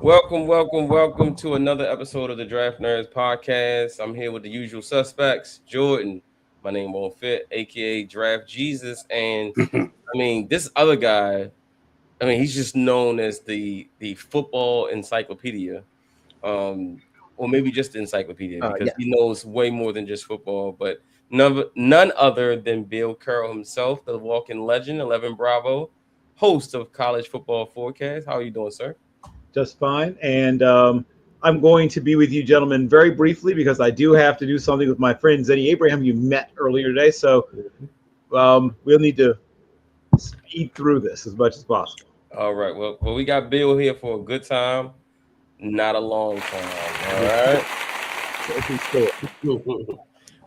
Welcome to another episode of the Draft Nerds Podcast. I'm here with the usual suspects, Jordan. My name won't fit, aka Draft Jesus, and this other guy. He's just known as the football encyclopedia, or maybe just the encyclopedia because Yeah. he knows way more than just football. But none other than Bill Carroll himself, the walking legend, 11 Bravo, host of College Football Forecast. How are you doing, sir? Just fine. And I'm going to be with you, gentlemen, very briefly because I do have to do something with my friend Zennie Abraham you met earlier today. So we'll need to speed through this as much as possible. All right. Well, we got Bill here for a good time, not a long time. All right.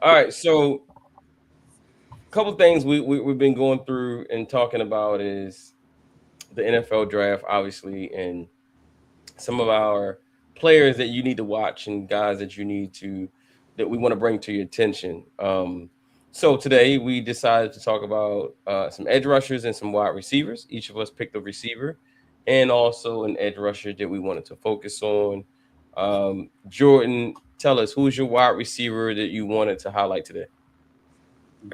All right. So, a couple things we've been going through and talking about is the NFL draft, obviously, and some of our players that you need to watch and guys that we want to bring to your attention. So today we decided to talk about some edge rushers and some wide receivers. Each of us picked a receiver and also an edge rusher that we wanted to focus on. Jordan, tell us, who's your wide receiver that you wanted to highlight today?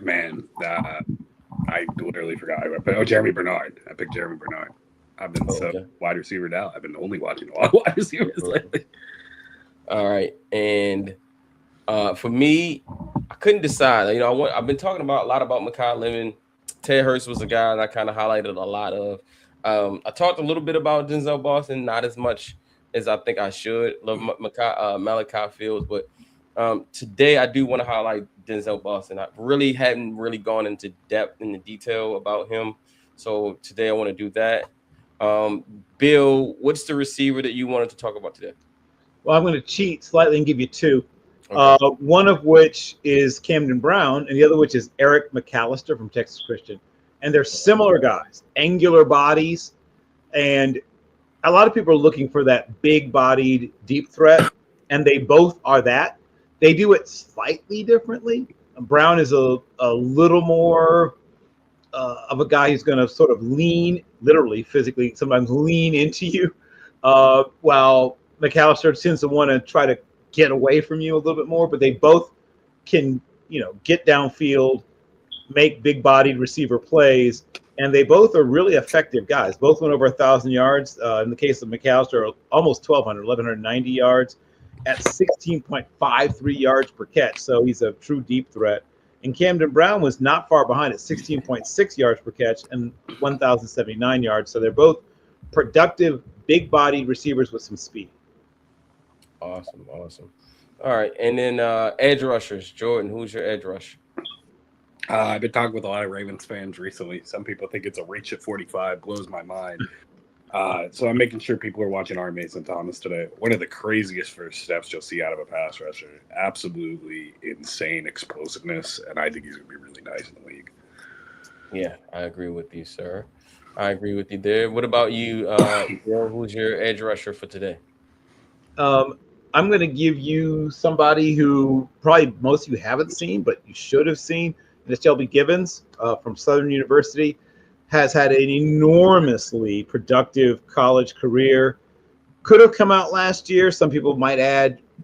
Man, I literally forgot. Jeremy Bernard. I picked Jeremy Bernard. I've been wide receiver now. I've been only watching a lot of wide receivers lately. All right, and for me, I couldn't decide. I've been talking a lot about Mekhi Lemon. Ted Hurst was a guy that I kind of highlighted a lot of. I talked a little bit about Denzel Boston, not as much as I think I should. Love Malachi Fields, but today I do want to highlight Denzel Boston. I really hadn't gone into depth in the detail about him, so today I want to do that. Bill, what's the receiver that you wanted to talk about today? Well, I'm going to cheat slightly and give you two. Okay. One of which is Camden Brown, and the other which is Eric McAllister from Texas Christian. And they're similar guys, angular bodies, and a lot of people are looking for that big-bodied deep threat, and they both are that. They do it slightly differently. Brown is a little more of a guy who's going to sort of lean, literally, physically, sometimes lean into you, while McAllister tends to want to try to get away from you a little bit more. But they both can, get downfield, make big-bodied receiver plays, and they both are really effective guys. Both went over 1,000 yards. In the case of McAllister, almost 1,190 yards at 16.53 yards per catch. So he's a true deep threat. And Camden Brown was not far behind at 16.6 yards per catch and 1,079 yards. So they're both productive, big-bodied receivers with some speed. Awesome. All right, and then edge rushers. Jordan, who's your edge rusher? I've been talking with a lot of Ravens fans recently. Some people think it's a reach at 45, blows my mind. So I'm making sure people are watching R. Mason Thomas today. One of the craziest first steps you'll see out of a pass rusher. Absolutely insane explosiveness, and I think he's going to be really nice in the league. Yeah, I agree with you, sir. I agree with you there. What about you, Bill? Who's your edge rusher for today? I'm going to give you somebody who probably most of you haven't seen, but you should have seen. And it's Shelby Gibbons from Southern University. Has had an enormously productive college career. Could have come out last year. Some people might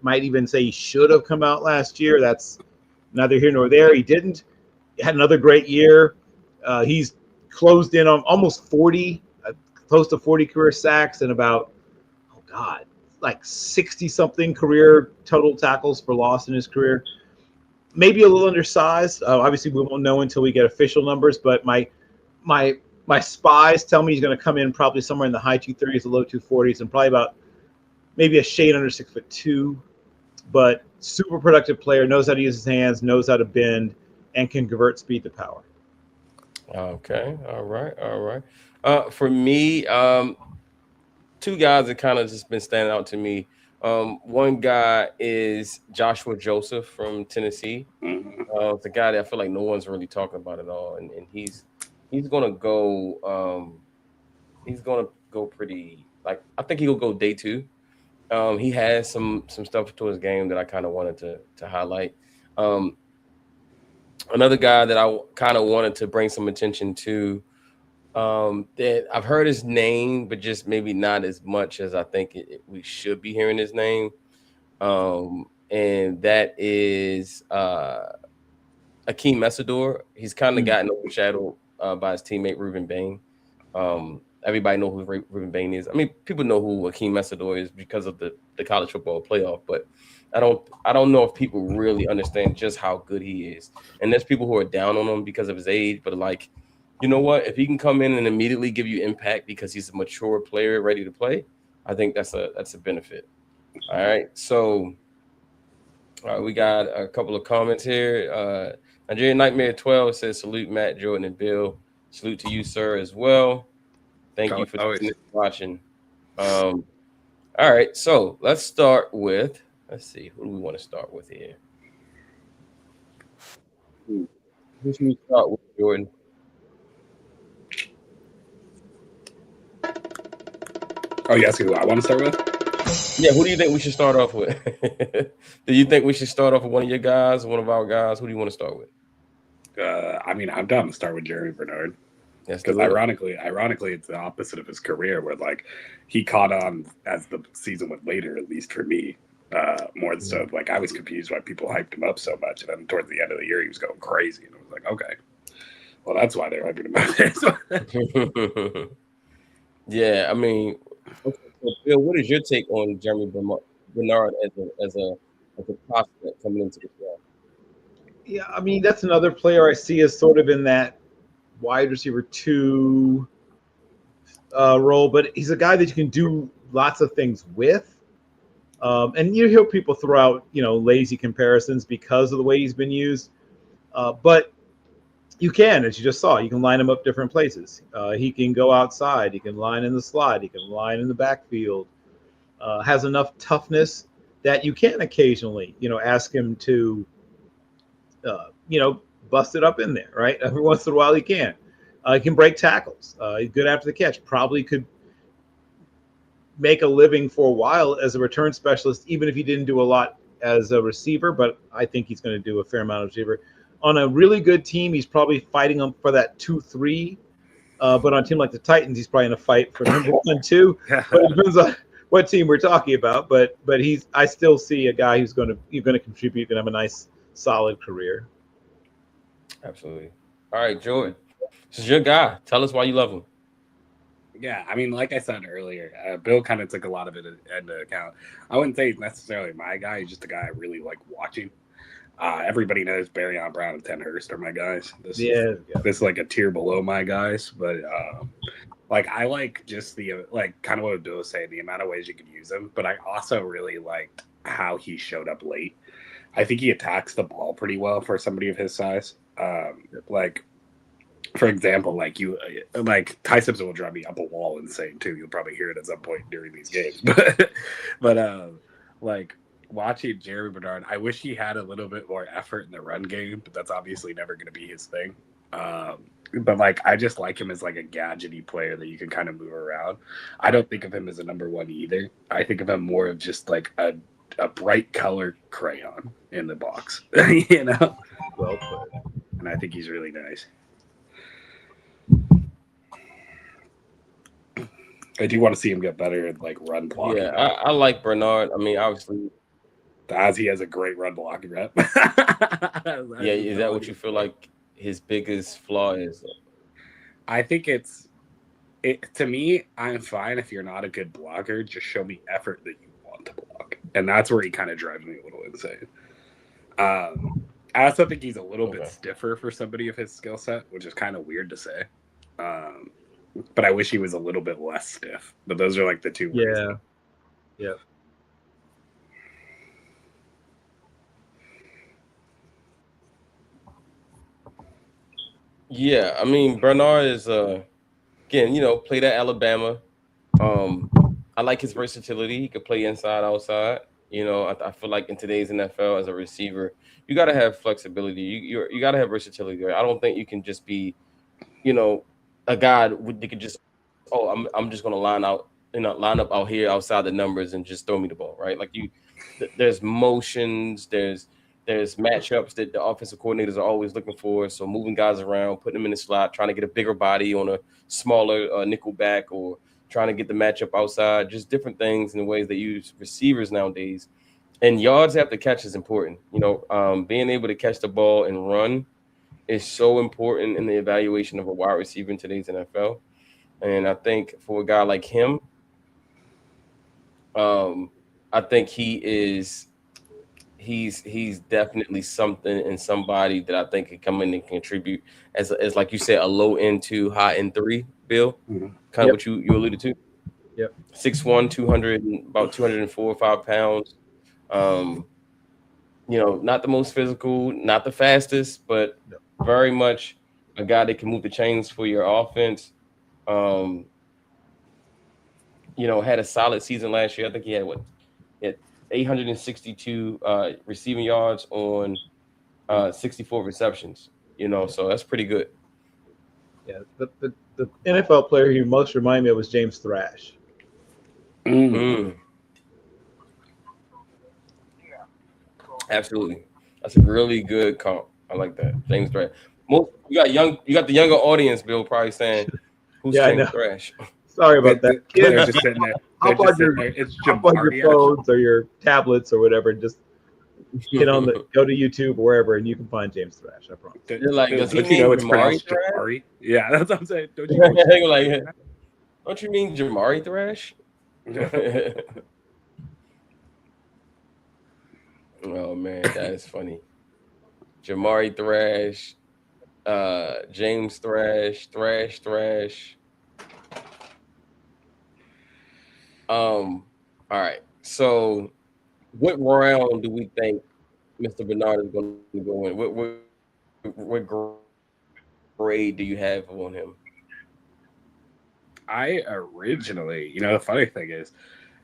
even say he should have come out last year. That's neither here nor there. He didn't. He had another great year. He's closed in on almost 40, close to 40 career sacks and about, like 60-something career total tackles for loss in his career. Maybe a little undersized. Obviously, we won't know until we get official numbers, but my spies tell me he's going to come in probably somewhere in the high 230s to low 240s and probably about maybe a shade under 6'2", but super productive player, knows how to use his hands, knows how to bend, and can convert speed to power. Okay. All right. For me, two guys that kind of just been standing out to me. One guy is Joshua Joseph from Tennessee. It's a guy that I feel like no one's really talking about at all, and he's gonna go. He's gonna go pretty. Like, I think he'll go day two. He has some stuff to his game that I kind of wanted to highlight. Another guy that I kind of wanted to bring some attention to That I've heard his name, but just maybe not as much as I think we should be hearing his name. And that is Akeem Messador. He's kind of gotten overshadowed by his teammate Ruben Bain. Everybody know who Ruben Bain is. I mean, people know who Akeem Messador is because of the college football playoff, but I don't know if people really understand just how good he is. And there's people who are down on him because of his age, but like, you know what? If he can come in and immediately give you impact because he's a mature player ready to play, I think that's a benefit. All right, so we got a couple of comments here. Nigerian Nightmare 12 says salute Matt, Jordan, and Bill. Salute to you, sir, as well. Thank you for Always. watching. All right, so let's start with. Let's see, who do we want to start with here? Who should we start with, Jordan? Oh, you asking who I want to start with? Yeah, who do you think we should start off with? Do you think we should start off with one of your guys, one of our guys? Who do you want to start with? I mean, I'm down to start with Jeremy Bernard. Because ironically, it's the opposite of his career, where like he caught on as the season went later, at least for me, more so. Like I was confused why people hyped him up so much, and then towards the end of the year, he was going crazy, and I was like, okay, well, that's why they're hyping him up. Yeah, I mean, okay, so Bill, what is your take on Jeremy Bernard as a prospect coming into the draft? Yeah, I mean that's another player I see as sort of in that wide receiver 2 role, but he's a guy that you can do lots of things with. And you hear people throw out, lazy comparisons because of the way he's been used. But you can, as you just saw, you can line him up different places. He can go outside. He can line in the slot. He can line in the backfield. Has enough toughness that you can occasionally, ask him to, bust it up in there, right? Every once in a while he can. He can break tackles. He's good after the catch. Probably could make a living for a while as a return specialist, even if he didn't do a lot as a receiver, but I think he's going to do a fair amount of receiver. On a really good team, he's probably fighting them for that 2-3. But on a team like the Titans, he's probably in a fight for number 1-2. But it depends on what team we're talking about. But I still see a guy who's going to contribute and have a nice, solid career. Absolutely. All right, Jordan, this is your guy. Tell us why you love him. Yeah, I mean, like I said earlier, Bill kind of took a lot of it into account. I wouldn't say he's necessarily my guy. He's just a guy I really like watching. Everybody knows Barryon Brown and Ten Hurst are my guys. This is like a tier below my guys, but like I like just the like kind of what Bill was saying, the amount of ways you can use him. But I also really liked how he showed up late. I think he attacks the ball pretty well for somebody of his size. Like, for example, like Ty Simpson will drive me up a wall insane too. You'll probably hear it at some point during these games, but like watching Jeremy Bernard, I wish he had a little bit more effort in the run game, but that's obviously never going to be his thing. But like I just like him as like a gadgety player that you can kind of move around. I don't think of him as a number 1 either. I think of him more of just like a bright colored crayon in the box, Well put. And I think he's really nice. I do want to see him get better at like run blocking. Yeah, I like Bernard. I mean, obviously, as he has a great run blocking rep. Yeah, is that what you feel like his biggest flaw is? I think to me, I'm fine if you're not a good blocker. Just show me effort that you want to block, and that's where he kind of drives me a little insane. I also think he's a little bit stiffer for somebody of his skill set, which is kind of weird to say. But I wish he was a little bit less stiff. But those are like the two. Yeah. Yeah. Yeah, I mean Bernard is again, played at Alabama. I like his versatility. He could play inside, outside. I feel like in today's NFL as a receiver, you got to have flexibility. You got to have versatility. I don't think you can just be, a guy that could just, I'm just going to line up out here outside the numbers and just throw me the ball, right? Like there's motions, there's There's matchups that the offensive coordinators are always looking for. So moving guys around, putting them in the slot, trying to get a bigger body on a smaller nickel back, or trying to get the matchup outside. Just different things in the ways they use receivers nowadays. And yards after catch is important. Being able to catch the ball and run is so important in the evaluation of a wide receiver in today's NFL. And I think for a guy like him, I think he's definitely something and somebody that I think can come in and contribute as like you said, a low end to high end 3, Bill. Kind of what you alluded to. Yep. 6'1", 200, about 204 or 5 pounds. Not the most physical, not the fastest, but very much a guy that can move the chains for your offense. Had a solid season last year. I think he had 862 receiving yards on 64 receptions. So that's pretty good. Yeah, the NFL player who most reminded me of was James Thrash. Absolutely, that's a really good comp. I like that, James Thrash. You got the younger audience, Bill, probably saying, "Who's James Thrash?" Sorry about that. Kids, they're just sitting there. Hop on your phones or your tablets or whatever. Just go to YouTube or wherever, and you can find James Thrash. I promise. They're like, does he mean it's pronounced Jamari? Yeah, that's what I'm saying. Don't you mean Jamari Thrash? Oh man, that is funny. Jamari Thrash, James Thrash. All right. So, what round do we think Mr. Bernard is going to go in? What grade do you have on him? I originally, the funny thing is,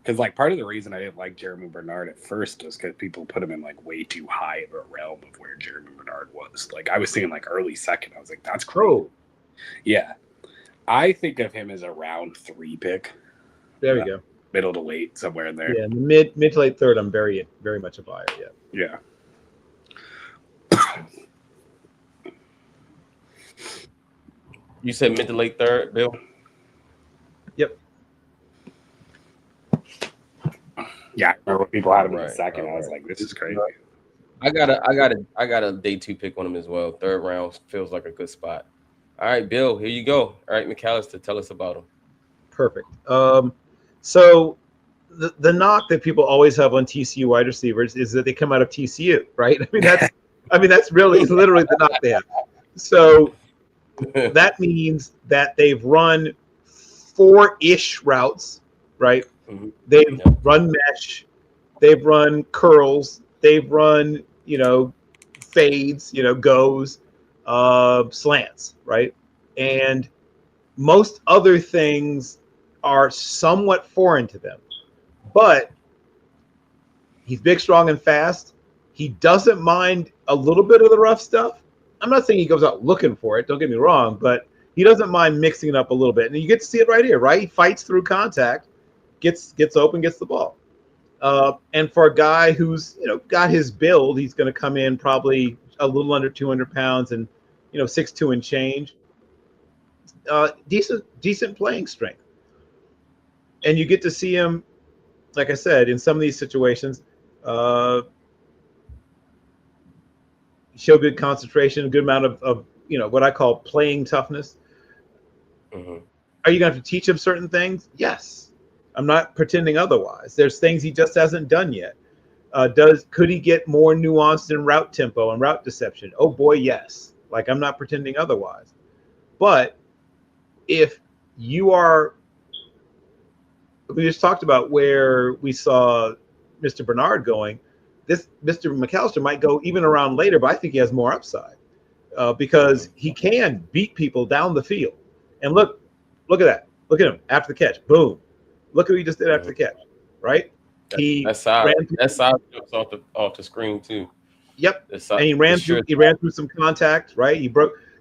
because part of the reason I didn't like Jeremy Bernard at first was because people put him in way too high of a realm of where Jeremy Bernard was. I was seeing early second. I was like, that's cool. Yeah. I think of him as a round 3 pick. There we go. Middle to late, somewhere in there. Yeah, in the mid to late third, I'm very, very much a buyer. Yeah. You said mid to late third, Bill? Yep. Yeah, I remember when people had him in a second. I was like, this is crazy. I got a day 2 pick on him as well. 3rd round feels like a good spot. All right, Bill, here you go. All right, McAllister, tell us about him. Perfect. So the knock that people always have on TCU wide receivers is that they come out of TCU, right? That's really literally the knock they have. So that means that they've run 4-ish routes, right? Mm-hmm. They've run mesh, they've run curls, they've run, fades, goes, slants, right? And most other things are somewhat foreign to them. But he's big, strong, and fast. He doesn't mind a little bit of the rough stuff. I'm not saying he goes out looking for it, don't get me wrong, but he doesn't mind mixing it up a little bit. And you get to see it right here, right? He fights through contact, gets open, gets the ball. And for a guy who's got his build, he's going to come in probably a little under 200 pounds and 6'2" and change. Decent playing strength. And you get to see him, like I said, in some of these situations, show good concentration, a good amount of what I call playing toughness. Mm-hmm. Are you going to have to teach him certain things? Yes. I'm not pretending otherwise. There's things he just hasn't done yet. Could he get more nuanced in route tempo and route deception? Oh boy, yes. I'm not pretending otherwise. But if you are, we just talked about where we saw Mr. Bernard going. This Mr. McAllister might go even around later, but I think he has more upside because he can beat people down the field. And look at that. Look at him after the catch. Boom. Look at what he just did after the catch. Right? That side jumps off the screen too. Yep. And he ran through some contact. Right?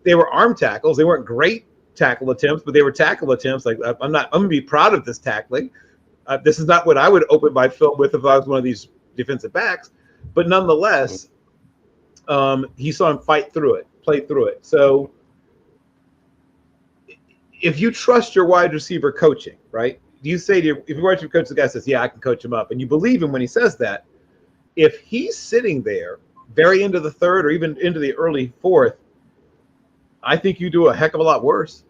They were arm tackles. They weren't great tackle attempts, but they were tackle attempts. I'm going to be proud of this tackling. This is not what I would open my film with if I was one of these defensive backs, but nonetheless, He saw him fight through it, play through it. So if you trust your wide receiver coaching, right? You say to if your wide receiver coach, the guy says, "Yeah, I can coach him up," and you believe him when he says that. If he's sitting there, very into the third or even into the early fourth, I think you do a heck of a lot worse.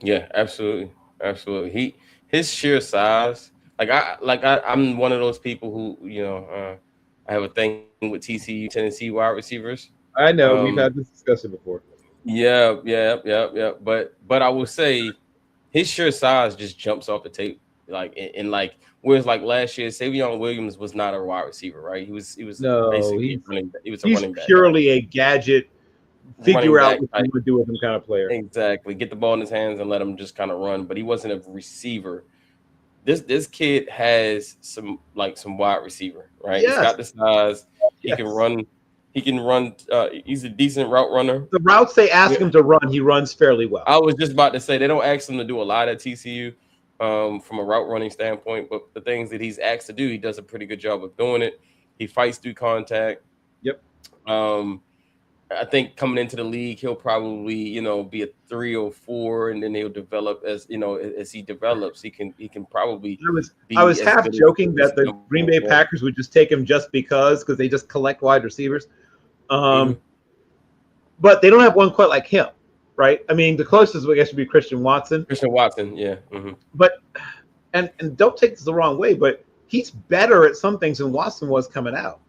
Yeah, absolutely, absolutely. His sheer size, I'm one of those people who I have a thing with TCU Tennessee wide receivers. I know we've Um, had this discussion before. yeah. But I will say his sheer size just jumps off the tape. Like whereas like last year, Savion Williams was not a wide receiver, right? He was No, basically a running back. He was a he's running back, purely a gadget, running figure out back what type. you would do with him kind of player. Exactly. Get the ball in his hands and let him just kind of run. But he wasn't a receiver. This kid has some wide receiver, right? He's Yes, got the size. He can yes. run. He can run. He's a decent route runner. The routes they ask Yeah. him to run, he runs fairly well. I was just about to say they don't ask him to do a lot at TCU from a route running standpoint, but the things that he's asked to do, he does a pretty good job of doing it. He fights through contact. Yep. I think coming into the league, he'll probably be a 3 or 4, and then he'll develop as he develops. He can probably I was be as half good joking as that the Green Bay Packers would just take him just because they just collect wide receivers. But they don't have one quite like him, right? I mean, the closest I guess would be Christian Watson. Christian Watson, yeah. But and don't take this the wrong way, but he's better at some things than Watson was coming out.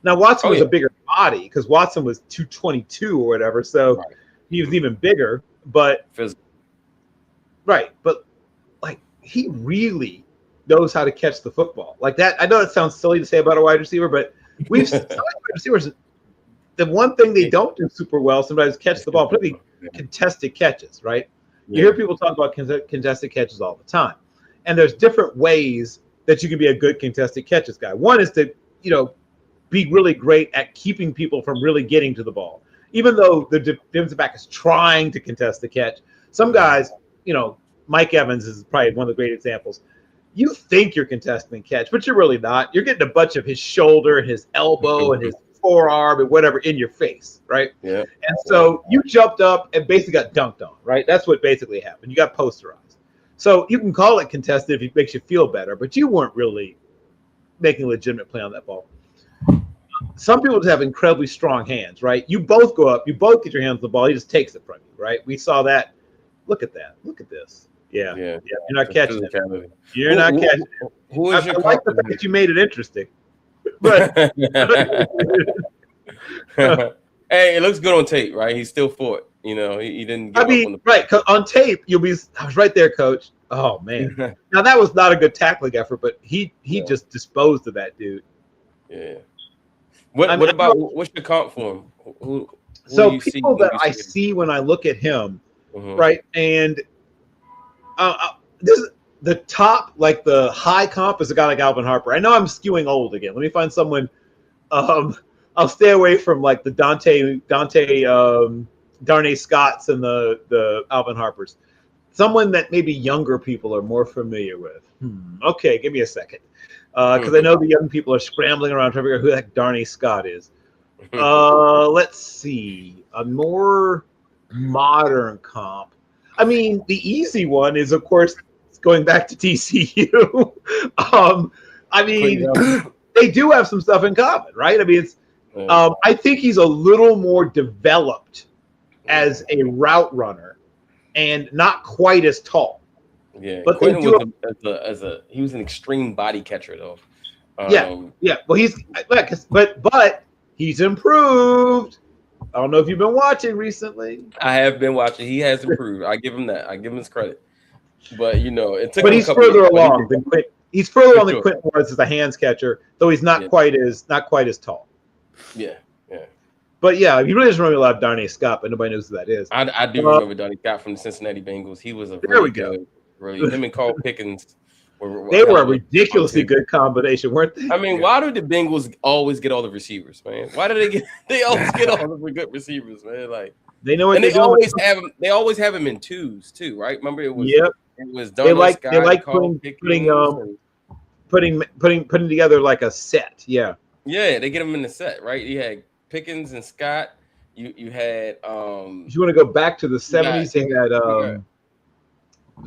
Now Watson was a bigger body because Watson was 222 or whatever, so he was even bigger. But but like he really knows how to catch the football like that. I know it sounds silly to say about a wide receiver, but we've seen wide receivers. The one thing they don't do super well sometimes catch the ball, particularly contested catches, right? You hear people talk about contested catches all the time, and there's different ways that you can be a good contested catches guy. One is to be really great at keeping people from really getting to the ball. Even though the defensive back is trying to contest the catch, some guys, Mike Evans is probably one of the great examples. You think you're contesting the catch, but you're really not. You're getting a bunch of his shoulder and his elbow and his forearm and whatever in your face, right? Yeah. And so you jumped up and basically got dunked on, right? That's what basically happened. You got posterized. So you can call it contested if it makes you feel better, but you weren't really making a legitimate play on that ball. Some people just have incredibly strong hands, right? You both go up, you both get your hands on the ball, he just takes it from you, right? We saw that. Look at that. Look at this. Yeah. You're not catching it. You're not catching it. Who is your I like the fact that you made it interesting. But hey, it looks good on tape, right? He still fought. He didn't give up on the right, on tape, I was right there, coach. Oh man. Now that was not a good tackling effort, but he just disposed of that dude. Yeah. What's your comp for him? Who so people that I see when I look at him, right? And this is the top, like the high comp is a guy like Alvin Harper. I know I'm skewing old again. Let me find someone. I'll stay away from like the Dante Darnay Scotts and the Alvin Harpers. Someone that maybe younger people are more familiar with. Okay, give me a second. Because I know the young people are scrambling around trying to figure out who the heck Darnay Scott is. Let's see. A more modern comp. I mean, the easy one is, of course, going back to TCU. I mean, they do have some stuff in common, right? I mean, it's. I think he's a little more developed as a route runner, and not quite as tall. Yeah, but Quentin was he was an extreme body catcher though. Yeah. Well, but he's improved. I don't know if you've been watching recently. I have been watching. He has improved. I give him that. I give him his credit. But it took. But he's further along than Quentin. He's further along than Quentin was as a hands catcher, though he's not quite as tall. Yeah. But yeah, he really doesn't remember a lot of Darnay Scott, but nobody knows who that is. I do remember Darnay Scott from the Cincinnati Bengals. He was a really him and Carl Pickens they were a ridiculously good combination, weren't they? I mean, why do the Bengals always get all the receivers, man? Why do they always get all the good receivers, man? Like they know what and they always have them. They always have them in twos too, right? Remember it was they like putting together like a set. Yeah. Yeah, they get him in the set, right? You had Pickens and Scott. You had If you want to go back to the you got 70s, they had you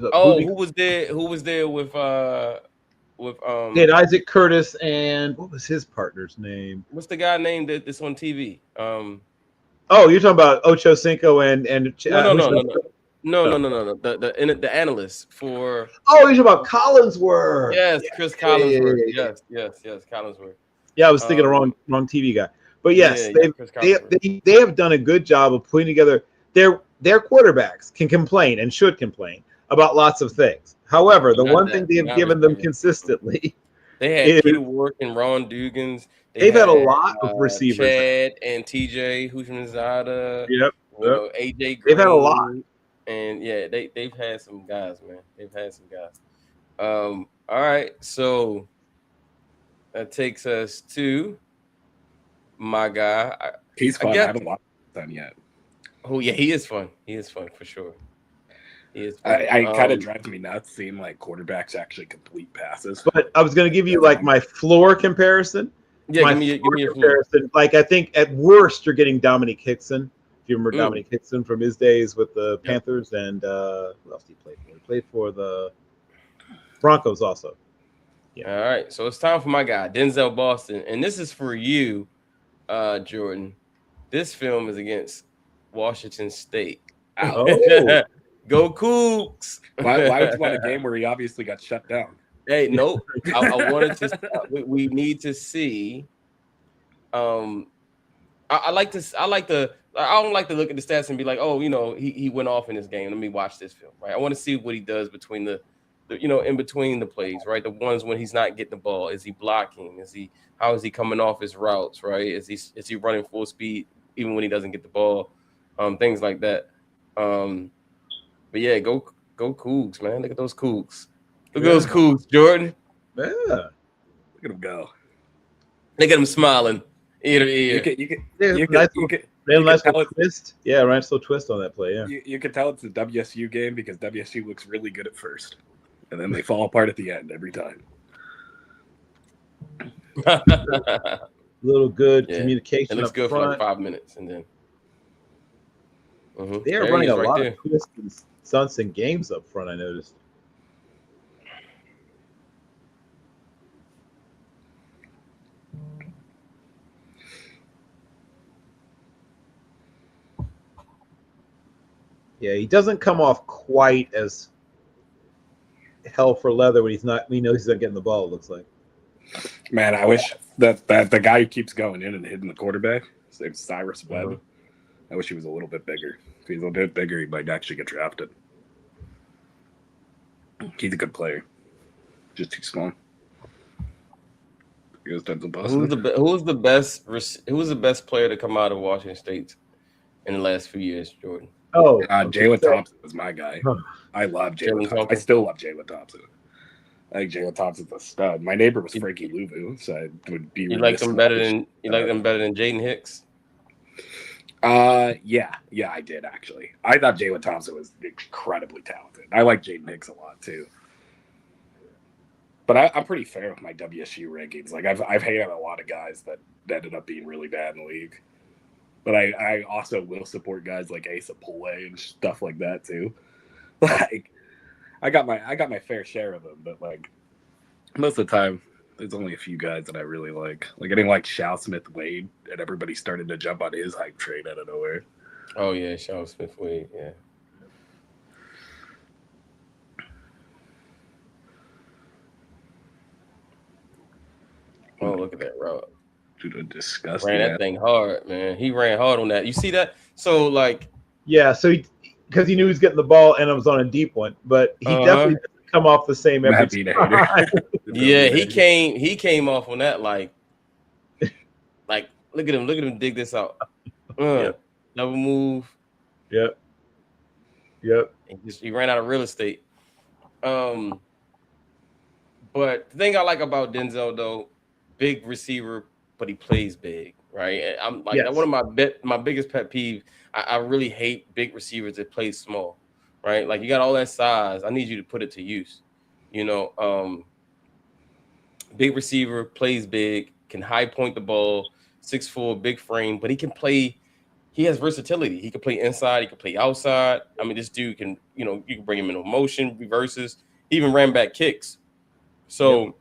got Booby. who was there? Who was there with They had Isaac Curtis and what was his partner's name? what's the guy named that's on TV? Oh, you're talking about Ocho Cinco and No, no, who's no, no, the no, no, no, no. no, no, no. The analyst for Oh, you're talking about Collinsworth. yes, Yeah, Chris yeah, yeah, yeah, Collinsworth. yeah, yeah. Yes, yes, yes, Collinsworth. Yeah, I was thinking of Um, wrong TV guy. But yeah, yes, yeah, Chris Collinsworth. they have done a good job of putting together their quarterbacks can complain and should complain about lots of things. No, However, the not one that. thing they have Not given them receivers. consistently They had is Peter Warrick and Ron Dugans. They they've had a had lot of receivers now. Chad and TJ Houshmandzadeh, Yep, yep. AJ They've had a lot. Green, and yeah, they've had some guys, man. They've had some guys. All right, so that takes us to my guy. He's I fun. I guess. haven't watched him yet. Oh yeah, he is fun. He is fun for sure. He is fun. I kind of drives me nuts seeing like quarterbacks actually complete passes. But I was going to give you like my floor comparison. Yeah, My give me a comparison. Like I think at worst you're getting Dominic Hickson. If you remember Dominic Hickson from his days with the Panthers and who else did he play for? He played for the Broncos also. Yeah. All right, so it's time for my guy, Denzel Boston, and this is for you, Jordan. This film is against Washington State. Oh. Go Cougs! Why would you want a game where he obviously got shut down? Hey, nope. I wanted to. We need to see. I like to. I like to. I don't like to look at the stats and be like, oh, he went off in this game. Let me watch this film, right? I want to see what he does between the in between the plays, right? The ones when he's not getting the ball. Is he blocking? How is he coming off his routes, right? Is he running full speed even when he doesn't get the ball? Things like that. But yeah, go Cougs, man. Look at those Cougs. Look at those Cougs, Jordan. Yeah. Look at him go. Look at him smiling ear to ear. You can tell it's twist. Yeah, nice little twist on that play. Yeah. You can tell it's a WSU game because WSU looks really good at first, and then they fall apart at the end every time. Little good communication. It looks up good front. for like 5 minutes, and then they are running a lot of twists and stunts and games up front. I noticed. Yeah, he doesn't come off quite as hell for leather when he's not. He knows he's not getting the ball. It looks like. Man, I wish that the guy who keeps going in and hitting the quarterback, his name's Cyrus Webb. I wish he was a little bit bigger. If he's a little bit bigger, he might actually get drafted. He's a good player, just too small. Who's the best player to come out of Washington State in the last few years, Jordan? Oh, Jalen Thompson was my guy. I love Jalen Thompson. I still love Jalen Thompson. I think Jalen Thomps's a stud. My neighbor was Frankie Louvu, so I would be. You like them better than Jaden Hicks? Yeah, I did actually. I thought Jalen Thompson was incredibly talented. I like Jaden Hicks a lot too. But I'm pretty fair with my WSU rankings. Like I've hated a lot of guys that ended up being really bad in the league. But I also will support guys like Asa Pule and stuff like that too. Like I got my fair share of them, but like most of the time, there's only a few guys that I really like. Like I didn't like Shao Smith Wade, and everybody started to jump on his hype train out of nowhere. Oh yeah, Shao Smith Wade, yeah. Oh, look at that route. Dude, disgusting. Ran that thing hard, man. He ran hard on that. You see that? So like, yeah. So because he knew he was getting the ball and it was on a deep one, but he definitely doesn't come off the same every time. Yeah, he came off on that like look at him dig this out. Double move. Yep. He ran out of real estate. But the thing I like about Denzel though, big receiver, but he plays big, right? I'm like one of my biggest pet peeve. I really hate big receivers that play small, right? Like you got all that size. I need you to put it to use. Big receiver, plays big, can high point the ball, 6'4", big frame, but he can play. He has versatility. He can play inside. He can play outside. I mean, this dude can, you can bring him in motion, reverses. He even ran back kicks. So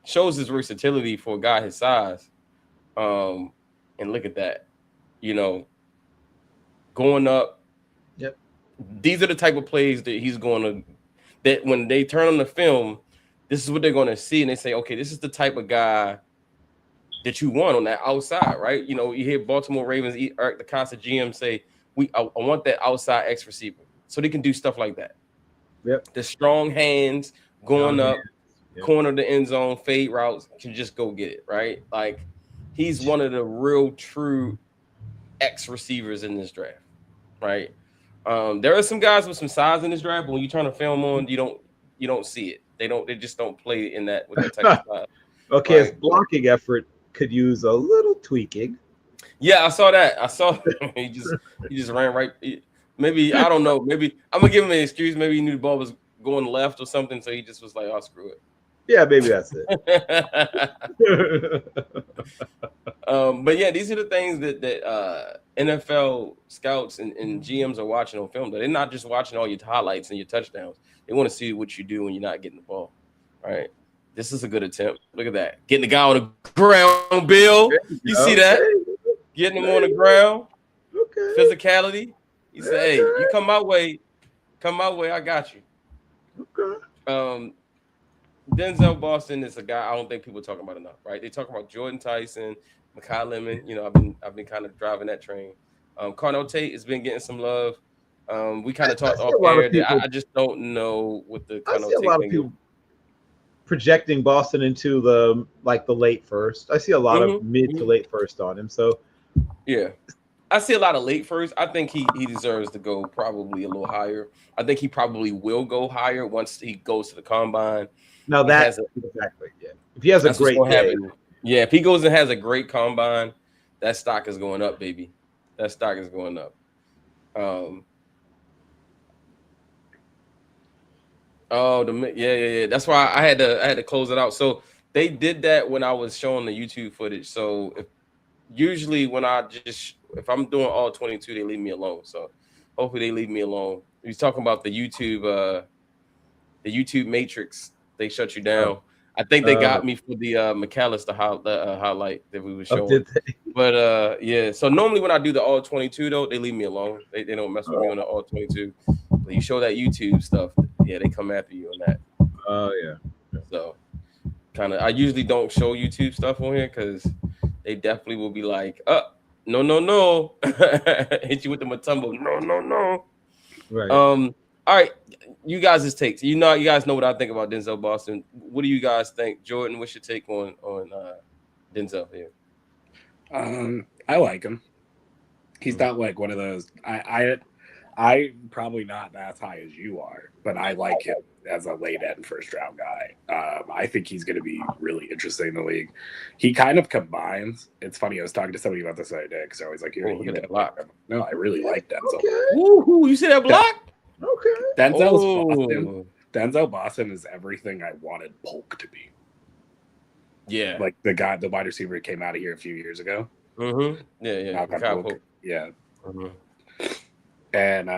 shows his versatility for a guy his size. And look at that, going up. Yep. These are the type of plays that he's going to, that when they turn on the film, this is what they're going to see. And they say, okay, this is the type of guy that you want on that outside, right? You hear Baltimore Ravens, Eric the constant GM say, I want that outside X receiver. So they can do stuff like that. Yep. The strong hands going up, corner the end zone, fade routes, can just go get it, right? Like, he's one of the real true X receivers in this draft, right? There are some guys with some size in this draft, but when you turn the film on, you don't see it. They just don't play in that with that type of size. Okay, his blocking effort could use a little tweaking. Yeah, I saw that. I saw he just ran right. Maybe, I don't know. Maybe I'm gonna give him an excuse. Maybe he knew the ball was going left or something, so he just was like, "Oh, screw it." Yeah, maybe that's it. But yeah, these are the things that NFL scouts and GMs are watching on film. They're not just watching all your highlights and your touchdowns. They want to see what you do when you're not getting the ball. Right? This is a good attempt. Look at that. Getting the guy on the ground, Bill. You see that? Getting him on the ground. Okay. Physicality. He said, "Hey, you come my way, I got you." Okay. Denzel Boston is a guy I don't think people are talking about enough, right? They talk about Jordan Tyson, Mekhi Lemon. I've been kind of driving that train. Carnell Tate has been getting some love. We kind of talked off air. I just don't know what the Carnell Tate thing is. Projecting Boston into the late first. I see a lot of mid to late first on him. So yeah, I see a lot of late first. I think he deserves to go probably a little higher. I think he probably will go higher once he goes to the combine. Now exactly, yeah. If he has a great day, yeah. If he goes and has a great combine, that stock is going up, baby. That stock is going up. Yeah. That's why I had to close it out. So they did that when I was showing the YouTube footage. So usually when if I'm doing all 22, they leave me alone. So hopefully they leave me alone. He's talking about the YouTube matrix. They shut you down. I think they got me for the McAllister highlight that we were showing. Did they? But yeah. So normally when I do the all 22 though, they leave me alone. They don't mess with me on the all 22. But you show that YouTube stuff, yeah, they come after you on that. Oh yeah. So I usually don't show YouTube stuff on here because they definitely will be like, no. Hit you with the Matumbo. No. Right. All right. You guys' takes. You guys know what I think about Denzel Boston. What do you guys think? Jordan, what's your take on Denzel here? I like him. He's not like one of those. I probably not as high as you are, but I like him as a late end first round guy. I think he's going to be really interesting in the league. He kind of combines. It's funny. I was talking to somebody about this the other day because I was like, look at that block. No, I really like Denzel. Okay. Ooh, you see that block? Okay. Denzel Boston is everything I wanted Polk to be. Yeah. Like the wide receiver who came out of here a few years ago. Mm-hmm. Yeah. Polk. Yeah. Mm-hmm. And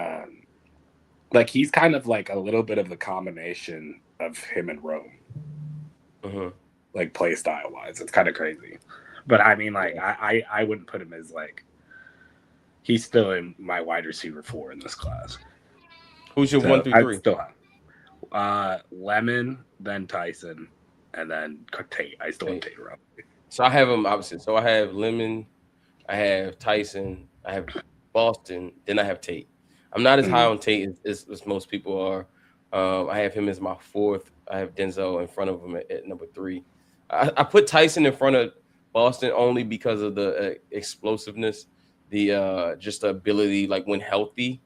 he's kind of like a little bit of the combination of him and Rome. Mm-hmm. Like play style wise. It's kind of crazy. But I mean, I wouldn't put him as he's still in my wide receiver 4 in this class. Who's your 1 through 3? Still have Lemon, then Tyson, and then Tate. I still have Tate around. So I have them opposite. So I have Lemon, I have Tyson, I have Boston, then I have Tate. I'm not as high on Tate as most people are. I have him as my 4th. I have Denzel in front of him at number 3. I put Tyson in front of Boston only because of the explosiveness, the just the ability, when healthy,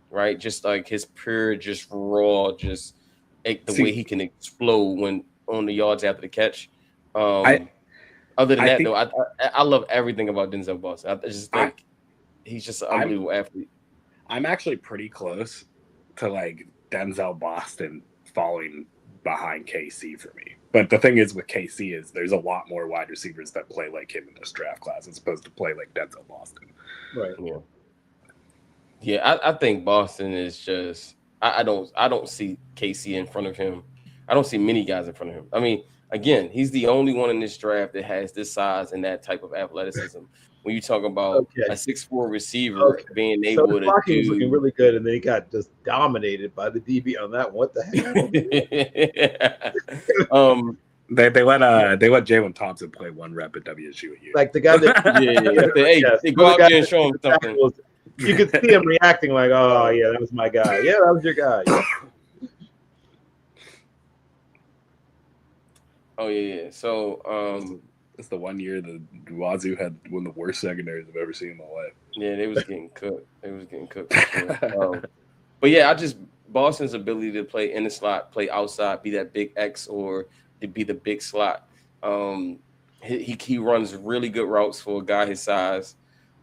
right? Just like his pure, just raw, just way he can explode when on the yards after the catch. Other than that, though, I love everything about Denzel Boston. I just think he's just an unbelievable athlete. I'm actually pretty close to Denzel Boston falling behind KC for me. But the thing is with KC is there's a lot more wide receivers that play like him in this draft class as opposed to play like Denzel Boston. Right. Yeah. Yeah, I think Boston is just I don't see KC in front of him. I don't see many guys in front of him. I mean, again, he's the only one in this draft that has this size and that type of athleticism. When you talk about a 6'4" receiver being So able the blocking was looking to really good, and then he got just dominated by the DB on that. What the heck? They let Jalen Thompson play one rep at WSU a year. Like the guy that hey, they go out there and show him something. You could see him reacting like, "Oh yeah, that was my guy. Yeah, that was your guy." Yeah. Oh yeah. So it's the 1 year that Wazoo had one of the worst secondaries I've ever seen in my life. Yeah, they was getting cooked. For sure. But yeah, Boston's ability to play in the slot, play outside, be that big X or to be the big slot. He runs really good routes for a guy his size.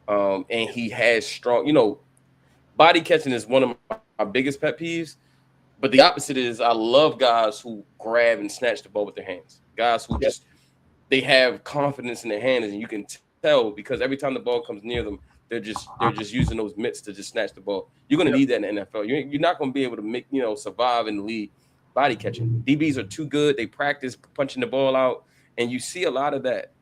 And he has strong, body catching is one of my biggest pet peeves. But the opposite is I love guys who grab and snatch the ball with their hands. Guys who just they have confidence in their hands, and you can tell because every time the ball comes near them, they're just using those mitts to just snatch the ball. You're going to need that in the NFL. You're not going to be able to survive in the league body catching. DBs are too good. They practice punching the ball out, and you see a lot of that.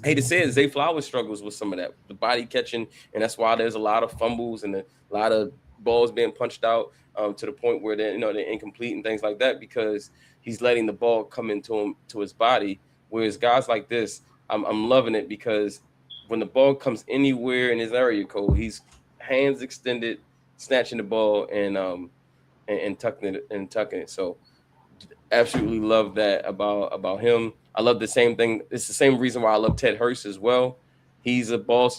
I hate to say it, Zay Flowers struggles with some of that, the body catching, and that's why there's a lot of fumbles and a lot of balls being punched out to the point where they're incomplete and things like that because he's letting the ball come into him to his body. Whereas guys like this, I'm loving it because when the ball comes anywhere in his area code, he's hands extended, snatching the ball and tucking it. So absolutely love that about him. I love the same thing. It's the same reason why I love Ted Hurst as well. He's a ball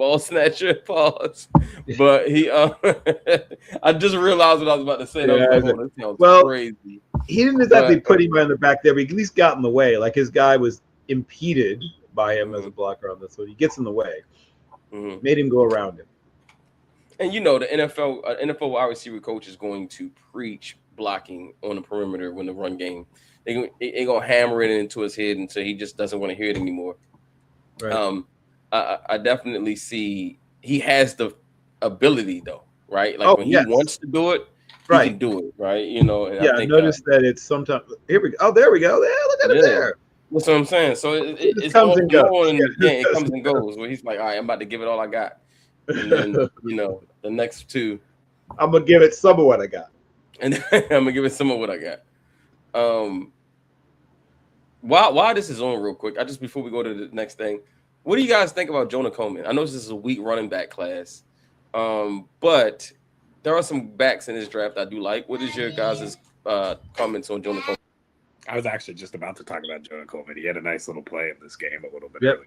snatcher. Pause. But he I just realized what I was about to say. I was like, that sounds crazy. He didn't exactly put him on the back there, but he at least got in the way. Like his guy was impeded by him as a blocker on this one. He gets in the way. Made him go around him. And the NFL wide receiver coach is going to preach blocking on the perimeter when the run game. They're gonna hammer it into his head until he just doesn't want to hear it anymore. Right. I definitely see he has the ability though, right? Like when he wants to do it, he can do it, right? And I noticed that it's sometimes here we go. Oh, there we go. Yeah, look at it there. That's what I'm saying. So it comes and goes. It comes and goes. Where he's like, all right, I'm about to give it all I got, and then the next two, I'm gonna give it some of what I got, and I'm gonna give it some of what I got. While this is on real quick, before we go to the next thing, what do you guys think about Jonah Coleman? I know this is a weak running back class, but there are some backs in this draft I do like. What is your guys' comments on Jonah Coleman? I was actually just about to talk about Jonah Coleman. He had a nice little play in this game a little bit early.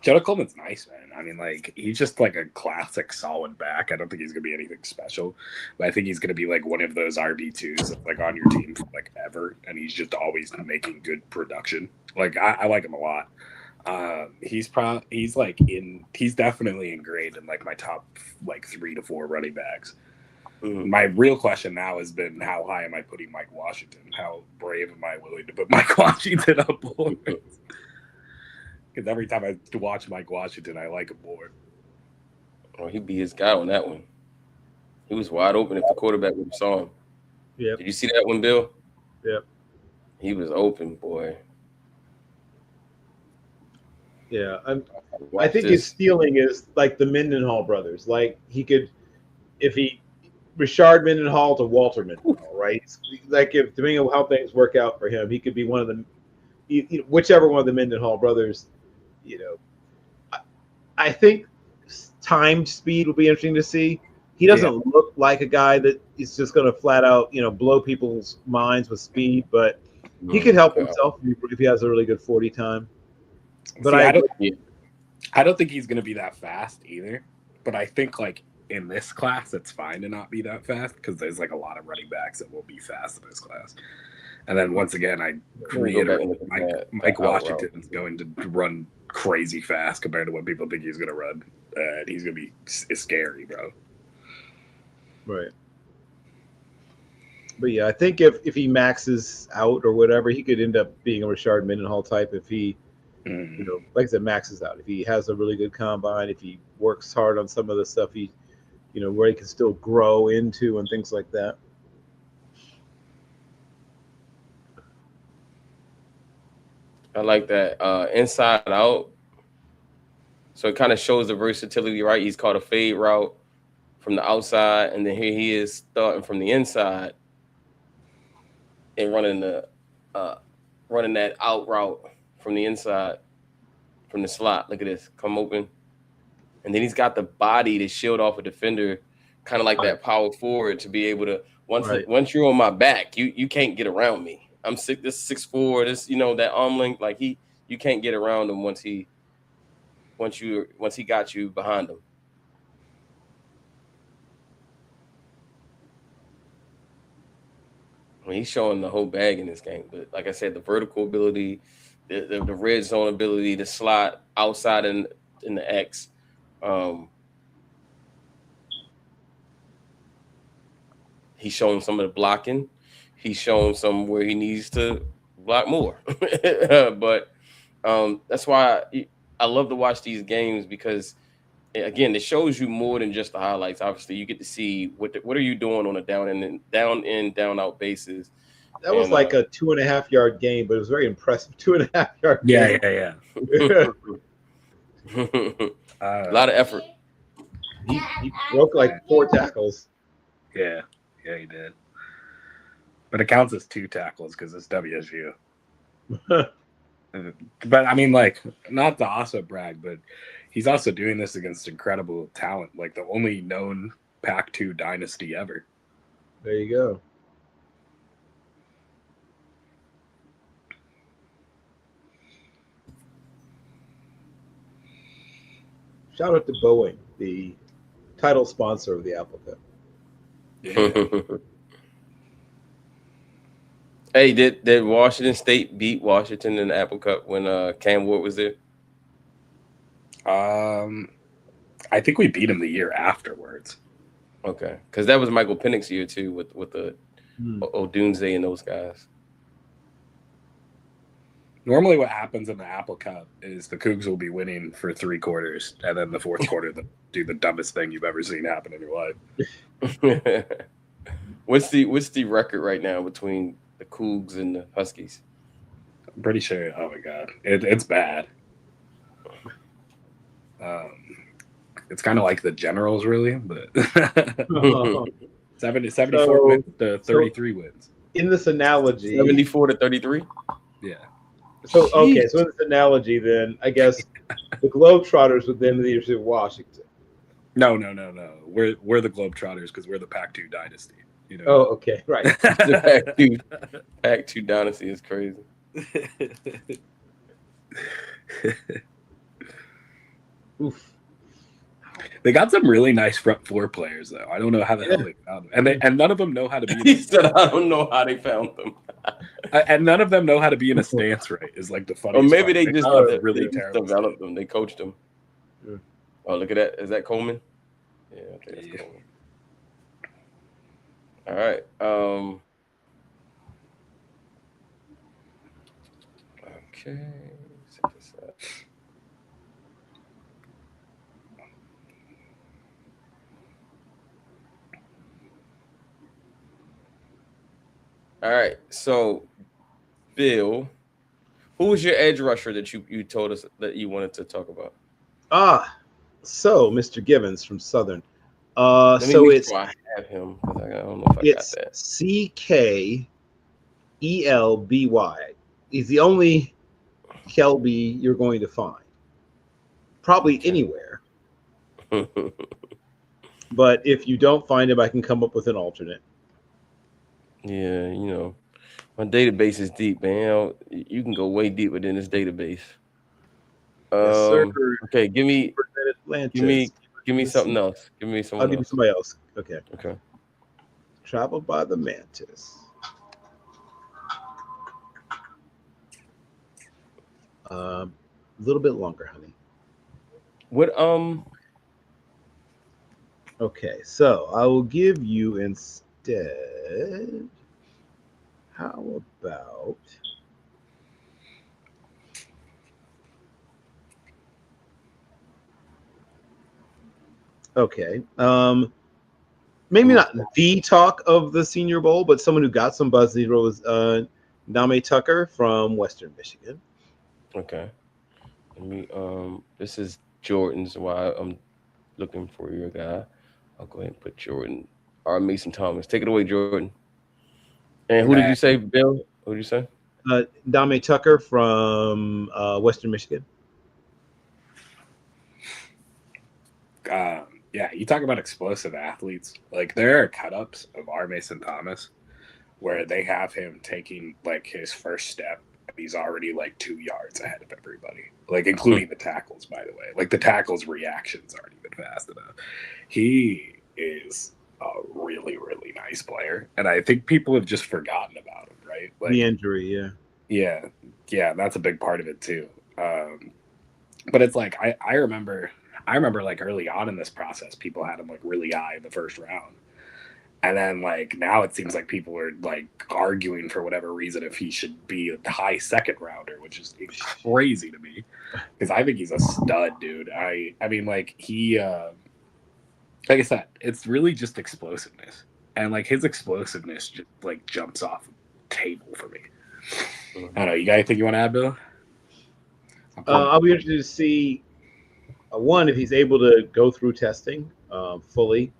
Jonah Coleman's nice, man. I mean, like, he's just like a classic solid back. I don't think he's going to be anything special, but I think he's going to be like one of those RB2s like on your team for like ever. And he's just always making good production. Like, I like him a lot. He's definitely ingrained in like my top like 3 to 4 running backs. My real question now has been, how high am I putting Mike Washington? How brave am I willing to put Mike Washington up more? Because every time I watch Mike Washington, I like him more. Oh, he'd be his guy on that one. He was wide open if the quarterback would have saw him. Yeah. Did you see that one, Bill? Yep. He was open, boy. Yeah, I think his stealing is like the Mendenhall brothers. Like he could, Richard Mendenhall to Walter Mendenhall, right? Like depending on how things work out for him, he could be one of them, whichever one of the Mendenhall brothers. I think timed speed will be interesting to see. He doesn't look like a guy that is just going to flat out, blow people's minds with speed, but he could help himself if he has a really good 40 time. But I don't think he's going to be that fast either. But I think like in this class, it's fine to not be that fast because there's like a lot of running backs that will be fast in this class. And then once again, I reiterate, Mike Washington is going to run crazy fast compared to what people think he's going to run. And he's going to be scary, bro. Right. But yeah, I think if he maxes out or whatever, he could end up being a Rashard Mendenhall type if he, like I said, maxes out. If he has a really good combine, if he works hard on some of the stuff he, where he can still grow into and things like that. I like that. Inside out. So it kind of shows the versatility, right? He's called a fade route from the outside, and then here he is starting from the inside and running that out route from the inside from the slot. Look at this, come open, and then he's got the body to shield off a defender, kind of like that power forward to be able to once you're on my back, you can't get around me. I'm sick. This 6'4", this that arm length, like you can't get around him once he got you behind him. I mean, he's showing the whole bag in this game, but like I said, the vertical ability, the red zone ability, the slot outside in the X. He's shown some of the blocking. He's shown some where he needs to block more. But that's why I love to watch these games because, again, it shows you more than just the highlights. Obviously, you get to see what are you doing on a down in, down out basis. That was like a 2.5 yard game, but it was very impressive. 2.5 yard game. Yeah. A lot of effort. He broke like 4 tackles. Yeah, he did. But it counts as 2 tackles because it's WSU. But I mean, like, not to also brag, but he's also doing this against incredible talent, like the only known Pac-2 dynasty ever. There you go. Shout out to Boeing, the title sponsor of the Apple Cup. Yeah. Hey, did Washington State beat Washington in the Apple Cup when Cam Ward was there? I think we beat him the year afterwards. Okay, because that was Michael Penix's year too, with the Odunze and those guys. Normally, what happens in the Apple Cup is the Cougs will be winning for 3 quarters, and then the fourth quarter, they'll do the dumbest thing you've ever seen happen in your life. What's the record right now between the Cougs and the Huskies? I'm pretty sure. Oh my god, it's bad. It's kind of like the Generals, really, but 74 wins to 33 wins. In this analogy, 74 to 33. Yeah. So okay, so in this analogy, then I guess the Globetrotters would then lead to Washington. No. We're the Globetrotters because we're the Pac-2 dynasty. Oh, okay, right. The Pac-2 dynasty is crazy. Oof. They got some really nice front 4 players, though. I don't know how the hell they found them, and none of them know how to be. He said, "I don't know how they found them." And none of them know how to be in a stance right. Is like the funny. Or maybe they just really developed them. They coached them. Yeah. Oh, look at that! Is that Coleman? Yeah, I think that's Coleman. All right. Okay. Set this up. All right. So, Bill, who was your edge rusher that you told us that you wanted to talk about? So Mr. Givens from Southern. I have him. I don't know if I it's got that. CKELBY. He's the only Kelby you're going to find, probably anywhere. But if you don't find him, I can come up with an alternate. Yeah, my database is deep, man. You can go way deeper than this database. Yes, okay, give me something else. Give me someone. I'll give you somebody else. Okay. Traveled by the Mantis. A little bit longer, honey. What? Okay, so I will give you instead. How about? Okay. Maybe not the talk of the Senior Bowl, but someone who got some buzz these was Name Tucker from Western Michigan. Okay. Let me this is Jordan's while I'm looking for your guy. I'll go ahead and put Jordan. Or Mason Thomas. Take it away, Jordan. And who did you Man, say, Bill? Who did you say? Name Tucker from Western Michigan. yeah, you talk about explosive athletes. Like there are cut-ups of R. Mason Thomas where they have him taking like his first step and he's already like 2 yards ahead of everybody, like including the tackles, by the way. Like the tackles reactions aren't even fast enough. He is a really, really nice player. And I think people have just forgotten about him, right? Like The injury, yeah. yeah, that's a big part of it too. But it's like I remember like early on in this process, people had him like really high in the first round. And then like now it seems like people are like arguing for whatever reason if he should be a high second rounder, which is crazy to me. Because I think he's a stud, dude. I mean like he like I said, it's really just explosiveness. And like his explosiveness just like jumps off the table for me. I don't know. You got anything you want to add, Bill? I'll be interested to see one if he's able to go through testing fully,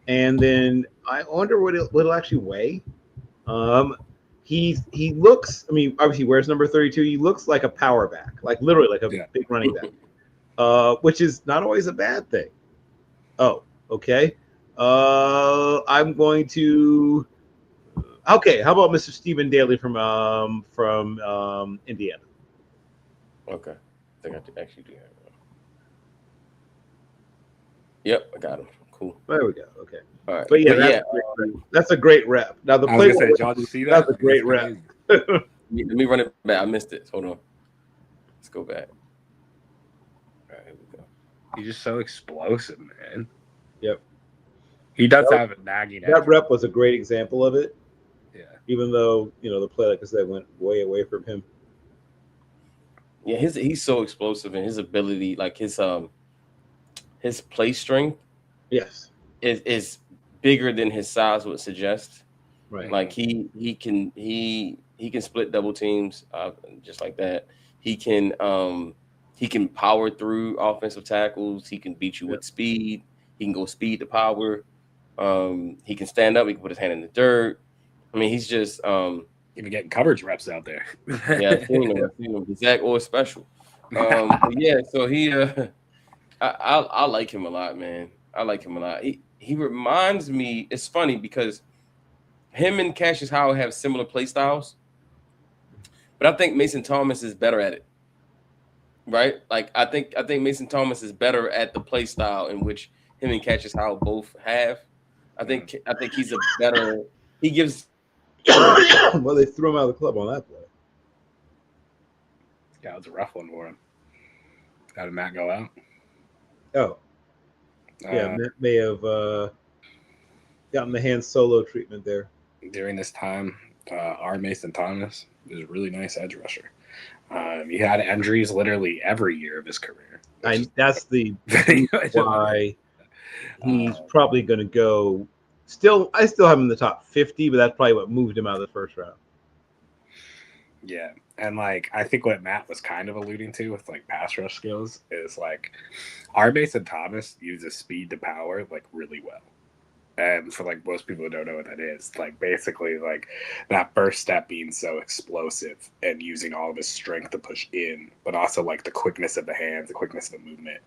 and then I wonder what it'll actually weigh. He looks. I mean, obviously he wears number 32. He looks like a power back, like literally like a big running back, which is not always a bad thing. Oh, okay. I'm going to. Okay, how about Mr. Stephen Daly from Indiana? Okay. I think I actually do have one. Yep, I got him. Cool. There we go. Okay. All right. But yeah, that's a great rep. Now the I was gonna say, did y'all see that? That's a great rep. Let me run it back. I missed it. Hold on. Let's go back. All right, here we go. He's just so explosive, man. Yep. He does have a nagging. That rep was a great example of it. Yeah. Even though the play, like I said, went way away from him. Yeah, he's so explosive and his ability, like his play strength, yes, is bigger than his size would suggest. Right. Like he can split double teams just like that. He can power through offensive tackles. He can beat you with speed. He can go speed to power. He can stand up. He can put his hand in the dirt. I mean, he's just even getting coverage reps out there. Yeah, I've seen him. Exact or special. Yeah, so he I like him a lot, man. I like him a lot. He reminds me. It's funny because him and Cassius Howard have similar play styles, but I think Mason Thomas is better at it. Right? Like I think Mason Thomas is better at the play style in which him and Cassius Howard both have. I think he's a better. He gives. Well, they threw him out of the club on that play. Yeah, it was a rough one for him. How did Matt go out? Oh, yeah, Matt may have gotten the hand solo treatment there. During this time, R. Mason Thomas is a really nice edge rusher. He had injuries literally every year of his career. That's the why he's probably going to go. I still have him in the top 50, but that's probably what moved him out of the first round. Yeah, and like I think what Matt was kind of alluding to with like pass rush skills is like R. Mason Thomas uses speed to power like really well. And for like most people who don't know what that is, like basically like that first step being so explosive and using all of his strength to push in, but also like the quickness of the hands, the quickness of the movement.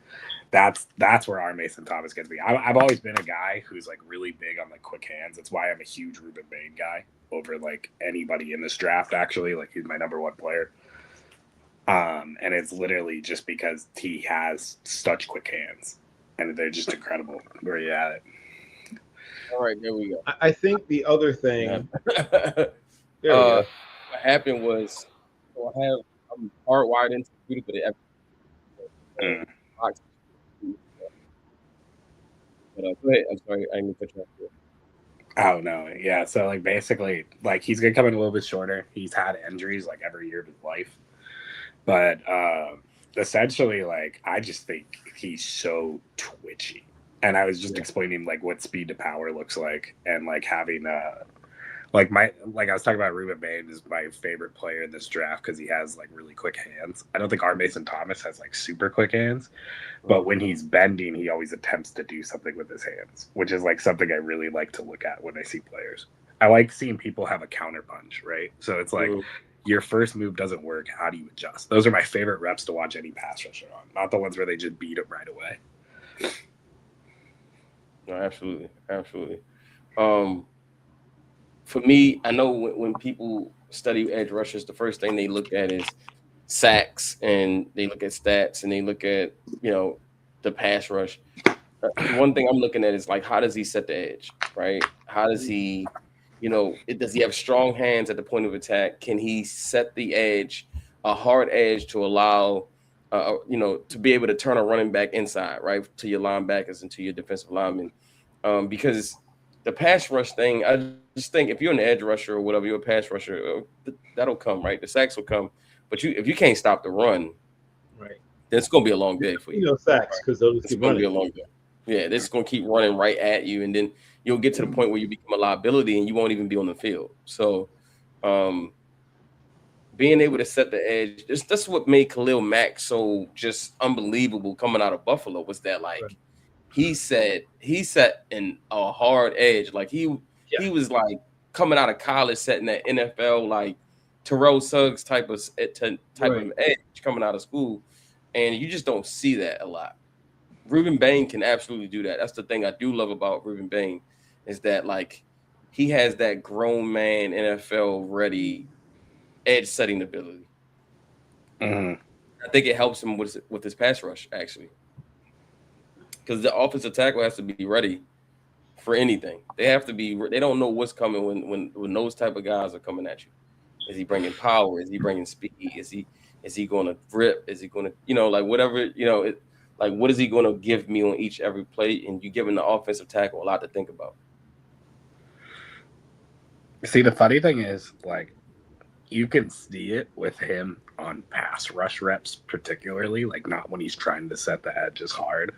That's where R. Mason Thomas gets me. I've always been a guy who's like really big on like quick hands. That's why I'm a huge Ruben Bain guy over like anybody in this draft. Actually, like he's my number one player. And it's literally just because he has such quick hands, and they're just incredible. Where you at it? All right, there we go. I think the other thing. What happened was, I'm hardwired into the computer, but go ahead. I'm sorry, I didn't put you off here. Oh no, yeah. So like basically, like he's gonna come in a little bit shorter. He's had injuries like every year of his life, but essentially, like I just think he's so twitchy. And I was just explaining like what speed to power looks like, and like having like I was talking about Ruben Bain is my favorite player in this draft because he has like really quick hands. I don't think R. Mason Thomas has like super quick hands, but when he's bending, he always attempts to do something with his hands, which is like something I really like to look at when I see players. I like seeing people have a counter punch, right? So it's like your first move doesn't work. How do you adjust? Those are my favorite reps to watch any pass rusher on, not the ones where they just beat it right away. No, absolutely, absolutely. For me, I know when people study edge rushers, the first thing they look at is sacks, and they look at stats, and they look at the pass rush. The one thing I'm looking at is like, how does he set the edge, right? How does he, does he have strong hands at the point of attack? Can he set the edge, a hard edge to allow, to be able to turn a running back inside, right, to your linebackers and to your defensive linemen? Because the pass rush thing, I just think if you're an edge rusher or whatever, you're a pass rusher, that'll come, right? The sacks will come, but if you can't stop the run, Right. then it's gonna be a long day for you. You know, sacks because those It's keep gonna be running. a long day. Yeah, this is gonna keep running right at you, and then you'll get to the point where you become a liability and you won't even be on the field. So, um, being able to set the edge, that's what made Khalil Mack so just unbelievable coming out of Buffalo, was that Right. like he set in a hard edge. Like he was like coming out of college setting that NFL like Terrell Suggs type of Right. edge coming out of school, and you just don't see that a lot. Ruben Bain can absolutely do that. That's the thing I do love about Ruben Bain, is that like he has that grown man NFL ready edge setting ability. Mm-hmm. I think it helps him with his pass rush actually, because the offensive tackle has to be ready for anything. They have to be. They don't know what's coming when those type of guys are coming at you. Is he bringing power? Is he bringing speed? Is he going to rip? Is he going to like whatever like what is he going to give me on each every play? And you giving the offensive tackle a lot to think about. See, the funny thing is, like, you can see it with him on pass rush reps, particularly, like not when he's trying to set the edges hard,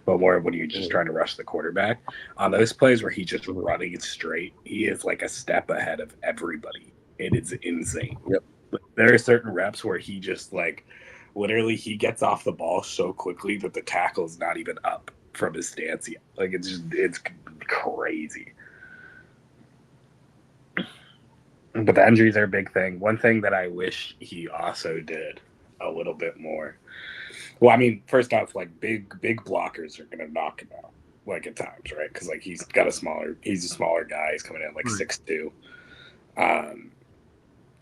but more when you're just trying to rush the quarterback. On those plays where he's just running straight, he is like a step ahead of everybody. It is insane. Yep. But there are certain reps where he just like literally he gets off the ball so quickly that the tackle is not even up from his stance yet. Like it's crazy. But the injuries are a big thing. One thing that I wish he also did a little bit more. Well, I mean, first off, like big blockers are gonna knock him out, like at times, right? Because like he's a smaller guy. He's coming in like 6'2".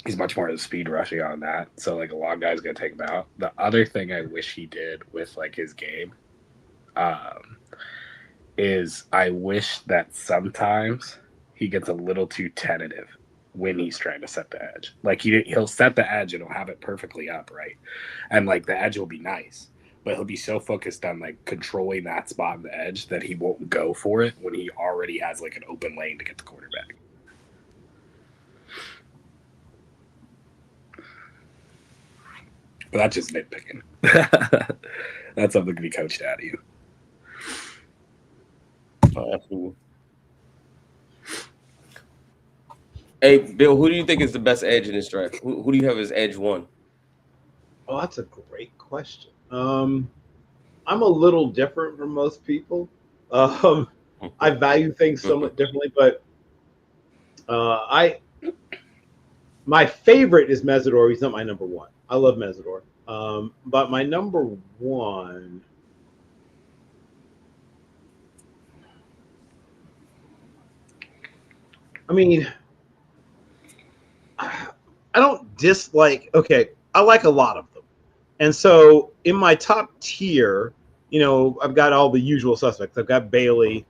He's much more of the speed rushing on that. So like a long guy's gonna take him out. The other thing I wish he did with like his game, is I wish that sometimes he gets a little too tentative when he's trying to set the edge. Like he'll set the edge and he'll have it perfectly up, right? And like the edge will be nice, but he'll be so focused on like controlling that spot on the edge that he won't go for it when he already has like an open lane to get the quarterback. But that's just nitpicking. That's something to be coached out of you. Oh, absolutely. Hey, Bill, who do you think is the best edge in this draft? Who do you have as edge one? Oh, that's a great question. I'm a little different from most people. I value things somewhat differently, but my favorite is Mesidor. He's not my number one. I love Mesidor, but my number one. I mean, I don't dislike. Okay, I like a lot of them, and so in my top tier, I've got all the usual suspects. I've got Bailey,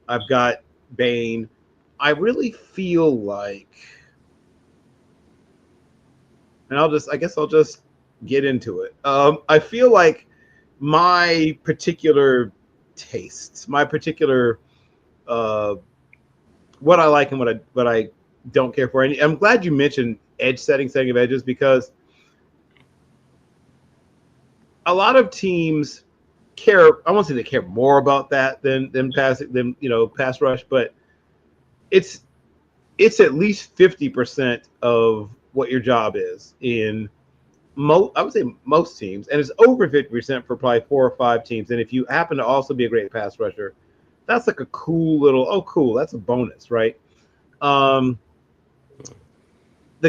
I've got Bain. I really feel like, and I guess I'll just get into it. I feel like my particular tastes, my particular what I like and what I don't care for. And I'm glad you mentioned setting of edges, because a lot of teams care. I won't say they care more about that than pass rush, but it's at least 50% of what your job is in I would say most teams, and it's over 50% for probably 4 or 5 teams. And if you happen to also be a great pass rusher, that's like a cool little cool, that's a bonus, right? The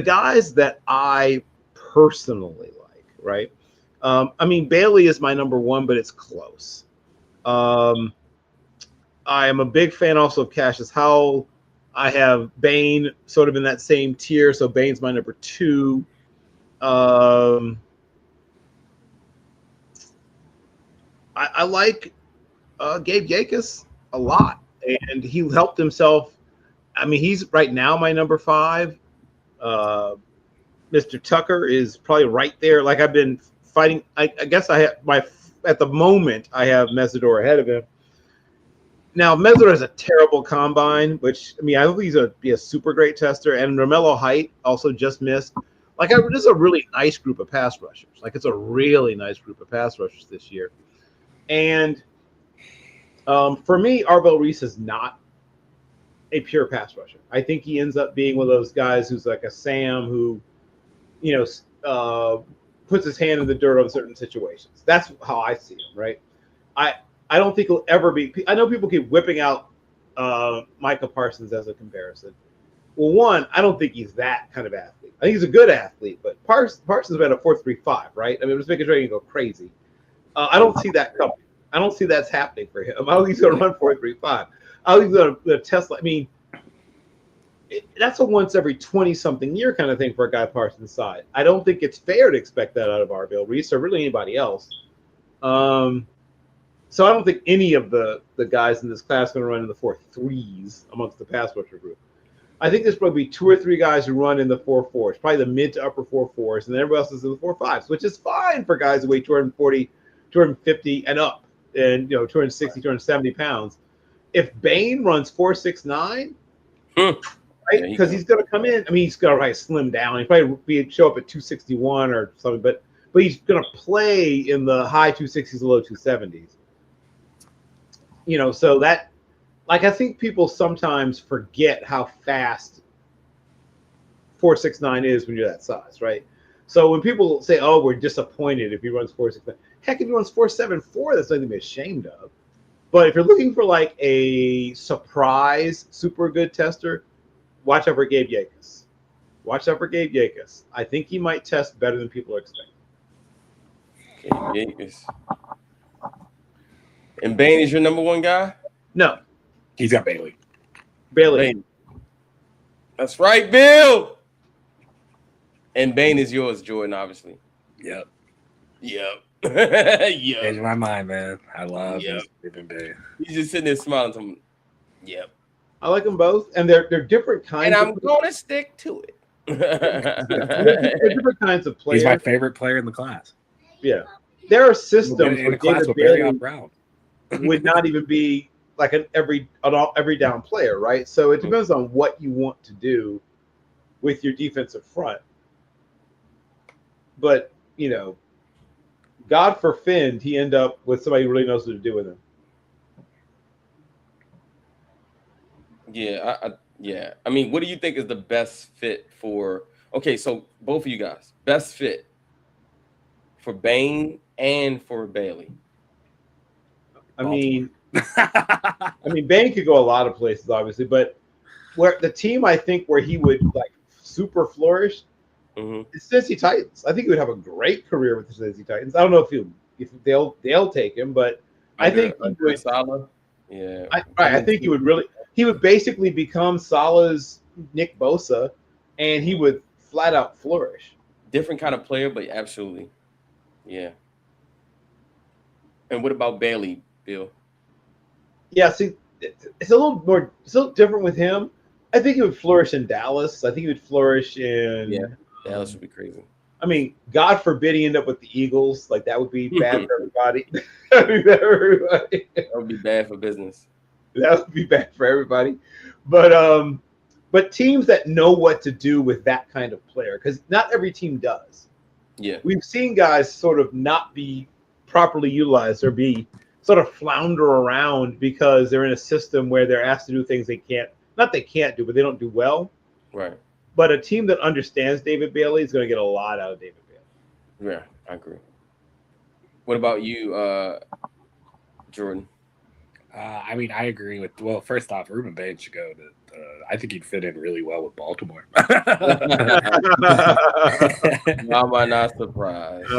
guys that I personally like, right? I mean, Bailey is my number one, but it's close. I am a big fan also of Cassius Howell. I have Bain sort of in that same tier, so Bain's my number 2. I like Gabe Yakis a lot, and he helped himself. I mean, he's right now my number 5. Mr. Tucker is probably right there. Like, I've been fighting. I guess I have at the moment I have Mesidor ahead of him. Now, Mesidor has a terrible combine, which, I mean, I think he's going to be a super great tester. And Romello Height also just missed. Like, this is a really nice group of pass rushers. Like, it's a really nice group of pass rushers this year. And for me, Arvell Reese is not a pure pass rusher. I think he ends up being one of those guys who's like a Sam who, puts his hand in the dirt on certain situations. That's how I see him, right? I don't think he'll ever be. I know people keep whipping out Micah Parsons as a comparison. Well, one, I don't think he's that kind of athlete. I think he's a good athlete, but Parsons been a 4.35, right? I mean, I'm just making sure he can go crazy. I don't see that coming. I don't see that's happening for him. I don't think he's going to run 4.35. I think he's going to test. I mean, that's a once every 20-something year kind of thing for a guy Parsons' size. I don't think it's fair to expect that out of Arvell Reese or really anybody else. So I don't think any of the guys in this class are going to run in the 4.3s amongst the pass rusher group. I think there's probably 2 or 3 guys who run in the 4.4s, probably the mid to upper 4.4s, and then everybody else is in the 4.5s, which is fine for guys who weigh 240, 250 and up, and 260, 270 pounds. If Bain runs 4.69, right? Because he's going to come in. I mean, he's going to probably slim down. He'll probably show up at 261 or something, but he's going to play in the high 260s, low 270s. So that, like, I think people sometimes forget how fast 4.69 is when you're that size, right? So when people say, "Oh, we're disappointed if he runs 4.69," heck, if he runs 4.74, that's nothing to be ashamed of. But if you're looking for like a surprise, super good tester, watch out for Gabe Yakis. Watch out for Gabe Yakis. I think he might test better than people are expecting. Gabe Yakis. And Bain is your number 1 guy? No. He's got Bailey. Bailey. That's right, Bill. And Bain is yours, Jordan, obviously. Yep. Changed my mind, man. I love Bain. He's just sitting there smiling to him. Yep. I like them both, and they're different kinds. And I'm going to stick to it. They're different kinds of players. He's my favorite player in the class. Yeah. There are systems in a class with Barry Brown. would not even be like an every down player, right? So it depends on what you want to do with your defensive front. But, God forfend he end up with somebody who really knows what to do with him. Yeah. I mean, what do you think is the best fit for? Okay, so both of you guys, best fit for Bain and for Bailey. I mean, Bain could go a lot of places, obviously, but where the team I think where he would like super flourish is Cincinnati Titans. I think he would have a great career with the Cincinnati Titans. I don't know if they'll take him, but I think he would. Saleh. Yeah, I think he would basically become Saleh's Nick Bosa, and he would flat out flourish. Different kind of player, but absolutely, yeah. And what about Bailey, Bill? Yeah, see, it's a little different with him. I think he would flourish in Dallas. I think he would flourish in Dallas would be crazy. I mean, God forbid he end up with the Eagles. Like, that would be bad for everybody. That would be bad for everybody. That would be bad for business. That would be bad for everybody. But teams that know what to do with that kind of player, because not every team does. Yeah. We've seen guys sort of not be properly utilized or be sort of flounder around because they're in a system where they're asked to do things they can't do, but they don't do well. Right. But a team that understands David Bailey is going to get a lot out of David Bailey. Yeah, I agree. What about you, Jordan? I mean, I agree with. Well, first off, Ruben Bain should go to. I think he'd fit in really well with Baltimore. Why am I not surprised?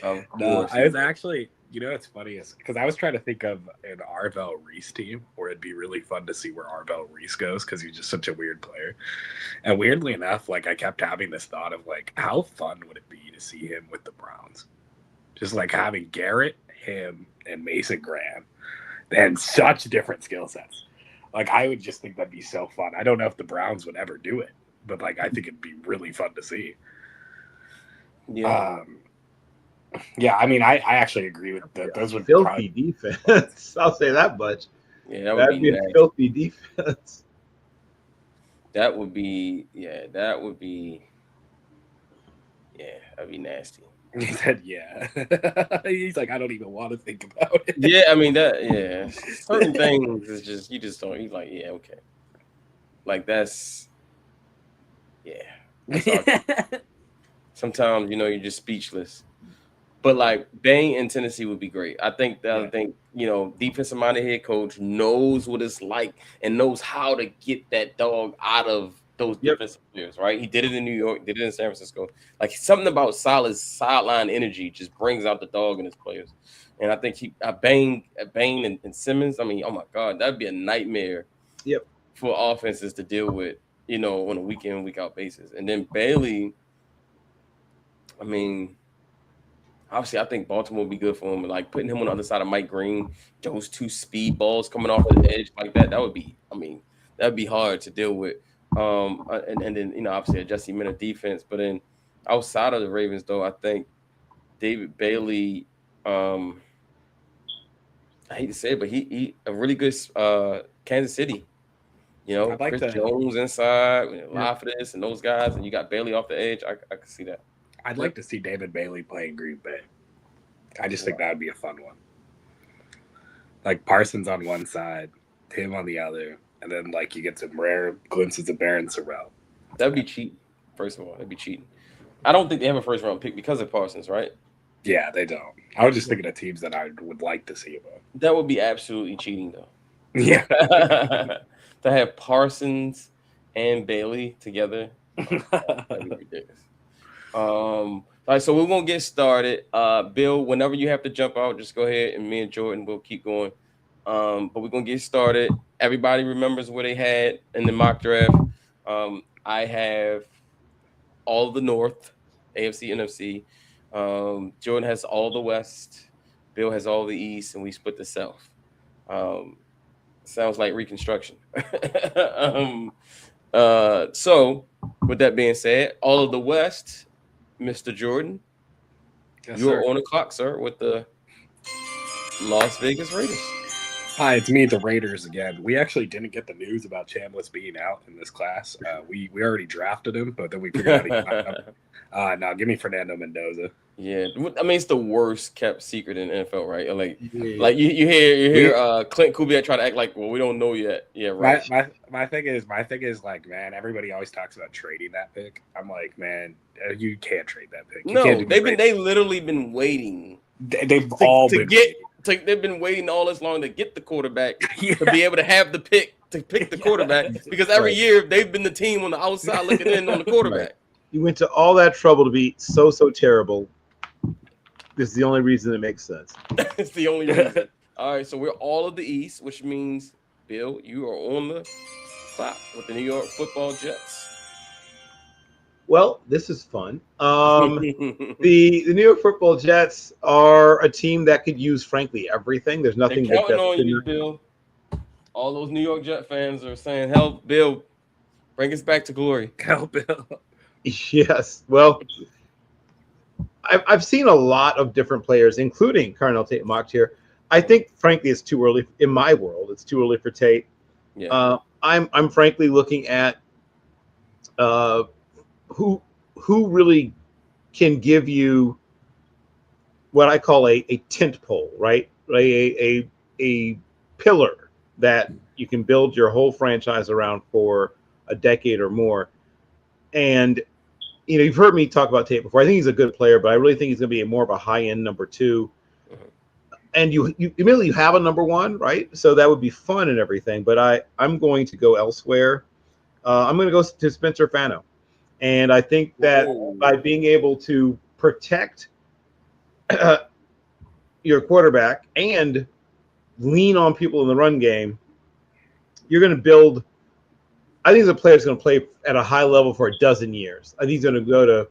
Of No, course. I was actually. You know, what's funny is because I was trying to think of an Arvell Reese team where it'd be really fun to see where Arvell Reese goes because he's just such a weird player. And weirdly enough, like I kept having this thought of like, how fun would it be to see him with the Browns? Just like having Garrett, him, and Mason Graham, and such different skill sets. Like I would just think that'd be so fun. I don't know if the Browns would ever do it, but like I think it'd be really fun to see. Yeah. Yeah, I mean, I actually agree with that. Those would filthy defense. I'll say that much. Yeah, that That'd be a filthy defense. That would be, yeah, that'd be nasty. He said, yeah. He's like, I don't even want to think about it. Yeah, I mean certain things is just you just don't. He's like, yeah, okay, like that's sometimes you're just speechless. But like Bain in Tennessee would be great. I think defensive minded head coach knows what it's like and knows how to get that dog out of those defensive players, right? He did it in New York, did it in San Francisco. Like something about solid sideline energy just brings out the dog in his players. And I think Bain and Simmons, I mean, oh my God, that'd be a nightmare for offenses to deal with, on a week in, week out basis. And then Bailey, I mean, obviously, I think Baltimore would be good for him. Like putting him on the other side of Mike Green, those two speed balls coming off the edge like that, that'd be hard to deal with. And then obviously a Jesse Minter defense. But then outside of the Ravens, though, I think David Bailey, I hate to say it, but he a really good Kansas City. I'd like Chris Jones inside, Lafayette and those guys, and you got Bailey off the edge. I could see that. I'd like to see David Bailey play in Green Bay. I just think that would be a fun one. Like Parsons on one side, Tim on the other, and then like you get some rare glimpses of Baron Sorrell. That'd be cheating. First of all, that'd be cheating. I don't think they have a first round pick because of Parsons, right? Yeah, they don't. I was just thinking of teams that I would like to see about. That would be absolutely cheating, though. Yeah. To have Parsons and Bailey together, that'd be ridiculous. All right, so we're gonna get started. Bill, whenever you have to jump out, just go ahead, and me and Jordan will keep going. But we're gonna get started. Everybody remembers what they had in the mock draft. I have all the North, AFC, NFC. Jordan has all the West. Bill has all the East, and we split the South. Sounds like Reconstruction. So with that being said, all of the West. Mr. Jordan, you're on the clock, sir, with the Las Vegas Raiders. Hi, it's me, the Raiders again. We actually didn't get the news about Chambliss being out in this class. We already drafted him, but then we figured out he got him. No, give me Fernando Mendoza. Yeah, I mean it's the worst kept secret in the NFL, right? Like you hear Clint Kubiak try to act like, well, we don't know yet. Yeah, right. My thing is like, man, everybody always talks about trading that pick. I'm like, man, you can't trade that pick. They've literally been waiting. They've been waiting all this long to get the quarterback to be able to have the pick to pick the quarterback because every year they've been the team on the outside looking in on the quarterback. Right. You went to all that trouble to be so terrible. This is the only reason it makes sense. It's the only reason. All right, so we're all of the East, which means, Bill, you are on the spot with the New York Football Jets. Well, this is fun. The New York Football Jets are a team that could use, frankly, everything. There's nothing. They're counting on you, Bill. All those New York Jet fans are saying, "Help, Bill, bring us back to glory." Help, Bill. Yes. Well, I've seen a lot of different players, including Carnell Tate mocked here. I think, frankly, it's too early in my world. It's too early for Tate. Yeah. I'm frankly looking at uh, who really can give you what I call a tent pole, right? A pillar that you can build your whole franchise around for a decade or more. And you've heard me talk about Tate before. I think he's a good player, but I really think he's going to be more of a high end number two. Mhm. And you immediately have a number one, right? So that would be fun and everything. But I'm going to go elsewhere. I'm going to go to Spencer Fano, and I think that by Whoa. being able to protect your quarterback and lean on people in the run game, you're going to build. I think the player's going to play at a high level for a dozen years. I think he's going to go to,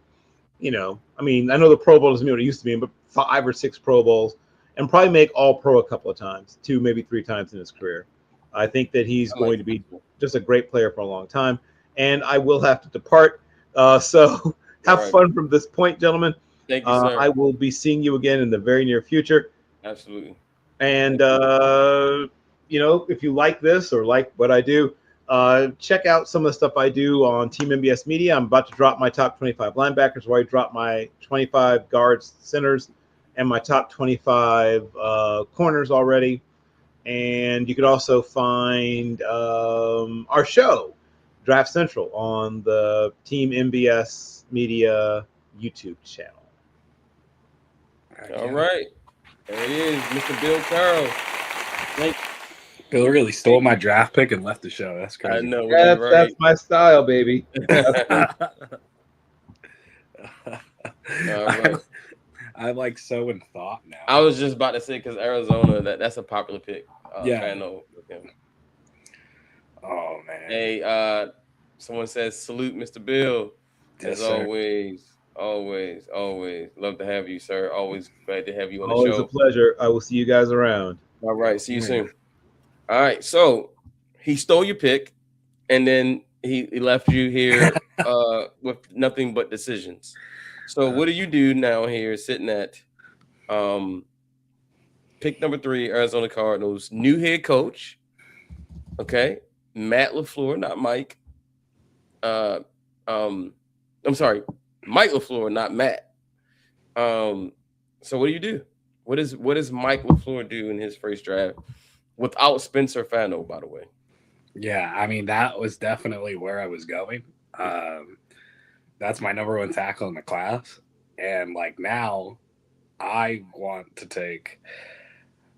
I mean, I know the Pro Bowl doesn't mean what it used to be, but 5 or 6 Pro Bowls, and probably make All Pro a couple of times, 2, maybe 3 times in his career. I think that he's I like going to be it. just a great player for a long time. And I will have to depart. So All have right. fun from this point, gentlemen. Thank you, sir. I will be seeing you again in the very near future. Absolutely. And if you like this or like what I do, check out some of the stuff I do on Team MBS Media. I'm about to drop my top 25 linebackers, where I drop my 25 guards, centers, and my top 25 corners already. And you could also find our show, Draft Central, on the Team MBS Media YouTube channel. All right. There it is, Mr. Bill Carroll. Thank Bill really stole my draft pick and left the show. That's I crazy. know, which is That's right. my style, baby. All right. I'm like so in thought now. I was just about to say, because Arizona, that's a popular pick. Yeah. Fano with him. Oh man. Hey, someone says salute, Mr. Bill. Yes, As sir. always, love to have you, sir. Always glad to have you on the Always a show. pleasure. I will see you guys around. All right, see you Yeah. soon. All right, so he stole your pick, and then he left you here with nothing but decisions. So what do you do now here, sitting at pick number 3, Arizona Cardinals, new head coach? Okay, Matt LaFleur, not Mike. I'm sorry, Mike LaFleur, not Matt. So what do you do? What does Mike LaFleur do in his first draft without Spencer Fano, by the way? Yeah, I mean that was definitely where I was going. That's my number 1 tackle in the class, and like now, I want to take.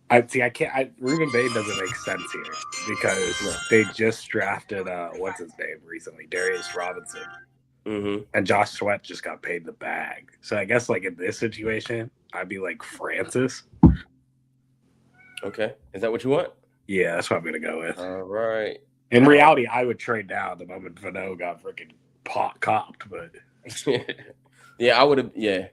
I can't. Ruben Bain doesn't make sense here because they just drafted what's his name recently, Darius Robinson, and Josh Sweat just got paid the bag. So I guess like in this situation, I'd be like Francis. Okay, is that what you want? Yeah, that's what I'm gonna go with. All right. In reality, I would trade down the moment Fano got freaking copped, but yeah, I would have. Yeah.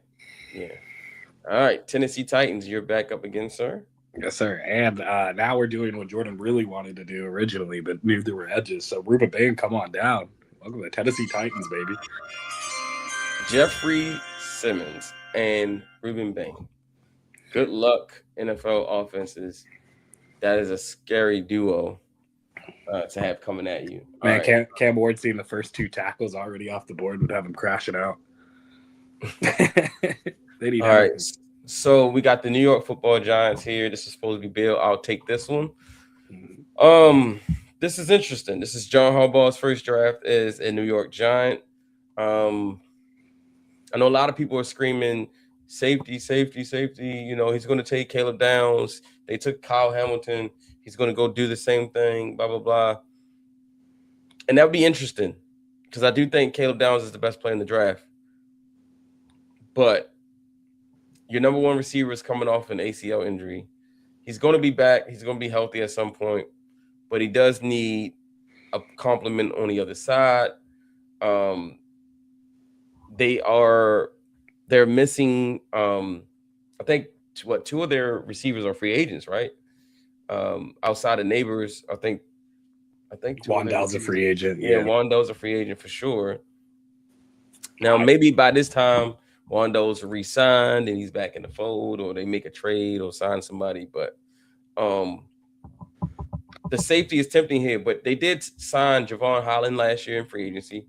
All right, Tennessee Titans, you're back up again, sir. Yes, sir. And now we're doing what Jordan really wanted to do originally, but knew there were edges. So Ruben Bain, come on down. Welcome to Tennessee Titans, baby. Jeffrey Simmons and Ruben Bain. Good luck, NFL offenses. That is a scary duo to have coming at you. Man, Cam Ward seeing the first 2 tackles already off the board would have him crashing out. They need All right. So we got the New York Football Giants here. This is supposed to be Bill. I'll take this one. This is interesting. This is John Harbaugh's first draft as a New York Giant. I know a lot of people are screaming safety. You know, he's going to take Caleb Downs. They took Kyle Hamilton. He's going to go do the same thing, blah, blah, blah. And that would be interesting because I do think Caleb Downs is the best player in the draft. But your number 1 receiver is coming off an ACL injury. He's going to be back. He's going to be healthy at some point. But he does need a complement on the other side. They're missing I think 2 of their receivers are free agents, right? Outside of Neighbors, I think Wandell's a free agent. Yeah, Wandell's a free agent for sure. Now maybe by this time Wandell's re-signed and he's back in the fold, or they make a trade or sign somebody, but The safety is tempting here, but they did sign Javon Holland last year in free agency.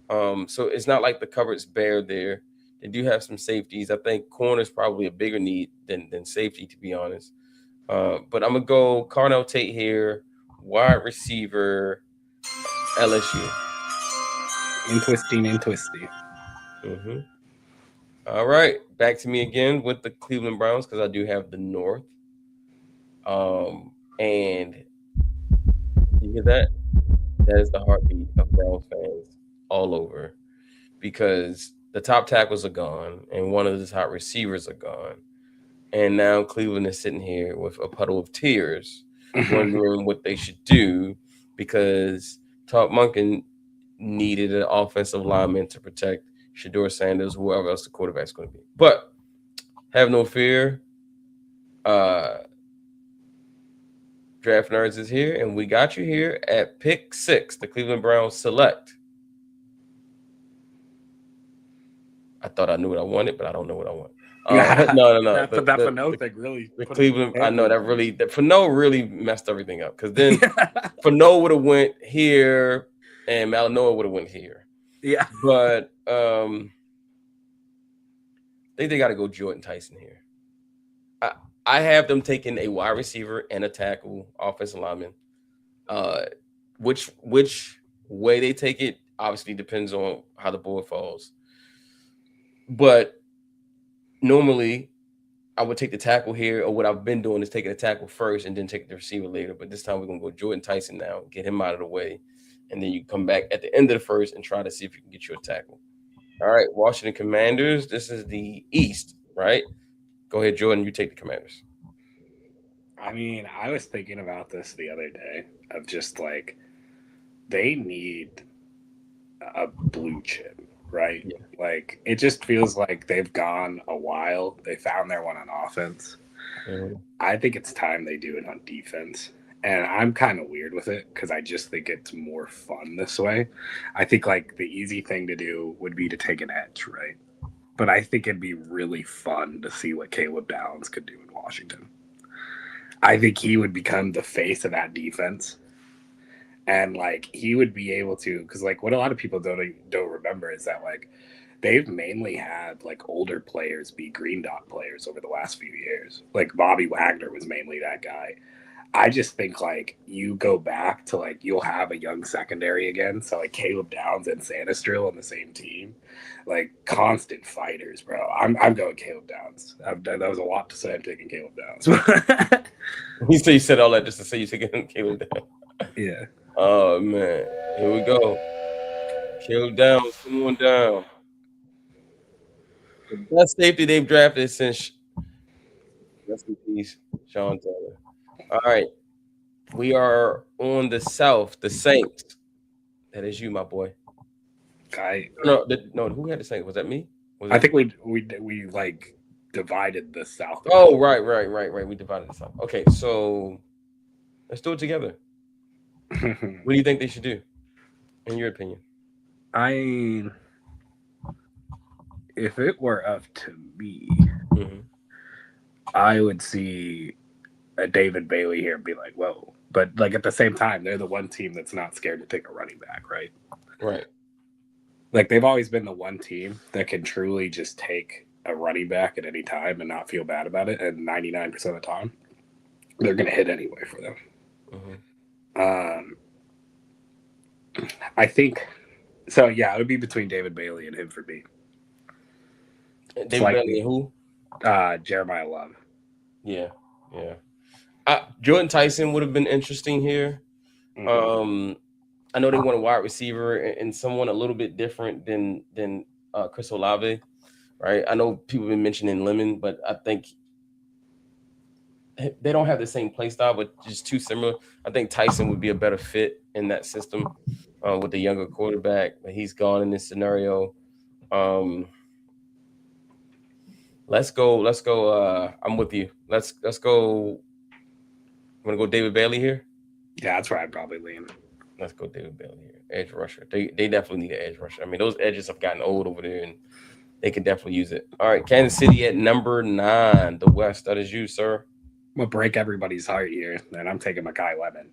So it's not like the cupboard's bare there. They do have some safeties. I think corner is probably a bigger need than safety, to be honest. But I'm gonna go Carnell Tate here, wide receiver, LSU. Interesting and twisty. Mm-hmm. All right, back to me again with the Cleveland Browns because I do have the North. And you hear that? That is the heartbeat of Browns fans all over because the top tackles are gone and one of the top receivers are gone. And now Cleveland is sitting here with a puddle of tears, wondering what they should do because Todd Monken needed an offensive lineman to protect Shador Sanders, whoever else the quarterback's going to be. But have no fear. Draft Nerds is here, and we got you here at pick 6. The Cleveland Browns select. I thought I knew what I wanted, but I don't know what I want. No. That no thing really. The Cleveland. I know that Fano really messed everything up because then Fano would have went here, and Malinois would have went here. Yeah, but I think they got to go Jordan Tyson here. I have them taking a wide receiver and a tackle, offensive lineman. Which way they take it obviously depends on how the board falls. But normally, I would take the tackle here, or what I've been doing is taking the tackle first and then take the receiver later. But this time we're gonna go Jordan Tyson now, get him out of the way, and then you come back at the end of the first and try to see if you can get you a tackle. All right, Washington Commanders. This is the East, right? Go ahead, Jordan. You take the Commanders. I mean, I was thinking about this the other day of just like they need a blue chip, right? Yeah. Like it just feels like they've gone a while. They found their one on offense. Mm-hmm. I think it's time they do it on defense. And I'm kind of weird with it because I just think it's more fun this way. I think like the easy thing to do would be to take an edge, right? But I think it'd be really fun to see what Caleb Downs could do in Washington. I think he would become the face of that defense. And like he would be able to, because like what a lot of people don't remember is that like they've mainly had like older players be green dot players over the last few years. Like Bobby Wagner was mainly that guy. I just think like you go back to like you'll have a young secondary again. So like Caleb Downs and Sanistril on the same team, like constant fighters, bro. I'm going Caleb Downs. That was a lot to say. I'm taking Caleb Downs. You said all that just to say you're taking Caleb Downs. Yeah. Oh man, here we go. Caleb Downs, come on down. The best safety they've drafted since. Rest in peace, Sean Taylor. All right. We are on the South, the Saints. That is you, my boy. No, who had the Saints? Was that me? I think we like divided the South. Oh, right. We divided the South. Okay, so let's do it together. What do you think they should do, in your opinion? If it were up to me, I would see a David Bailey here and be like, whoa. But like at the same time, they're the one team that's not scared to take a running back, right? Right. Like they've always been the one team that can truly just take a running back at any time and not feel bad about it. And 99% of the time, they're going to hit anyway for them. I think so. Yeah, it would be between David Bailey and him for me. David Bailey and who? Jeremiah Love. Yeah. Jordan Tyson would have been interesting here. I know they want a wide receiver and someone a little bit different than Chris Olave, right? I know people have been mentioning Lemon, but I think they don't have the same play style, but just too similar. I think Tyson would be a better fit in that system with the younger quarterback. But he's gone in this scenario. Let's go. I'm with you. Let's go. I'm gonna go David Bailey here. Yeah, that's where I'd probably lean. Let's go David Bailey here. Edge rusher. They definitely need an edge rusher. I mean, those edges have gotten old over there, and they could definitely use it. All right, Kansas City at number 9, the West. That is you, sir. gonna break everybody's heart here, and I'm taking Makai Lemon.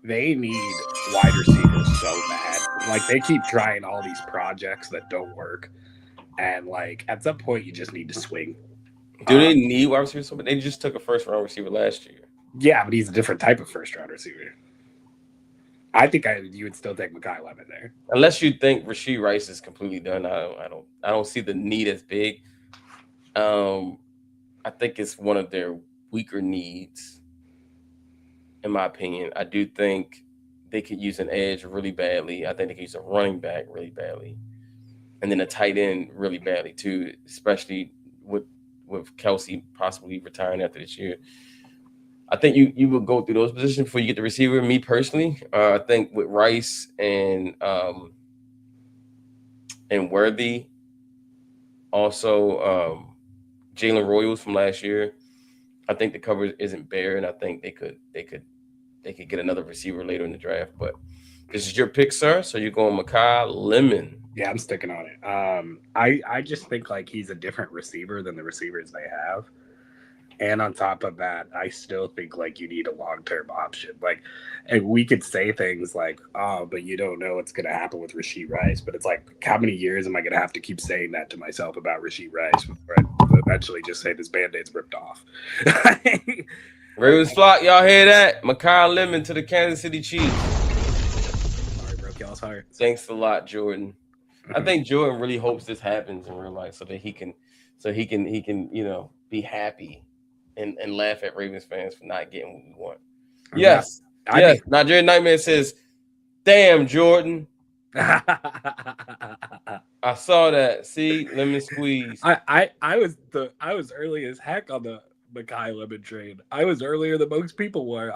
They need wide receivers so bad. Like, they keep trying all these projects that don't work, and like at some point you just need to swing. Do they need wide receivers? They just took a first round receiver last year. Yeah, but he's a different type of first round receiver. I think you would still take Makai Lemon there, Unless you think Rashee Rice is completely done. I don't see the need as big. I think it's one of their weaker needs, in my opinion. I do think they could use an edge really badly. I think they could use a running back really badly, and then a tight end really badly too, especially with Kelsey possibly retiring after this year. I think you would go through those positions before you get the receiver. Me personally, I think with Rice and Worthy, also Jalen Royals from last year. I think the coverage isn't bare, and I think they could get another receiver later in the draft. But this is your pick, sir. So you're going Makai Lemon. Yeah, I'm sticking on it. I just think like he's a different receiver than the receivers they have. And on top of that, I still think like you need a long-term option. Like, and we could say things like, "Oh, but you don't know what's going to happen with Rashee Rice." But it's like, how many years am I going to have to keep saying that to myself about Rashee Rice before I eventually just say this Band-Aid's ripped off? Ravens flock, y'all hear that? Makai Lemon to the Kansas City Chiefs. Sorry, broke y'all's heart. Thanks a lot, Jordan. I think Jordan really hopes this happens in real life so that he can be happy and laugh at Ravens fans for not getting what we want. Yes. Nigerian Nightmare says, "Damn, Jordan." I saw that. See, lemon squeeze. I was early as heck on the Makai Lemon train. I was earlier than most people were.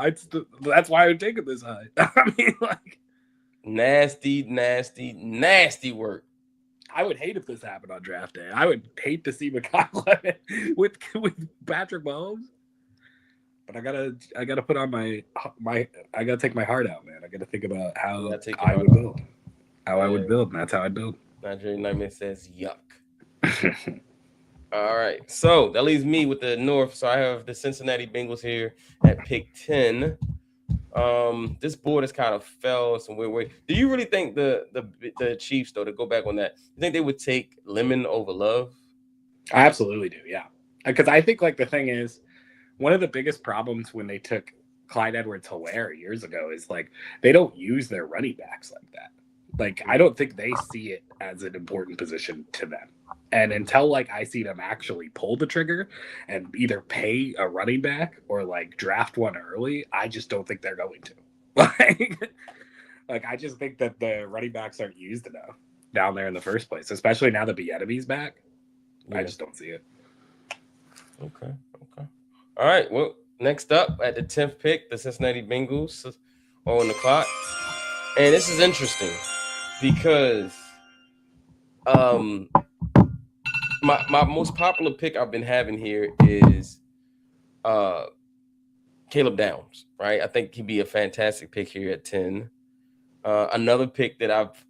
That's why I'm taking this high. I mean, like, nasty work. I would hate if this happened on draft day. I would hate to see Makai Lemon with Patrick Mahomes. But I gotta put on my I gotta take my heart out, man. I gotta think about how I would build. I would build, and that's how I build. Nigerian Nightmare says yuck. All right. So that leaves me with the North. So I have the Cincinnati Bengals here at pick 10. This board has kind of fell some weird way. Do you really think the Chiefs, though, to go back on that, you think they would take Lemon over Love? I absolutely do, yeah. Because I think like the thing is, one of the biggest problems when they took Clyde Edwards-Helaire years ago is like they don't use their running backs like that. Like, I don't think they see it as an important position to them. And until like I see them actually pull the trigger and either pay a running back or like draft one early, I just don't think they're going to. Like I just think that the running backs aren't used enough down there in the first place, especially now that Bieniemy's back. Yeah. I just don't see it. Okay. All right. Well, next up at the 10th pick, the Cincinnati Bengals are on the clock. And this is interesting because my most popular pick I've been having here is Caleb Downs, right? I think he'd be a fantastic pick here at 10. Another pick that I've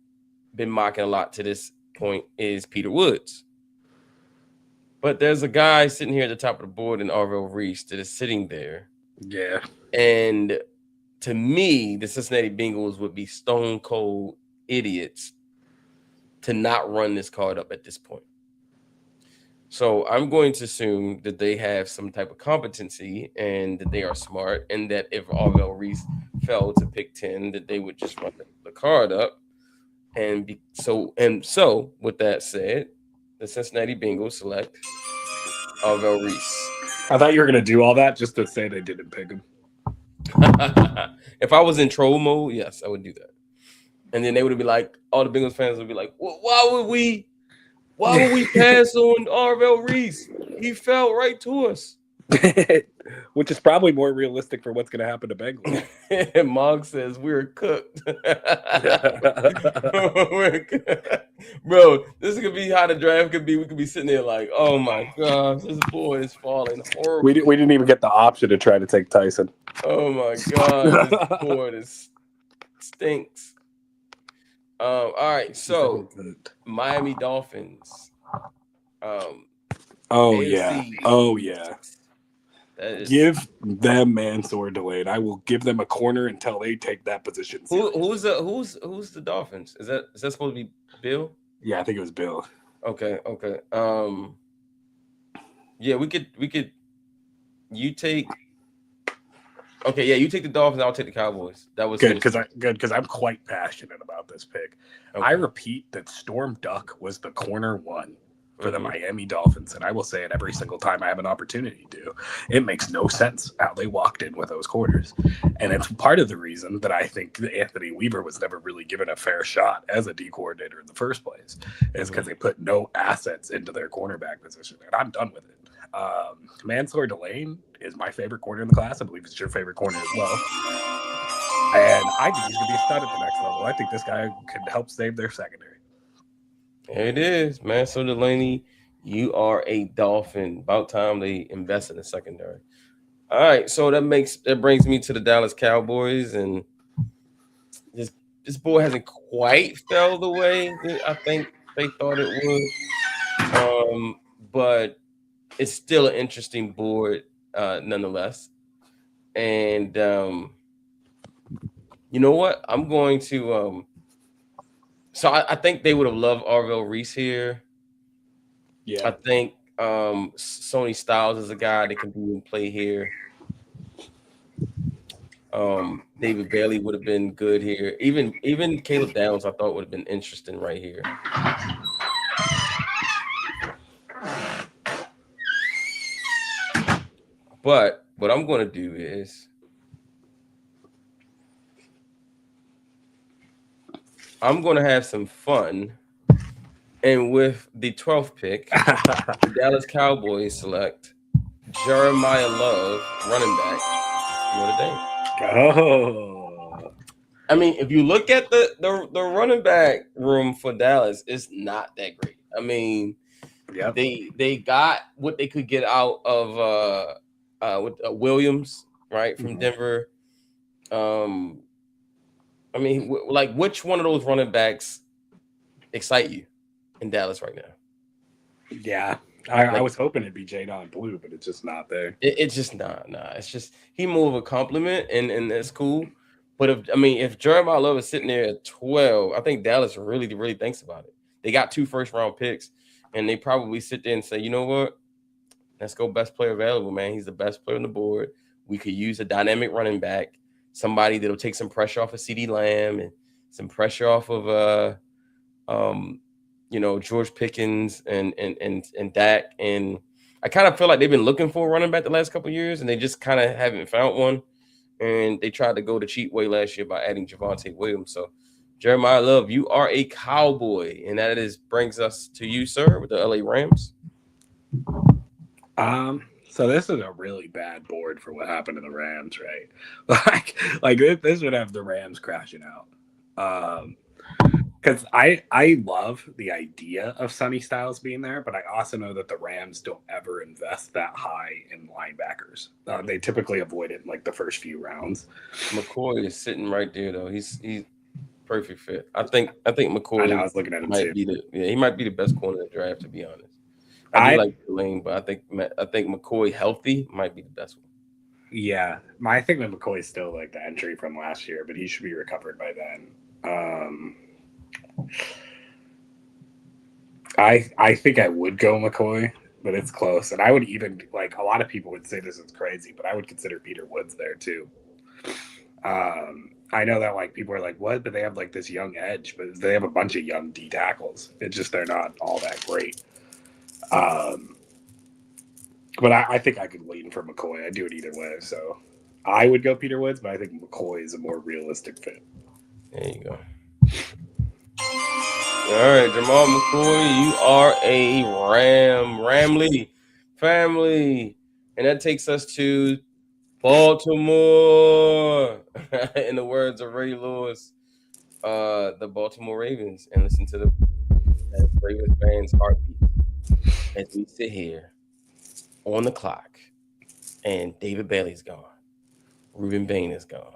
been mocking a lot to this point is Peter Woods. But there's a guy sitting here at the top of the board in Arvell Reese that is sitting there. Yeah. And to me, the Cincinnati Bengals would be stone cold idiots to not run this card up at this point. So I'm going to assume that they have some type of competency and that they are smart, and that if Arvell Reese fell to pick 10, that they would just run the card up. And so with that said, the Cincinnati Bengals select Arvell Reese. I thought you were going to do all that just to say they didn't pick him. If I was in troll mode, yes, I would do that. And then they would be like, all the Bengals fans would be like, well, why would we pass on Arvell Reese? He fell right to us. Which is probably more realistic for what's going to happen to Bengals. And Mog says we're cooked. Bro, this could be how the draft could be. We could be sitting there like, oh my gosh, this board is falling horrible. We didn't even get the option to try to take Tyson. Oh my god, this board stinks. All right, so Miami Dolphins. Oh yeah. Give them Mansour Delayed. I will give them a corner until they take that position. Who's the Dolphins? Is that supposed to be Bill? Yeah, I think it was Bill. Okay. Yeah, we could. You take. Okay, yeah, you take the Dolphins. I'll take the Cowboys. That was good because I'm quite passionate about this pick. Okay. I repeat that Storm Duck was the corner one for the Miami Dolphins, and I will say it every single time I have an opportunity to. It makes no sense how they walked in with those corners, and it's part of the reason that I think Anthony Weaver was never really given a fair shot as a D coordinator in the first place, is because they put no assets into their cornerback position, and I'm done with it. Mansour Delane is my favorite corner in the class. I believe it's your favorite corner as well. And I think he's going to be a stud at the next level. I think this guy can help save their secondary. There it is, Mansour Delaney. You are a Dolphin. About time they invest in the secondary. All right, so that brings me to the Dallas Cowboys, and this board hasn't quite fell the way I think they thought it would. But it's still an interesting board nonetheless. And you know what? I'm going to so I think they would have loved Arvell Reese here. Yeah. I think Sony Styles is a guy that can be in play here. David Bailey would have been good here. Even Caleb Downs I thought would have been interesting right here. But what I'm going to do is I'm going to have some fun. And with the 12th pick, the Dallas Cowboys select Jeremiah Love, running back, Notre Dame. Oh. I mean, if you look at the running back room for Dallas, it's not that great. I mean, they got what they could get out of with Williams, right, from Denver. I mean, like, which one of those running backs excite you in Dallas right now? Yeah, I was hoping it'd be Jadon Blue, but it's just not there. It's just not. It's just he more of a compliment, and that's cool. But if Jeremiah Love is sitting there at 12, I think Dallas really thinks about it. They got 2 first-round picks, and they probably sit there and say, you know what? Let's go best player available, man. He's the best player on the board. We could use a dynamic running back, somebody that'll take some pressure off of CeeDee Lamb and some pressure off of George Pickens and Dak. And I kind of feel like they've been looking for a running back the last couple of years, and they just kind of haven't found one. And they tried to go the cheap way last year by adding Javonte Williams. So Jeremiah Love, you are a Cowboy, and that brings us to you, sir, with the LA Rams. So this is a really bad board for what happened to the Rams, right? like this would have the Rams crashing out. Because I love the idea of Sonny Styles being there, but I also know that the Rams don't ever invest that high in linebackers. They typically avoid it in like the first few rounds. McCoy is sitting right there though. He's perfect fit. I think McCoy. I know, I was looking at him too. He might be the best corner in the draft, to be honest. I like Lane, but I think McCoy healthy might be the best one. Yeah, I think that McCoy is still like the entry from last year, but he should be recovered by then. I think I would go McCoy, but it's close. And I would even, like, a lot of people would say this is crazy, but I would consider Peter Woods there too. I know that, like, people are like, what? But they have, like, this young edge, but they have a bunch of young D tackles. It's just they're not all that great. But I think I could lean for McCoy. I'd do it either way. So I would go Peter Woods, but I think McCoy is a more realistic fit. There you go. All right, Jamal McCoy, you are a Ramley family. And that takes us to Baltimore. In the words of Ray Lewis, the Baltimore Ravens. And listen to the Ravens fans' heartbeat as we sit here on the clock. And David Bailey's gone. Reuben Bain is gone.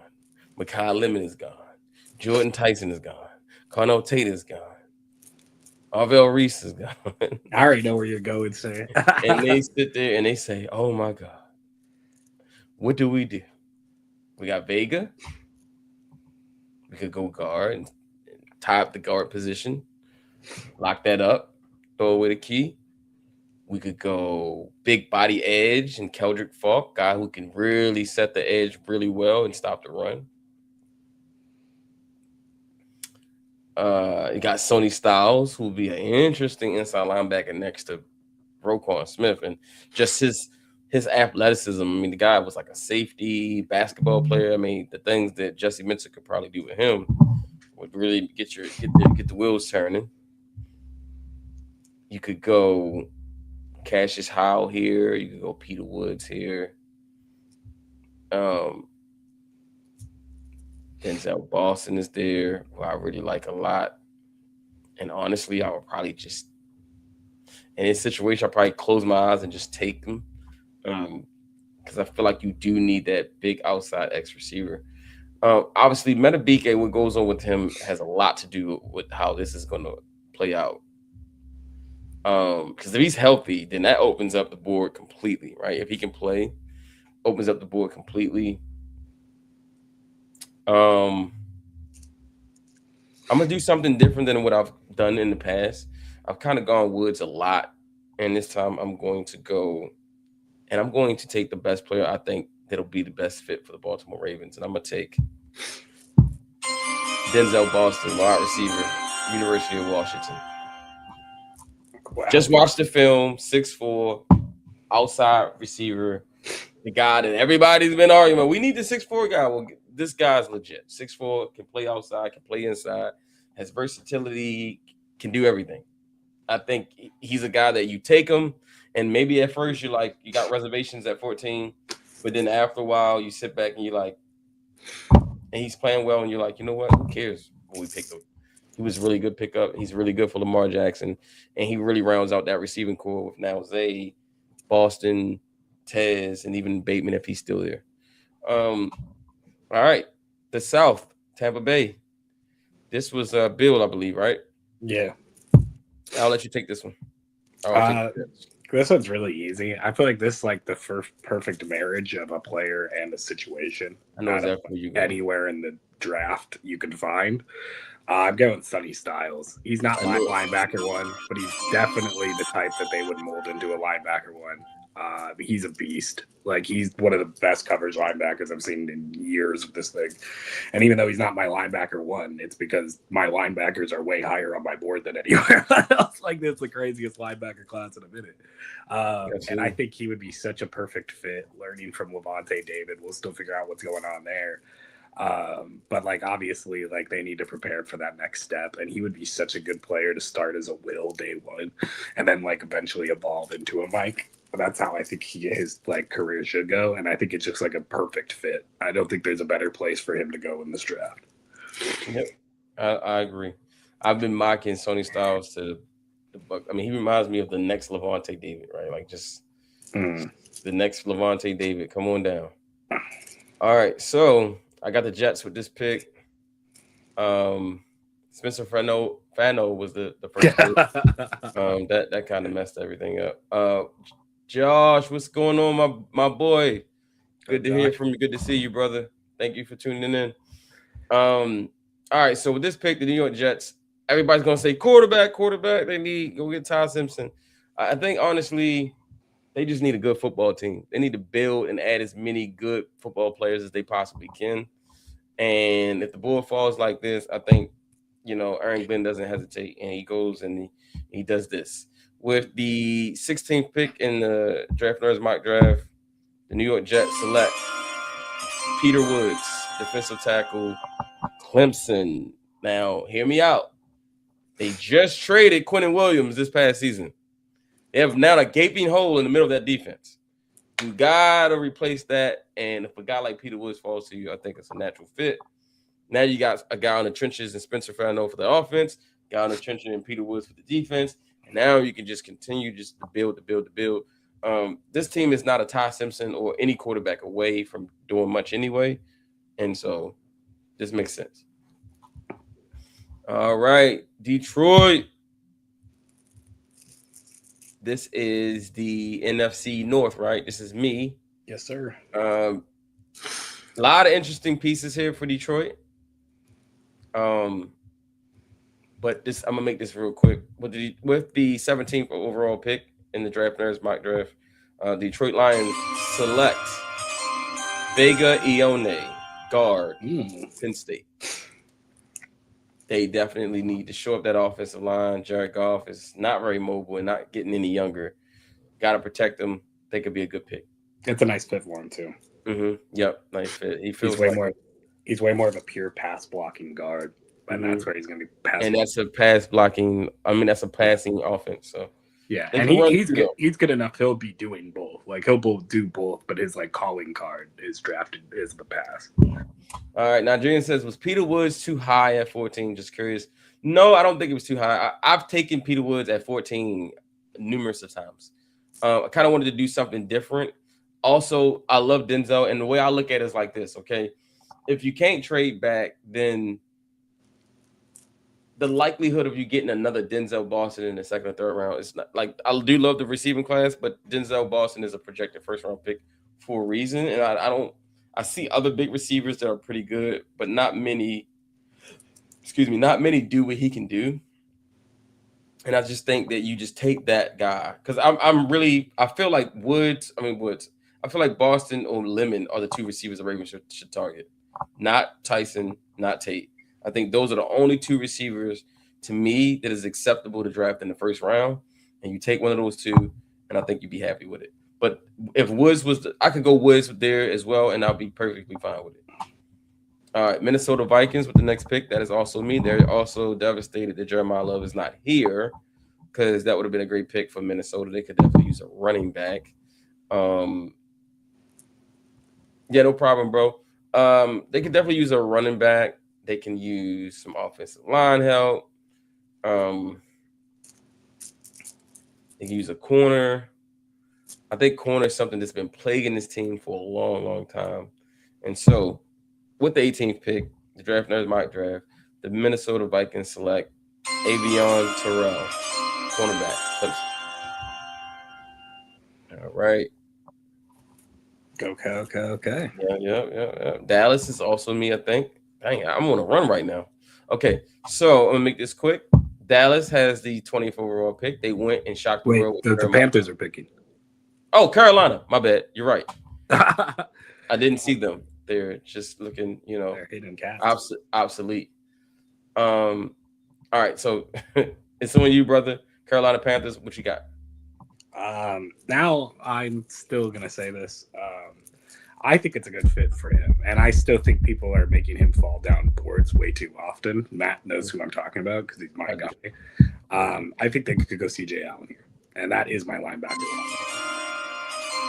Mekhi Lemon is gone. Jordan Tyson is gone. Connell Tate is gone. Arvell Reese is gone. I already know where you're going, sir. And they sit there and they say, oh, my God. What do? We got Vega. We could go guard and tie up the guard position, lock that up, throw away the key. We could go big body edge and Keldrick Falk, guy who can really set the edge really well and stop the run. You got Sonny Styles, who will be an interesting inside linebacker next to Roquan Smith, and just his athleticism. I mean, the guy was like a safety basketball player. I mean, the things that Jesse Minter could probably do with him would really get the wheels turning. You could go Cassius Howell here. You could go Peter Woods here. Denzel Boston is there, who I really like a lot. And honestly, I would probably just, in this situation, I'll probably close my eyes and just take them. Because I feel like you do need that big outside X receiver. Obviously, Metabike, what goes on with him has a lot to do with how this is going to play out. Because if he's healthy, then that opens up the board completely, right? If he can play, opens up the board completely. I'm gonna do something different than what I've done in the past. I've kind of gone Woods a lot, and this time I'm going to go, and I'm going to take the best player I think that'll be the best fit for the Baltimore Ravens, and I'm gonna take Denzel Boston, wide receiver, University of Washington. Wow. Just watch the film, 6'4", outside receiver, the guy that everybody's been arguing. We need the 6'4" guy. Well, this guy's legit. 6'4", can play outside, can play inside, has versatility, can do everything. I think he's a guy that you take him, and maybe at first you got reservations at 14, but then after a while you sit back and you're like, and he's playing well, and you're like, you know what? Who cares when we picked him? He was a really good pickup. He's really good for Lamar Jackson, and he really rounds out that receiving core with now Zay, Boston, Tez, and even Bateman if he's still there. All right, the South, Tampa Bay. This was Bill, I believe, right? Yeah. I'll let you take this one. This one's really easy. I feel like this is like the first perfect marriage of a player and a situation. I know exactly where you go. Anywhere in the draft you can find. I'm going Sonny Styles. He's not my linebacker one, but he's definitely the type that they would mold into a linebacker one. He's a beast. Like, he's one of the best coverage linebackers I've seen in years with this thing. And even though he's not my linebacker one, it's because my linebackers are way higher on my board than anywhere else. Like, this is the craziest linebacker class in a minute. And I think he would be such a perfect fit, learning from Levante David. We'll still figure out what's going on there. But like, obviously, like, they need to prepare for that next step, and he would be such a good player to start as a Will day one, and then like eventually evolve into a Mike. That's how I think his like career should go, and I think it's just like a perfect fit. I don't think there's a better place for him to go in this draft. Yep, I agree. I've been mocking Sonny Styles to the Buck. I mean, he reminds me of the next Levante David, right? Like, just the next Levante David. Come on down. All right, so I got the Jets with this pick. Spencer Fano was the first pick. That kind of messed everything up. Josh, what's going on, my boy? Good to hear from you. Good to see you, brother. Thank you for tuning in. All right, so with this pick, the New York Jets, everybody's gonna say quarterback. They need go get Ty Simpson. I think honestly, they just need a good football team. They need to build and add as many good football players as they possibly can. And if the board falls like this, I think, Aaron Glenn doesn't hesitate, and he goes and he does this. With the 16th pick in the Draft Nerds mock draft, the New York Jets select Peter Woods, defensive tackle, Clemson. Now, hear me out. They just traded Quentin Williams this past season. They have now a gaping hole in the middle of that defense. You got to replace that, and if a guy like Peter Woods falls to you, I think it's a natural fit. Now you got a guy on the trenches and Spencer Fano for the offense, guy on the trenches and Peter Woods for the defense, and now you can just continue just to build. This team is not a Ty Simpson or any quarterback away from doing much anyway, and so this makes sense. All right, Detroit. This is the NFC North, right? This is me. Yes, sir. A lot of interesting pieces here for Detroit. But this I'm gonna make this real quick. With the 17th overall pick in the Draft Nerds mock draft, Detroit Lions select Vega Ione, guard, Penn State. They definitely need to show up that offensive line. Jared Goff is not very mobile and not getting any younger. Got to protect them. They could be a good pick. It's a nice fit for him too. Yep, nice fit. He feels he's way more of a pure pass blocking guard, and that's where he's going to be passing. And that's a pass blocking. I mean, that's a passing offense. So yeah, and he's good enough. He'll be doing both. Like he'll do both, but his like calling card is drafted is the pass. All right, Nigerian says, was Peter Woods too high at 14? Just curious. No, I don't think it was too high. I've taken Peter Woods at 14 numerous of times. I kind of wanted to do something different. Also, I love Denzel, and the way I look at it is like this, okay? If you can't trade back, then the likelihood of you getting another Denzel Boston in the second or third round is not like I do love the receiving class, but Denzel Boston is a projected first round pick for a reason. And I see other big receivers that are pretty good, but not many do what he can do. And I just think that you just take that guy because I feel like Woods. I feel like Boston or Lemon are the two receivers the Ravens should target, not Tyson, not Tate. I think those are the only two receivers to me that is acceptable to draft in the first round. And you take one of those two, and I think you'd be happy with it. But if Woods I could go Woods there as well, and I'll be perfectly fine with it. All right, Minnesota Vikings with the next pick. That is also me. They're also devastated that Jeremiah Love is not here because that would have been a great pick for Minnesota. They could definitely use a running back. Yeah, no problem, bro. They could definitely use a running back. They can use some offensive line help. They can use a corner. I think corner is something that's been plaguing this team for a long, long time. And so, with the 18th pick, the Draft Nerds mock draft, the Minnesota Vikings select Avion Terrell, cornerback. All right. Okay. Yeah. Dallas is also me, I think. Dang, I'm on a run right now. Okay, so I'm gonna make this quick. Dallas has the 20th overall pick. They went and shocked the world. The Panthers are picking. Oh, Carolina. My bad. You're right. I didn't see them. They're just looking, they're hidden cats. Obsolete. All right, so it's on you, brother. Carolina Panthers. What you got? Now I'm still gonna say this. I think it's a good fit for him, and I still think people are making him fall down boards way too often. Matt knows who I'm talking about because he's my guy. I think they could go CJ Allen here, and that is my linebacker.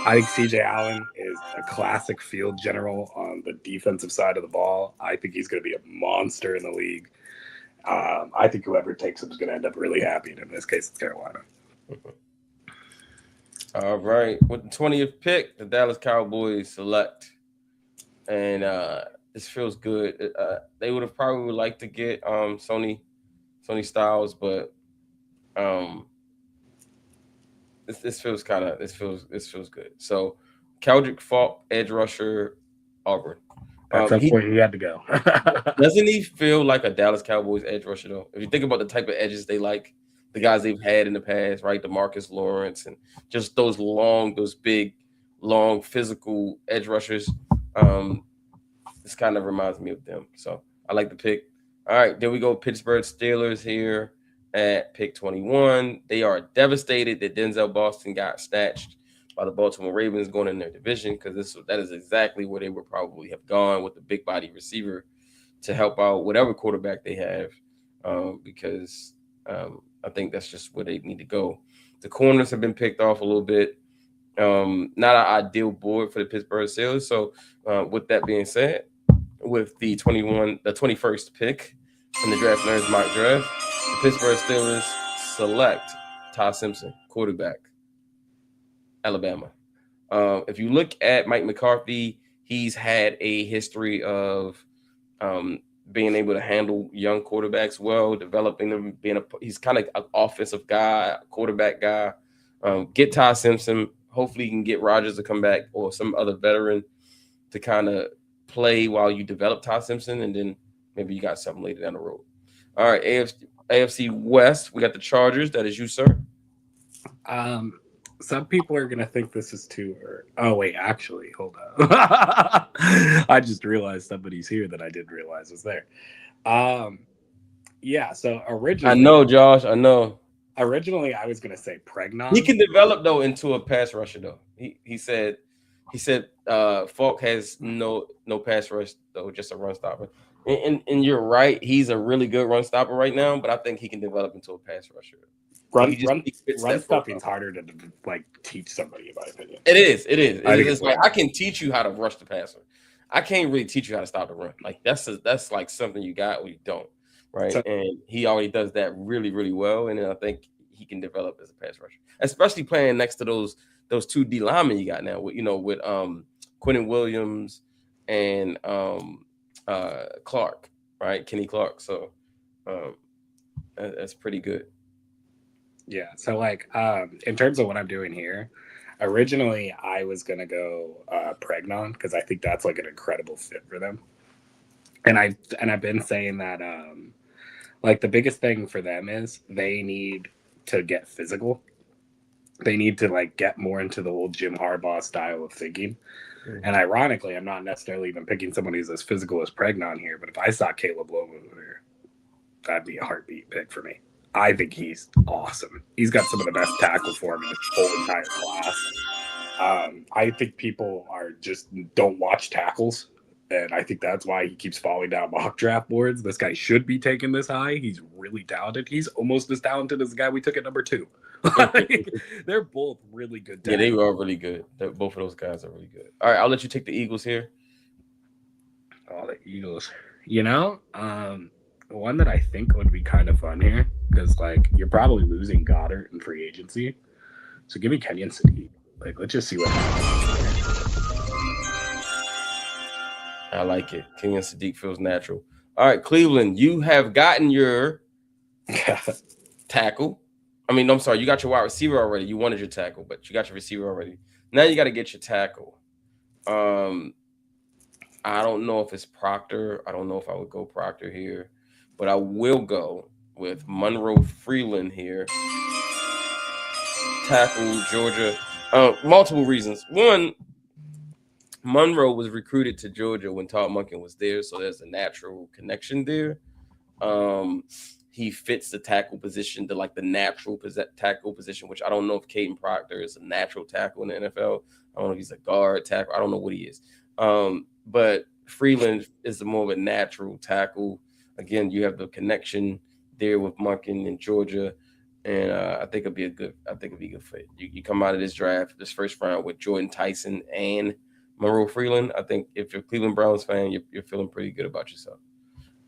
I think CJ Allen is a classic field general on the defensive side of the ball. I think he's going to be a monster in the league. I think whoever takes him is going to end up really happy, and in this case, it's Carolina. All right. With the 20th pick, the Dallas Cowboys select. And this feels good. They would have probably liked to get Sony Styles, but this feels good. So Keldrick Falk, edge rusher, Auburn. That's where he had to go. Doesn't he feel like a Dallas Cowboys edge rusher though? If you think about the type of edges they like, the guys they've had in the past, right? DeMarcus Lawrence and just those big, long, physical edge rushers. This kind of reminds me of them. So I like the pick. All right, there we go. Pittsburgh Steelers here at pick 21. They are devastated that Denzel Boston got snatched by the Baltimore Ravens going in their division because that is exactly where they would probably have gone with the big body receiver to help out whatever quarterback they have because I think that's just where they need to go. The corners have been picked off a little bit. Not an ideal board for the Pittsburgh Steelers. So with that being said, with the 21st pick in the Draft Nerds mock draft, the Pittsburgh Steelers select Ty Simpson, quarterback, Alabama. If you look at Mike McCarthy, he's had a history of being able to handle young quarterbacks well, developing them, he's kind of an offensive guy, quarterback guy. Get Ty Simpson. Hopefully, you can get Rodgers to come back or some other veteran. to kind of play while you develop Todd Simpson, and then maybe you got something later down the road. All right, AFC West, we got the Chargers. That is you, sir. Some people are gonna think this is too early. Oh wait, actually, hold on. I just realized somebody's here that I didn't realize was there. Yeah. So originally, I know, Josh. I know. Originally, I was gonna say Pregnon. He can develop though into a pass rusher though. He said Falk has no pass rush though, just a run stopper. And you're right, he's a really good run stopper right now, but I think he can develop into a pass rusher. Run stuffing is harder to like teach somebody, in my opinion. It is. It's like I can teach you how to rush the passer. I can't really teach you how to stop the run. Like that's like something you got or you don't, right? So, and he already does that really, really well. And I think he can develop as a pass rusher, especially playing next to those two D linemen you got now. With Quentin Williams and Clark, right? Kenny Clark. So that's pretty good. Yeah. So like in terms of what I'm doing here, originally I was gonna go Pregnon because I think that's like an incredible fit for them. And I've been saying that like the biggest thing for them is they need to get physical. They need to like get more into the old Jim Harbaugh style of thinking. Mm-hmm. And ironically, I'm not necessarily even picking somebody who's as physical as Pregnon here, but if I saw Caleb Lowe here, that'd be a heartbeat pick for me. I think he's awesome. He's got some of the best tackle form in the whole entire class. I think people don't watch tackles, and I think that's why he keeps falling down mock draft boards. This guy should be taken this high. He's really talented. He's almost as talented as the guy we took at number 2. They're both really good. Yeah, they were really good. Both of those guys are really good. All right, I'll let you take the Eagles here. Oh, the Eagles. One that I think would be kind of fun here, because like you're probably losing Goddard in free agency, so give me Kenyon Sadiq. Like, let's just see what happens. I like it. Kenyon Sadiq feels natural. All right, Cleveland, you have gotten your tackle. I mean, I'm sorry, you got your wide receiver already. You wanted your tackle, but you got your receiver already. Now you got to get your tackle. I don't know if it's Proctor. I don't know if I would go Proctor here. But I will go with Monroe Freeland here. Tackle Georgia. Multiple reasons. One, Monroe was recruited to Georgia when Todd Monken was there, so there's a natural connection there. He fits the tackle position to like the natural tackle position, which I don't know if Caden Proctor is a natural tackle in the NFL. I don't know if he's a guard tackle. I don't know what he is. But Freeland is more of a natural tackle. Again, you have the connection there with Monken in Georgia, and I think it'd be a good fit. You come out of this draft, this first round, with Jordan Tyson and Monroe Freeland. I think if you're a Cleveland Browns fan, you're feeling pretty good about yourself.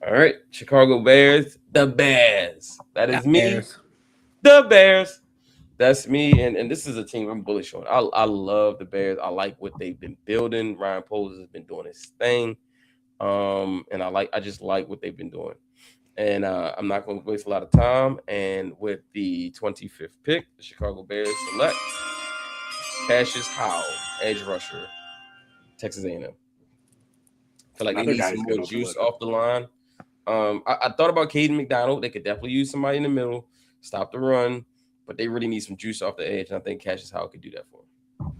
All right, Chicago Bears, the Bears. That is me. Bears. The Bears. That's me, and this is a team I'm bullish on. I love the Bears. I like what they've been building. Ryan Poles has been doing his thing. And I just like what they've been doing. And I'm not going to waste a lot of time. And with the 25th pick, the Chicago Bears select Cassius Howell, edge rusher, Texas A&M. I feel like they need some more juice off the line. I thought about Caden McDonald. They could definitely use somebody in the middle, stop the run, but they really need some juice off the edge. And I think Cassius Howell could do that for them.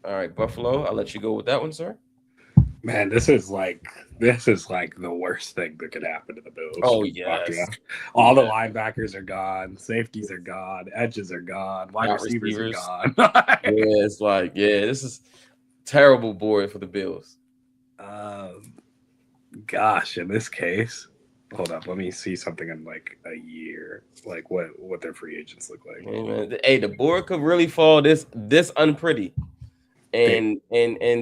All right, Buffalo, I'll let you go with that one, sir. Man, this is like the worst thing that could happen to the Bills. Oh yes. All the linebackers are gone, safeties are gone, edges are gone, wide receivers are gone. This is terrible board for the Bills. Gosh, in this case, hold up, let me see something in like a year, like what their free agents look like. Hey, the board could really fall this unpretty. And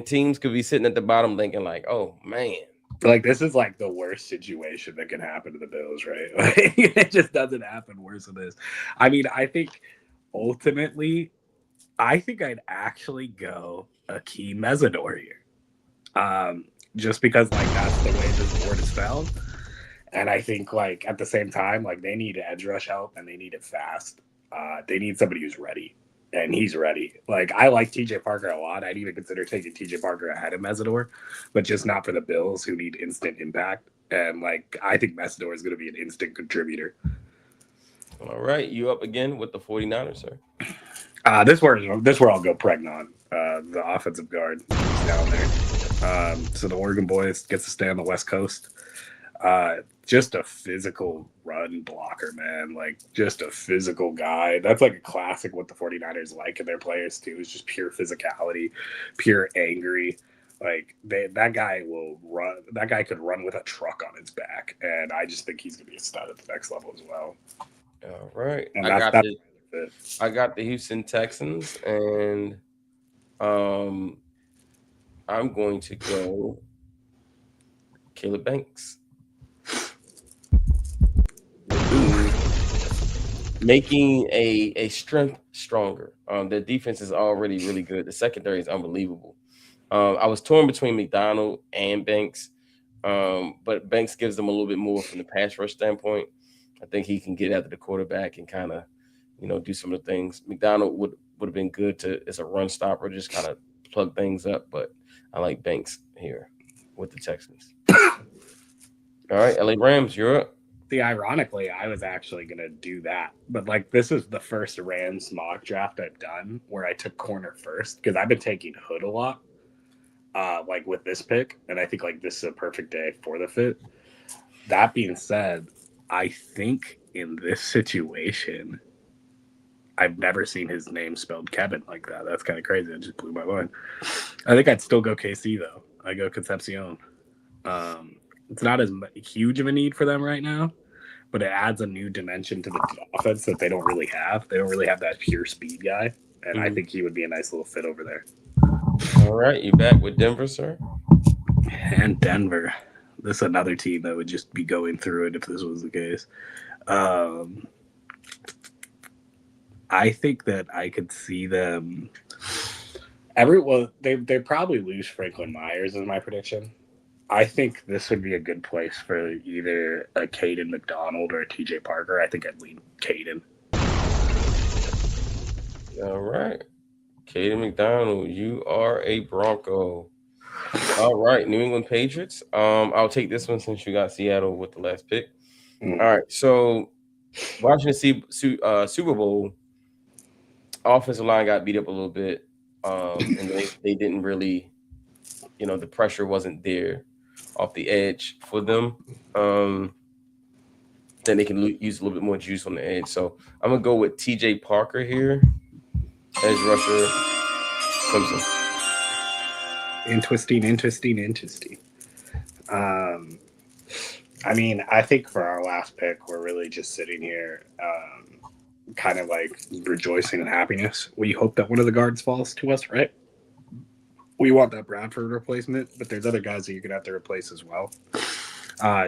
teams could be sitting at the bottom thinking like, oh man, like this is like the worst situation that can happen to the Bills, right? Like, it just doesn't happen worse than this. I mean, I think ultimately, I'd actually go Akeem Mesidor here, just because like that's the way this board is spelled, and I think like at the same time, like they need edge rush help and they need it fast. They need somebody who's ready. and he's ready. Like, I like TJ Parker a lot. I'd even consider taking TJ Parker ahead of Mesidor, but just not for the Bills, who need instant impact. And like, I think Mesidor is going to be an instant contributor. All right, you up again with the 49ers, sir? This where I'll go pregnant. The offensive guard is down there. So the Oregon boys gets to stay on the West Coast. Just a physical run blocker, man. Like, just a physical guy. That's like a classic what the 49ers like in their players too. Is just pure physicality, pure angry. Like, that guy will run. That guy could run with a truck on his back, and I just think he's gonna be a stud at the next level as well. All right, And I got the Houston Texans, and I'm going to go Caleb Banks. Making a strength stronger. Their defense is already really good. The secondary is unbelievable. I was torn between McDonald and Banks, but Banks gives them a little bit more from the pass rush standpoint. I think he can get after the quarterback and kind of, do some of the things. McDonald would have been good as a run stopper, just kind of plug things up. But I like Banks here with the Texans. All right, LA Rams, you're up. See, ironically, I was actually going to do that. But, like, this is the first Rams mock draft I've done where I took corner first because I've been taking Hood a lot, like, with this pick. And I think, like, this is a perfect day for the fit. That being said, I think in this situation, I've never seen his name spelled Kevin like that. That's kind of crazy. It just blew my mind. I think I'd still go KC, though. I go Concepcion. It's not as huge of a need for them right now, but it adds a new dimension to the offense that they don't really have. They don't really have that pure speed guy, and I think he would be a nice little fit over there. All right, you back with Denver, sir? And Denver. This is another team that would just be going through it if this was the case. I think that I could see them. They probably lose Franklin Myers is my prediction. I think this would be a good place for either a Caden McDonald or a TJ Parker. I think I'd lean Caden. All right. Caden McDonald, you are a Bronco. All right, New England Patriots. I'll take this one since you got Seattle with the last pick. All right, so watching the Super Bowl, offensive line got beat up a little bit, and they didn't really, the pressure wasn't there off the edge for them. Then they can use a little bit more juice on the edge. So I'm gonna go with TJ Parker here, edge rusher, Clemson. Interesting. I mean, I think for our last pick, we're really just sitting here, kind of like rejoicing in happiness. We hope that one of the guards falls to us, right? We want that Bradford replacement, but there's other guys that you're going to have to replace as well.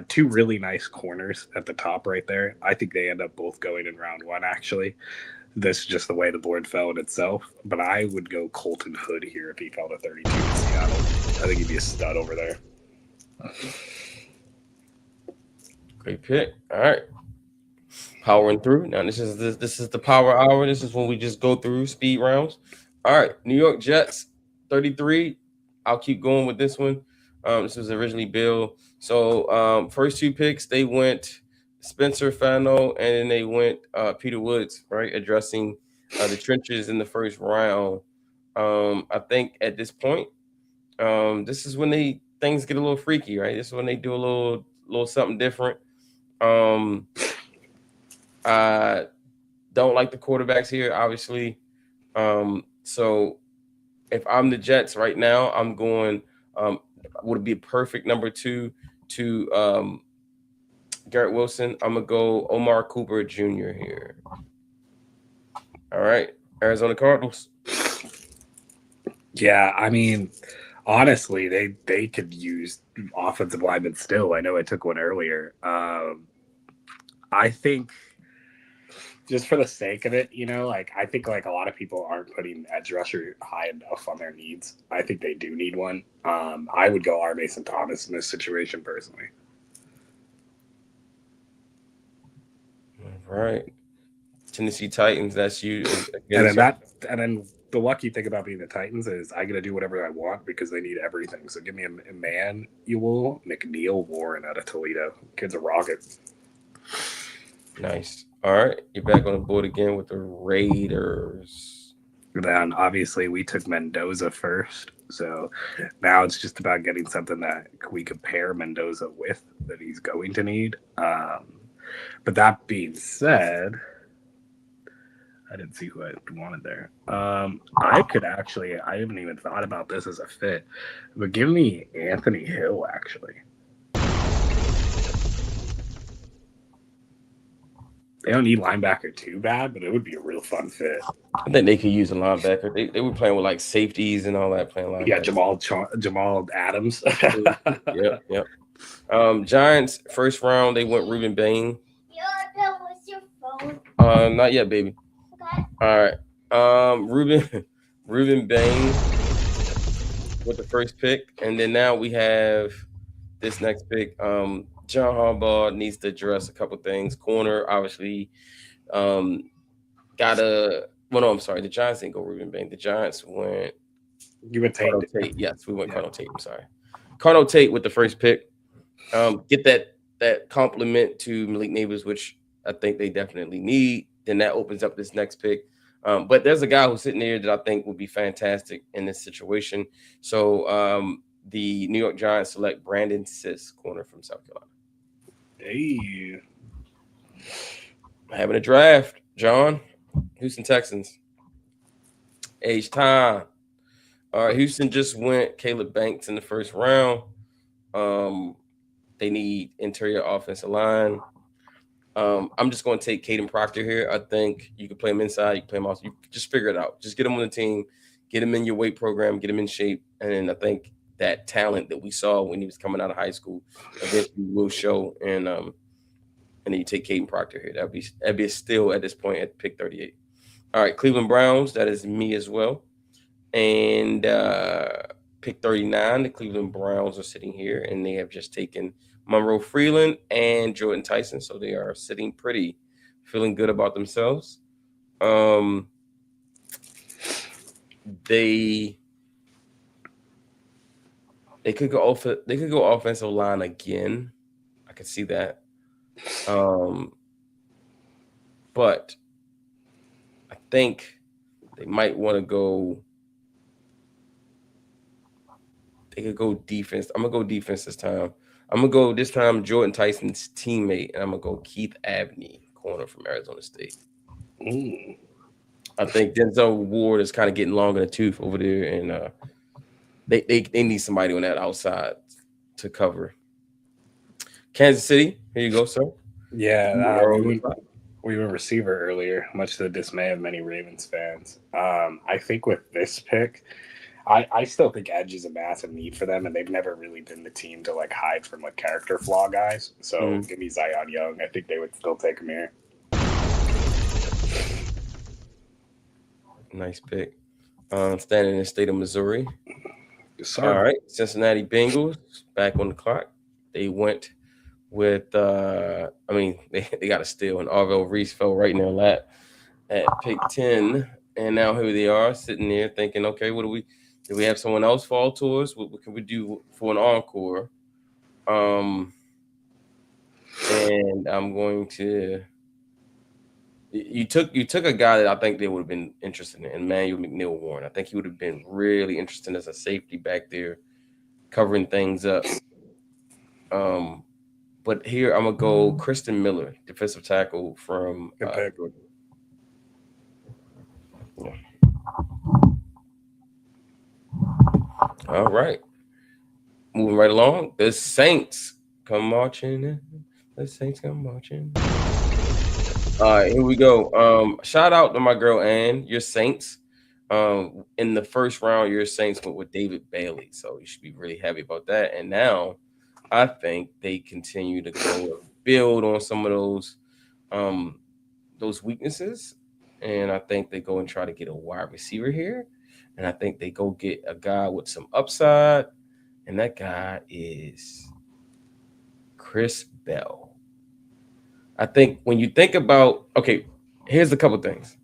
Two really nice corners at the top right there. I think they end up both going in round one, actually. This is just the way the board fell in itself. But I would go Colton Hood here if he fell to 32 to Seattle. I think he'd be a stud over there. Great pick. All right. Powering through. Now, this is the power hour. This is when we just go through speed rounds. All right. New York Jets, 33. I'll keep going with this one. This was originally Bill. So first two picks, they went Spencer Fano and then they went Peter Woods, right? Addressing the trenches in the first round. I think at this point, this is when things get a little freaky, right? This is when they do a little something different. I don't like the quarterbacks here, obviously. So if I'm the Jets right now, I'm going would be a perfect number 2 to Garrett Wilson. I'm gonna go Omar Cooper Jr. here. All right, Arizona Cardinals. Yeah, I mean, honestly, they could use offensive linemen still. I know I took one earlier. I think just for the sake of it, I think like a lot of people aren't putting edge rusher high enough on their needs. I think they do need one. I would go R. Mason Thomas in this situation personally. All right. Tennessee Titans. That's you. And Again, and then the lucky thing about being the Titans is I get to do whatever I want because they need everything. So give me Emmanuel McNeil Warren out of Toledo. Kid's a rocket. nice. All right, you're back on the board again with the Raiders. Then obviously we took Mendoza first. So now it's just about getting something that we could pair Mendoza with that he's going to need. But that being said, I didn't see who I wanted there. I could actually, I haven't even thought about this as a fit, but give me Anthony Hill actually. They don't need linebacker too bad, but it would be a real fun fit. I think they could use a linebacker. They were playing with like safeties and all that. Playing linebacker. Yeah, Jamal Adams. Yep. Giants first round they went Reuben Bain. What's your phone? Not yet, baby. Okay. All right. Reuben Bain with the first pick, and then now we have this next pick. John Harbaugh needs to address a couple things. Corner, obviously, got a. Well, no, I'm sorry. The Giants didn't go Reuben Bain. The Giants went. You would take Tate. Yes, we went Carnell Tate. I'm sorry. Carnell Tate with the first pick. Get that compliment to Malik Neighbors, which I think they definitely need. Then that opens up this next pick. But there's a guy who's sitting there that I think would be fantastic in this situation. So the New York Giants select Brandon Siss, corner from South Carolina. Hey. Having a draft, John. Houston Texans. Age time. All right, Houston just went Caleb Banks in the first round. They need interior offensive line. I'm just going to take Caden Proctor here. I think you can play him inside. You can play him outside. You just figure it out. Just get him on the team. Get him in your weight program. Get him in shape. And I think that talent that we saw when he was coming out of high school eventually will show. And then you take Caden Proctor here. That'd be a steal at this point at pick 38. All right, Cleveland Browns. That is me as well. And pick 39, the Cleveland Browns are sitting here, and they have just taken Monroe Freeland and Jordan Tyson. So they are sitting pretty, feeling good about themselves. They could go offensive line again. I could see that. But I think they might want to go. They could go defense. I'm gonna go defense this time. I'm gonna go this time Jordan Tyson's teammate, and I'm gonna go Keith Abney, corner from Arizona State. Ooh. I think Denzel Ward is kind of getting long in the tooth over there, and they need somebody on that outside to cover. Kansas City, here you go, sir. Yeah, we were receiver earlier, much to the dismay of many Ravens fans. I think with this pick, I still think edge is a massive need for them, and they've never really been the team to like hide from like character flaw guys. So give me Zion Young. I think they would still take him here. Nice pick. Standing in the state of Missouri. Yes, sir. All right, Cincinnati Bengals back on the clock. They went with they got a steal, and Arvell Reese fell right in their lap at pick 10, and now here they are sitting there thinking, okay, what do we have someone else fall to us? What can we do for an encore? And I'm going to you took a guy that I think they would have been interested in, Emmanuel McNeil Warren. I think he would have been really interesting as a safety back there, covering things up. But here I'm gonna go Kristen Miller, defensive tackle from Georgia. Yeah. All right, moving right along. The Saints come marching in. The Saints come marching. All right, here we go. Shout out to my girl Ann. Your Saints. In the first round, your Saints went with David Bailey, so you should be really happy about that. And now, I think they continue to go and build on some of those weaknesses, and I think they go and try to get a wide receiver here, and I think they go get a guy with some upside, and that guy is Chris Bell. I think when you think about here's a couple things.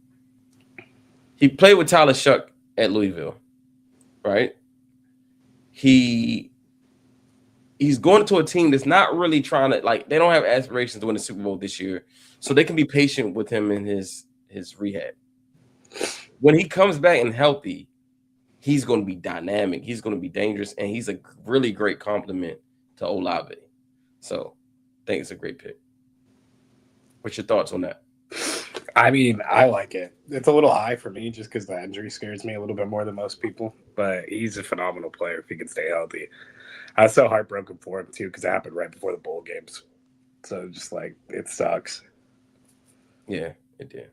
He played with Tyler Shuck at Louisville, right? He's going to a team that's not really trying to, like, they don't have aspirations to win the Super Bowl this year, so they can be patient with him in his rehab. When he comes back and healthy, he's going to be dynamic. He's going to be dangerous, and he's a really great compliment to Olave. So I think it's a great pick. What's your thoughts on that? I mean, I like it. It's a little high for me just because the injury scares me a little bit more than most people, but he's a phenomenal player if he can stay healthy. I was so heartbroken for him, too, because it happened right before the bowl games. So just like, it sucks. Yeah, it did.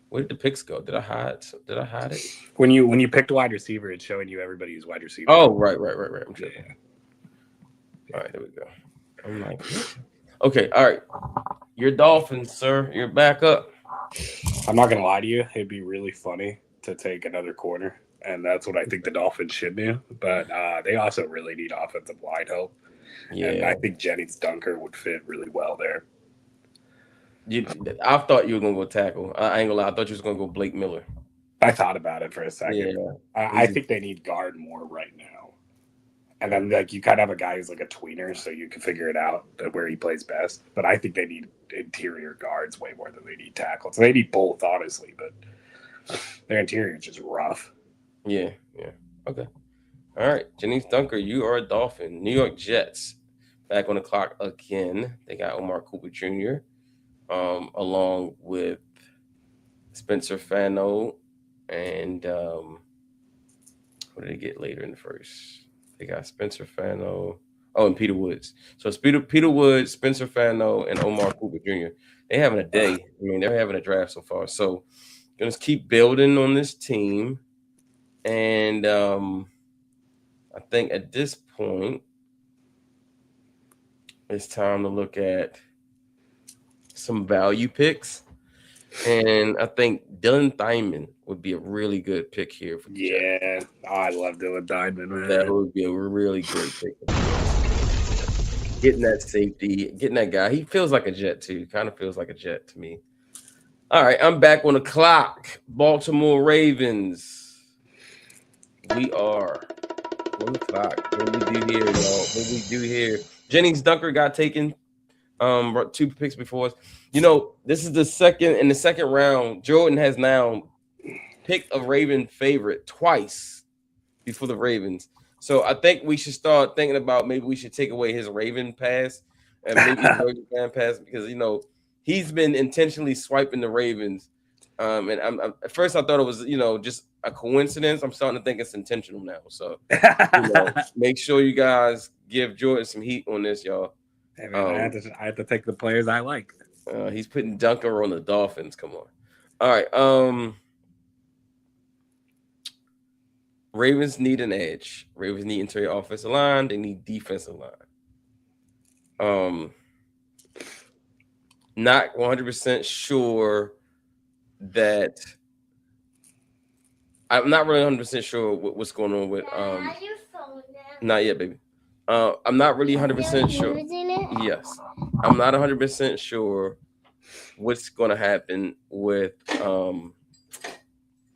Where did the picks go? Did I hide it? When you picked wide receiver, it's showing you everybody who's wide receiver. Oh, right. I'm tripping. Yeah. All right, there we go. I'm like, okay, all right. Your Dolphins, sir. You're back up. I'm not gonna lie to you. It'd be really funny to take another corner, and that's what I think the Dolphins should do. But they also really need offensive line help. Yeah, and I think Jennings-Dunker would fit really well there. I thought you were gonna go tackle. I ain't gonna lie. I thought you was gonna go Blake Miller. I thought about it for a second. Yeah, I think they need guard more right now. And then, like, you kind of have a guy who's like a tweener, so you can figure it out where he plays best. But I think they need interior guards way more than they need tackles. They need both, honestly, but their interior is just rough. Yeah. Okay. All right, Jennings-Dunker, you are a Dolphin. New York Jets back on the clock again. They got Omar Cooper Jr. Along with Spencer Fano and what did they get later in the first? They got Spencer Fano. Oh, and Peter Woods. So it's Peter Woods, Spencer Fano, and Omar Cooper Jr. They're having a day. I mean, they're having a draft so far. So gonna keep building on this team. And I think at this point, it's time to look at some value picks. And I think Dylan Thyman would be a really good pick here for the Jets. I love Dylan Thyman, man. That would be a really great pick. Getting that safety, getting that guy. He feels like a Jet, too. Kind of feels like a Jet to me. All right, I'm back on the clock. Baltimore Ravens. We are on the clock. What do we do here, y'all? What do we do here? Jennings-Dunker got taken 2 picks before us. You know, this is the second round. Jordan has now picked a Raven favorite twice before the Ravens. So I think we should start thinking about maybe we should take away his Raven pass and maybe his Raven fan pass because, you know, he's been intentionally swiping the Ravens. And I'm at first I thought it was, you know, just a coincidence. I'm starting to think it's intentional now. So, you know, make sure you guys give Jordan some heat on this, y'all. Hey man, I have to take the players I like. He's putting Dunker on the Dolphins. Come on. All right. Ravens need an edge. Ravens need interior offensive line. They need defensive line. Not 100% sure that I'm not really 100% sure what's going on with not yet, baby. I'm not really 100% sure. Yes, I'm not 100% sure what's going to happen with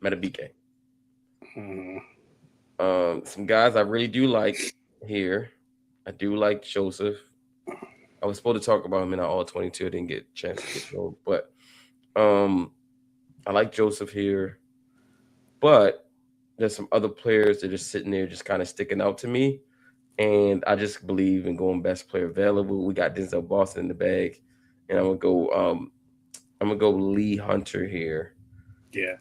Matabike. Some guys I really do like here. I do like Joseph. I was supposed to talk about him in our all 22. I didn't get a chance to get to, but I like Joseph here. But there's some other players that are sitting there just kind of sticking out to me. And I just believe in going best player available. We got Denzel Boston in the bag. And I'm gonna go Lee Hunter here. Yeah.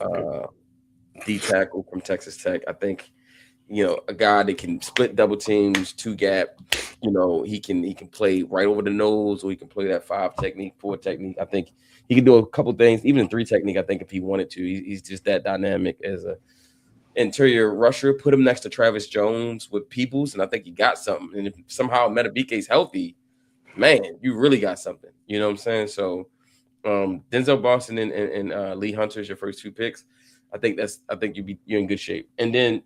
D tackle from Texas Tech. I think, you know, a guy that can split double teams, 2 gap. You know, he can play right over the nose, or he can play that 5 technique, 4 technique. I think he can do a couple things, even in 3 technique. I think if he wanted to, he's just that dynamic as a interior rusher. Put him next to Travis Jones with Peoples, and I think he got something. And if somehow Matabike's healthy, man, you really got something. You know what I'm saying? So Denzel Boston and Lee Hunter is your first 2 picks. I think you're in good shape. And then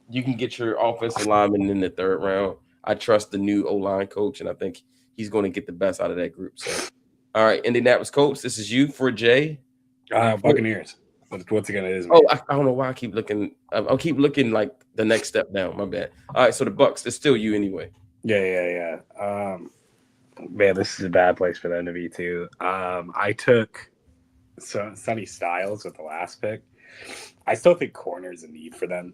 you can get your offensive lineman in the 3rd round. I trust the new O-line coach, and I think he's going to get the best out of that group. So, all right, Indianapolis Colts. This is you for Jay. Buccaneers. Once again, it is. Oh, I don't know why I keep looking. I'll keep looking like the next step down. My bad. All right, so the Bucks. It's still you anyway. Yeah. Man, this is a bad place for them to be too. I took Sonny Styles with the last pick. I still think corner is a need for them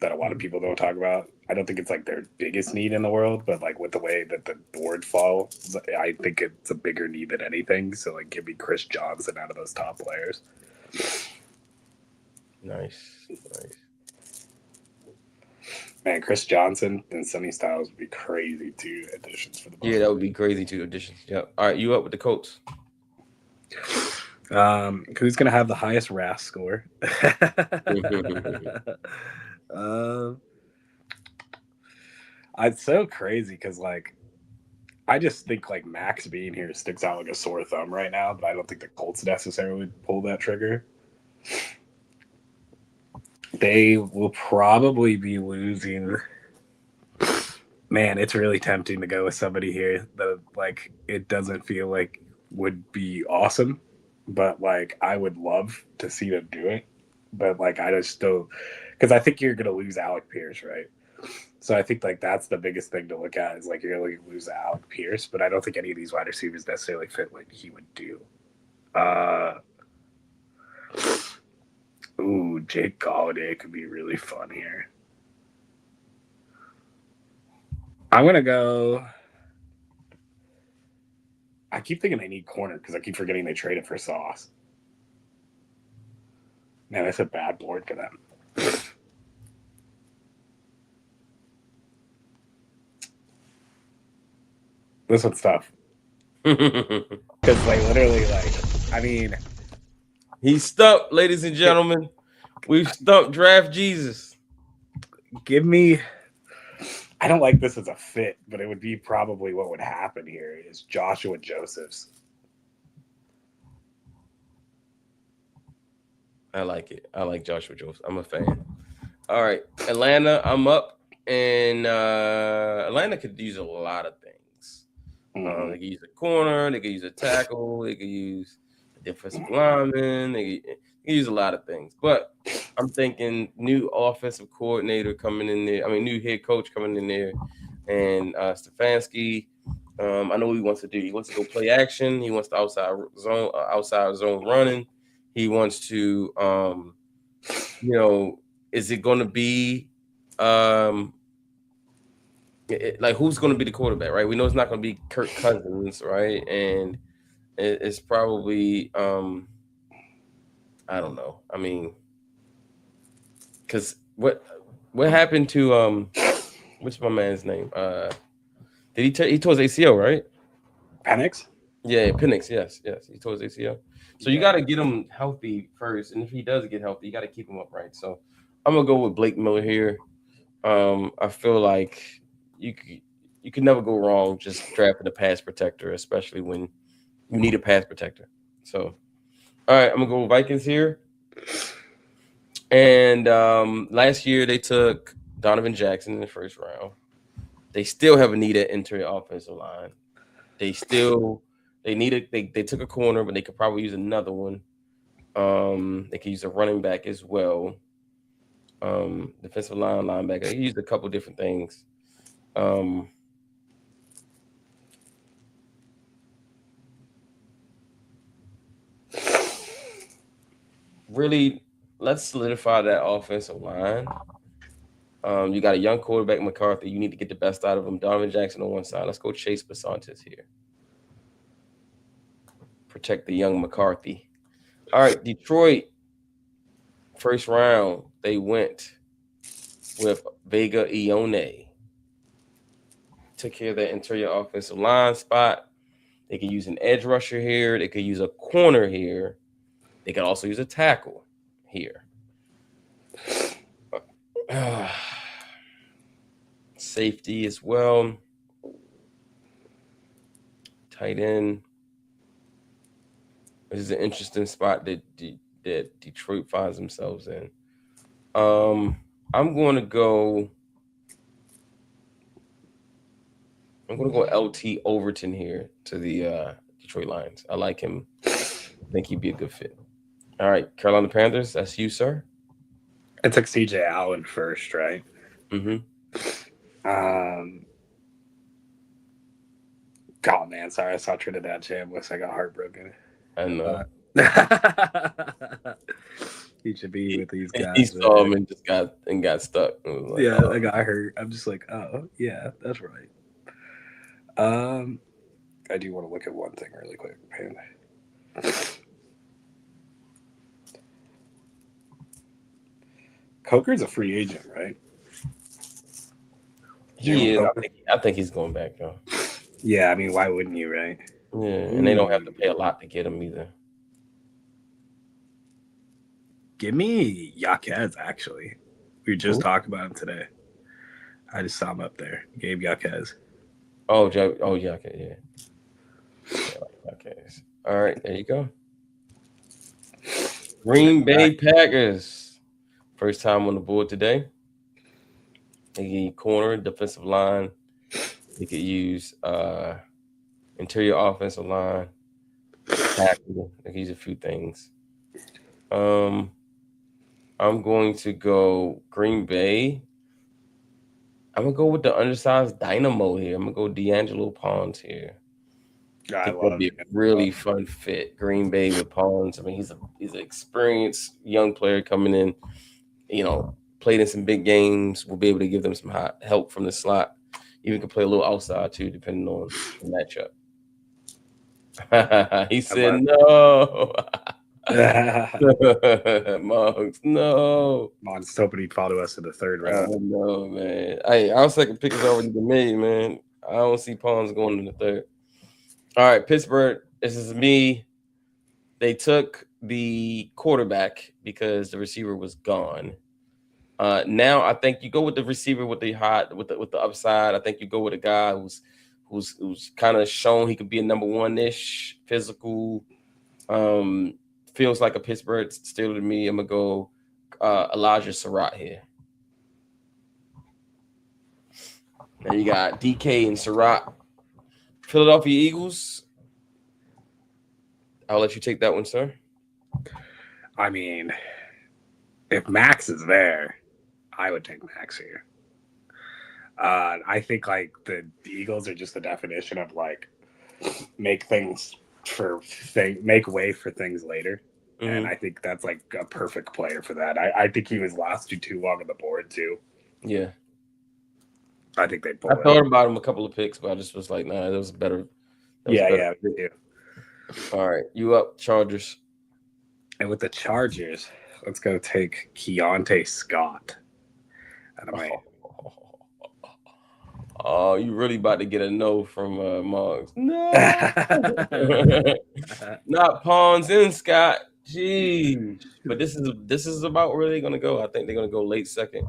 that a lot of people don't talk about. I don't think it's like their biggest need in the world, but like with the way that the board falls, I think it's a bigger need than anything. So like, give me Chris Johnson out of those top players. Nice. Man, Chris Johnson and Sonny Styles would be crazy two additions for the Bucks. Yeah, that would be crazy two additions. Yeah. All right, you up with the Colts? Who's gonna have the highest RAS score? It's so crazy because like I just think like Max being here sticks out like a sore thumb right now, but I don't think the Colts necessarily pull that trigger. They will probably be losing. Man, it's really tempting to go with somebody here that like it doesn't feel like would be awesome, but like I would love to see them do it. But like I just still, because I think you're gonna lose Alec Pierce, right? So I think like that's the biggest thing to look at is like you're gonna lose Alec Pierce, but I don't think any of these wide receivers necessarily fit what he would do. Ooh, Jake Galladay could be really fun here. I'm going to go. I keep thinking they need corner because I keep forgetting they traded for Sauce. Man, that's a bad board for them. This one's tough. Because, like, literally, like, I mean. He's stumped, ladies and gentlemen. We've stumped Draft Jesus. Give me. I don't like this as a fit, but it would be probably what would happen here is Joshua Josephs. I like it. I like Joshua Josephs. I'm a fan. All right, Atlanta, I'm up. And Atlanta could use a lot of things. Mm-hmm. They could use a corner. They could use a tackle. They could use a defensive lineman. They could use a lot of things. But I'm thinking new offensive coordinator coming in there. I mean, new head coach coming in there. And Stefanski, I know what he wants to do. He wants to go play action. He wants the outside zone running. He wants to, is it going to be like who's going to be the quarterback, right? We know it's not going to be Kirk Cousins, right? And it's probably I don't know. I mean, because what happened to what's my man's name? Did he tore his ACL, right? Penix? Yeah, Penix. Yes, he tore his ACL. So you got to get him healthy first, and if he does get healthy, you got to keep him upright. So I'm gonna go with Blake Miller here. I feel like you could never go wrong just drafting a pass protector, especially when you need a pass protector. So, all right, I'm gonna go Vikings here. And last year they took Donovan Jackson in the first round. They still have a need at interior offensive line. They took a corner, but they could probably use another one. They could use a running back as well. Defensive line, linebacker. They used a couple different things. Really, let's solidify that offensive line. You got a young quarterback, McCarthy. You need to get the best out of him. Donovan Jackson on one side. Let's go Chase Basantes here. Protect the young McCarthy. All right, Detroit. First round, they went with Vega Ione. Took care of that interior offensive line spot. They could use an edge rusher here. They could use a corner here. They could also use a tackle here. Safety as well. Tight end. This is an interesting spot that Detroit finds themselves in. I'm going to go. I'm going to go LT Overton here to the Detroit Lions. I like him. I think he'd be a good fit. All right, Carolina Panthers. That's you, sir. I took CJ Allen first, right? Mm-hmm. God, man, sorry, I saw Trinidad Chambliss. I got heartbroken. I know. He should be with these guys. He saw him and just got stuck. Like, yeah, I got hurt. I'm just like, oh, yeah, that's right. I do want to look at one thing really quick, man. Coker's a free agent, right? He is. I think he's going back, though. Yeah, I mean, why wouldn't you, right? Yeah, and they don't have to pay a lot to get him either. Give me Yaquez, actually. We just talked about him today. I just saw him up there. Gabe Yaquez. Yaquez, yeah. Yaquez. All right, there you go. Green Bay Packers. First time on the board today. They can use corner, defensive line. They could use interior offensive line. Tackle. They can use a few things. I'm going to go Green Bay. I'm going to go with the undersized dynamo here. I'm going to go D'Angelo Pons here. I think that'd be a really fun fit. Green Bay with Pons. I mean, he's an experienced young player coming in, played in some big games. We'll be able to give them some help from the slot. Even can play a little outside too, depending on the matchup. He said no. Monks, no. Monks hoping he'd follow us in the third round. Oh, no, man. Our second pick has already been made, man. I don't see Pons going in the third. All right, Pittsburgh. This is me. They took the quarterback because the receiver was gone. Now I think you go with the receiver with the upside. I think you go with a guy who's kind of shown he could be a number one-ish, physical. Feels like a Pittsburgh Steeler to me. I'm gonna go Elijah Surratt here. Now you got DK and Surratt. Philadelphia Eagles. I'll let you take that one, sir. I mean, if Max is there, I would take Max here. I think like the Eagles are just the definition of like make way for things later. Mm-hmm. And I think that's like a perfect player for that. I think he was last too long on the board too. Yeah. I think they pull I thought about him a couple of picks, but I just was like, nah, that was better. Yeah. All right, you up, Chargers. And with the Chargers, let's go take Keontae Scott out of my. Oh, you really about to get a no from Moggs. No. Not Pons and Scott. Jeez. But this is about where they're gonna go. I think they're gonna go late second.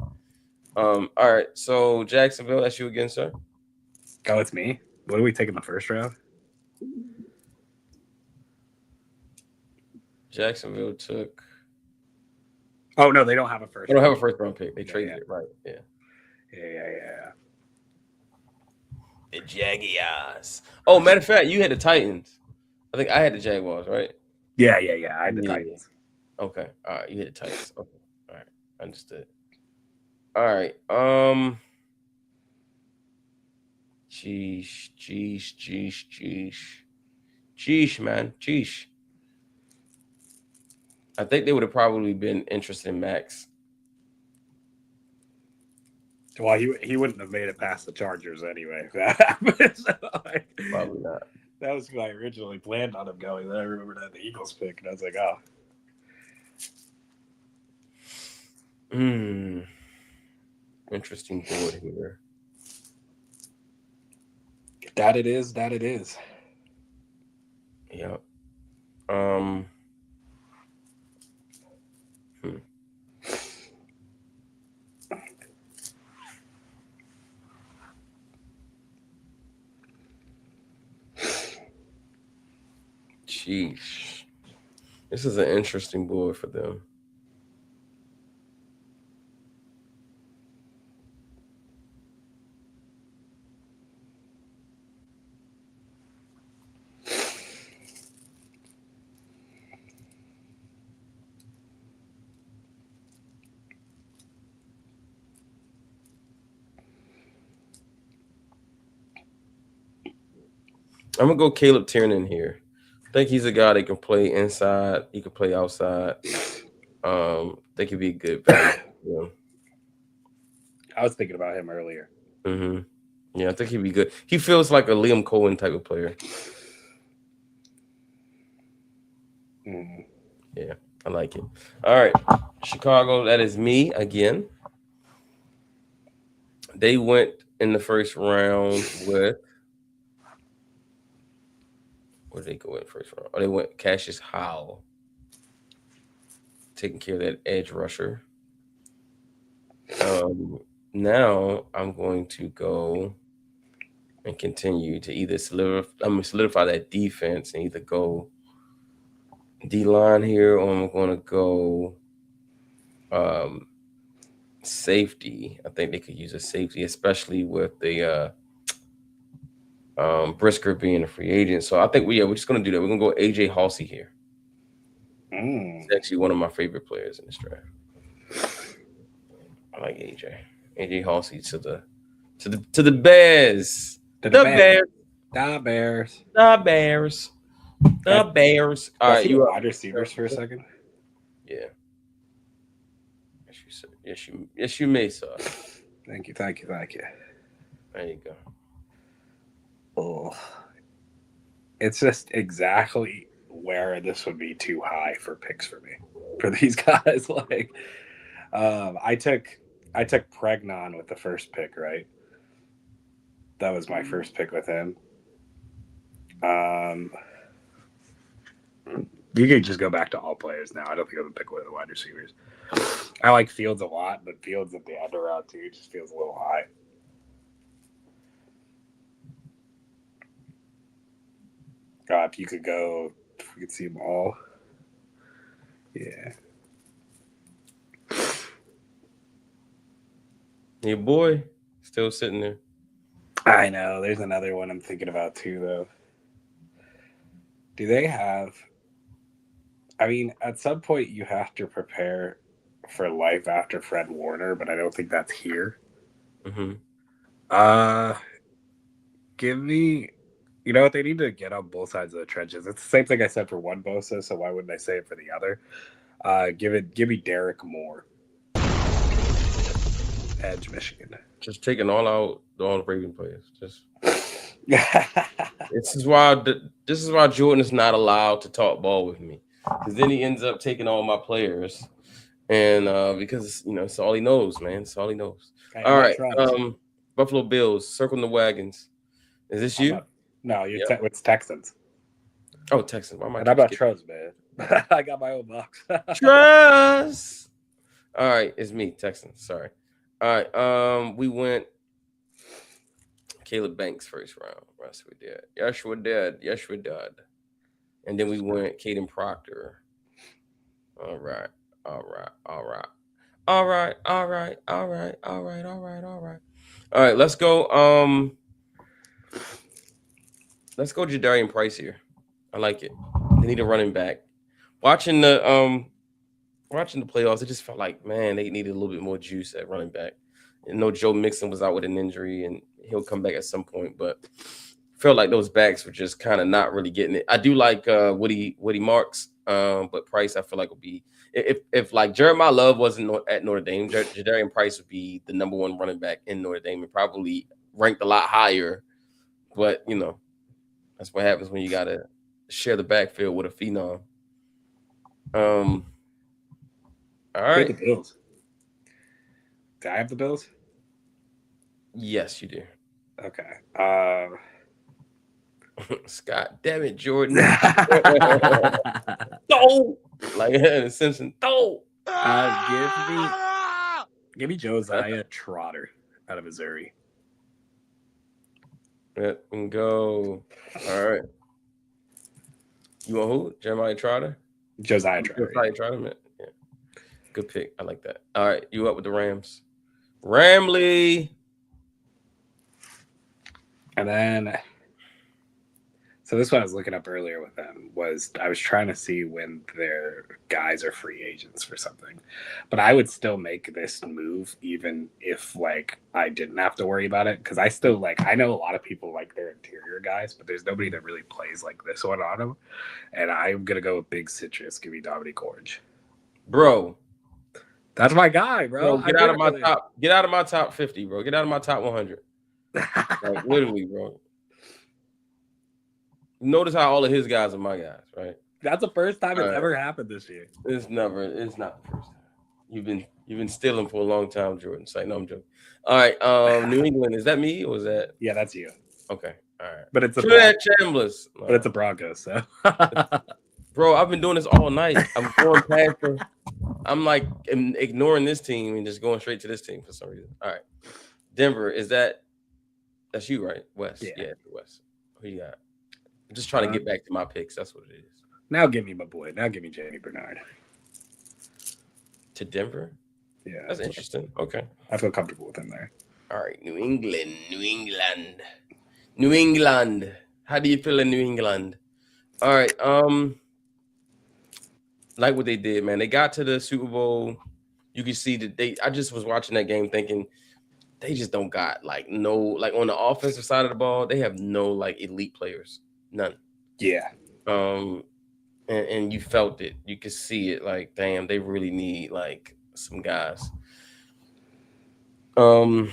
All right, so Jacksonville, that's you again, sir. Oh, it's me. What are we taking the first round? Jacksonville took. Oh no, they don't have a first. They don't have a first round pick. They traded it, right? Yeah. Yeah. The Jaguars. Oh, matter of fact, you had the Titans. I think I had the Jaguars, right? Yeah. I had the Titans. Okay. All right. You had the Titans. Okay. All right. Understood. All right. Sheesh, man. Sheesh. I think they would have probably been interested in Max. Well, he wouldn't have made it past the Chargers anyway. If that happened. Probably not. That was who I originally planned on him going. Then I remembered I had the Eagles pick, and I was like, oh. Interesting board here. That it is. Yeah. Sheesh. This is an interesting board for them. I'm gonna go Caleb Tiernan here. I think he's a guy that can play inside. He can play outside. They could be good value. Yeah. I was thinking about him earlier. Mm-hmm. Yeah, I think he'd be good. He feels like a Liam Cohen type of player. Mm. Yeah, I like it. All right, Chicago. That is me again. They went in the first round with. Where did they go in first round? Oh, they went Cassius Howell, taking care of that edge rusher. Now I'm going to go and continue to either solidify that defense and either go D line here, or I'm going to go safety. I think they could use a safety, especially with the Brisker being a free agent. So I think we're just going to do that. We're going to go AJ Halsey here. He's actually one of my favorite players in this draft. I like AJ. AJ Halsey to the Bears. The Bears. The Bears. The Bears. The Bears. All right, you wide receivers for a second. Yeah. Yes, you may, sir. Thank you. There you go. Oh, it's just exactly where this would be too high for picks for me for these guys. Like, I took Pregnon with the first pick, right? That was my first pick with him. You could just go back to all players now. I don't think I'm gonna pick one of the wide receivers. I like Fields a lot, but Fields at the end of round 2 just feels a little high. If you could go, if we could see them all. Yeah. Your boy still sitting there. I know. There's another one I'm thinking about too, though. Do they have... I mean, at some point you have to prepare for life after Fred Warner, but I don't think that's here. Mm-hmm. Give me... You know what? They need to get on both sides of the trenches. It's the same thing I said for one Bosa, so why wouldn't I say it for the other? Give me Derek Moore. Edge, Michigan. Just taking all the Raven players. Just this is why Jordan is not allowed to talk ball with me, because then he ends up taking all my players, and because it's all he knows, man. It's all he knows. All right, Buffalo Bills, circling the wagons. Is this you? No, it's Texans. Oh, Texans. Why am I? And I'm not Trust, man. I got my own box. Trust. All right, it's me, Texans. Sorry. All right. We went Caleb Banks first round. Yes, we did. Yes, we did. And then we went Caden Proctor. All right. All right. Let's go. Let's go Jadarian Price here. I like it. They need a running back. Watching the playoffs, it just felt like, man, they needed a little bit more juice at running back. And no, Joe Mixon was out with an injury, and he'll come back at some point. But felt like those backs were just kind of not really getting it. I do like Woody Marks, but Price I feel like would be if like Jeremiah Love wasn't at Notre Dame, Jadarian Price would be the number 1 running back in Notre Dame and probably ranked a lot higher. But that's what happens when you gotta share the backfield with a phenom. All right. The Bills. Do I have the Bills? Yes, you do. Okay. Scott, damn it, Jordan. Throw! Like in Simpson. Throw! Give me Josiah Trotter out of Missouri. Let me go. All right. You want who? Jeremiah Trotter? Josiah Trotter. Man. Yeah. Good pick. I like that. All right. You up with the Rams? Ramley. And then So this is what I was looking up earlier with them was I was trying to see when their guys are free agents for something, but I would still make this move even if like I didn't have to worry about it because I still like I know a lot of people like their interior guys, but there's nobody that really plays like this one on them, and I'm gonna go with Big Citrus. Give me Dominique Orange, bro. That's my guy, bro. Get out of my top. Get out of my top 50, bro. Get out of my top 100. Like literally, bro. Notice how all of his guys are my guys, right? That's the first time it's ever happened this year. It's not the first time. You've been stealing for a long time, Jordan. It's like, no, I'm joking. All right, New England, is that me or was that? Yeah, that's you. Okay, all right. But it's a Trinidad Chambliss. But it's a Broncos, so bro, I've been doing this all night. I'm going past them. I'm like ignoring this team and just going straight to this team for some reason. All right. Denver, that's you, right? West. Yeah, West. Who you got? I'm just trying to get back to my picks. That's what it is. Now give me my boy. Now give me Jamie Bernard. To Denver? Yeah. That's interesting. Okay. I feel comfortable with him there. All right. New England. How do you feel in New England? All right. Like what they did, man. They got to the Super Bowl. You can see that I just was watching that game thinking they just don't got like no, like on the offensive side of the ball, they have no like elite players. None. Yeah. And you felt it. You could see it. Like, damn, they really need like some guys. I'm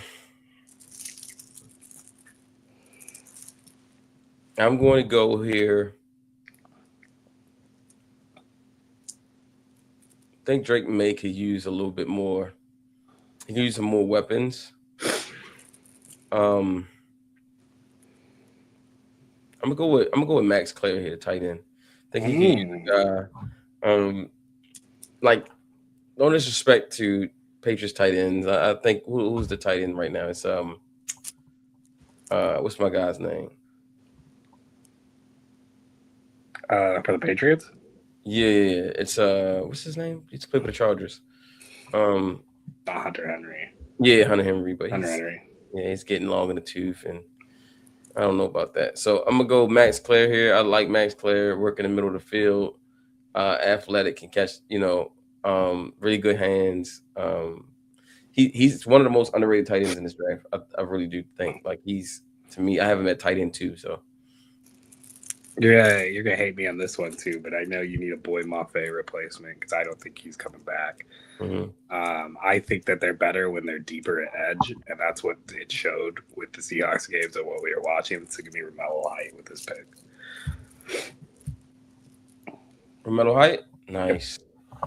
going to go here. I think Drake May could use a little bit more. He could use some more weapons. I'm gonna go with Max Clare here, tight end. I think he can use a guy. Like, no disrespect to Patriots tight ends. I think who's the tight end right now? It's what's my guy's name? For the Patriots? Yeah, it's what's his name? He used to play for the Chargers. Hunter Henry. Yeah, Hunter Henry, but Henry. Yeah, he's getting long in the tooth, and I don't know about that. So I'm gonna go Max Clare here. I like Max Clare, work in the middle of the field, athletic, can catch, really good hands. He's one of the most underrated tight ends in this draft. I really do think. Like, he's, to me, I have him at tight end too. So you're gonna hate me on this one too, but I know you need a Boy Mafe replacement because I don't think he's coming back. Mm-hmm. I think that they're better when they're deeper at edge, and that's what it showed with the Seahawks games and what we were watching. So give me Romello Height with this pick. Romello Height, nice.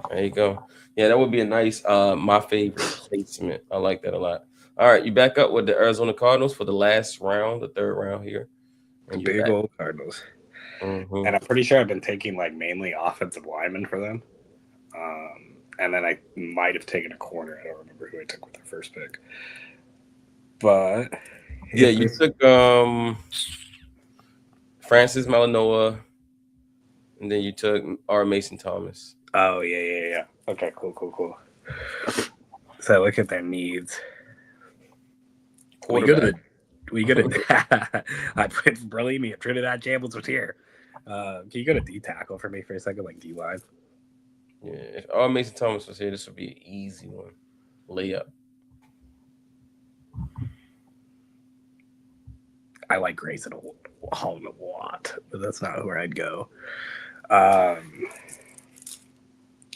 There you go. Yeah, that would be a nice my favorite placement. I like that a lot. All right, you back up with the Arizona Cardinals for the last round, the third round here. And big old Cardinals. Mm-hmm. And I'm pretty sure I've been taking like mainly offensive linemen for them. And then I might have taken a corner. I don't remember who I took with the first pick. But yeah, you took Francis Malinois, and then you took R. Mason Thomas. Oh, yeah. Okay, cool. So look at their needs. We go to believe me, if Trinidad Chambliss was here. Can you go to D tackle for me for a second, like D line? Yeah, if R. Mason Thomas was here, this would be an easy one. Layup. I like Grayson Hall a lot, but that's not where I'd go.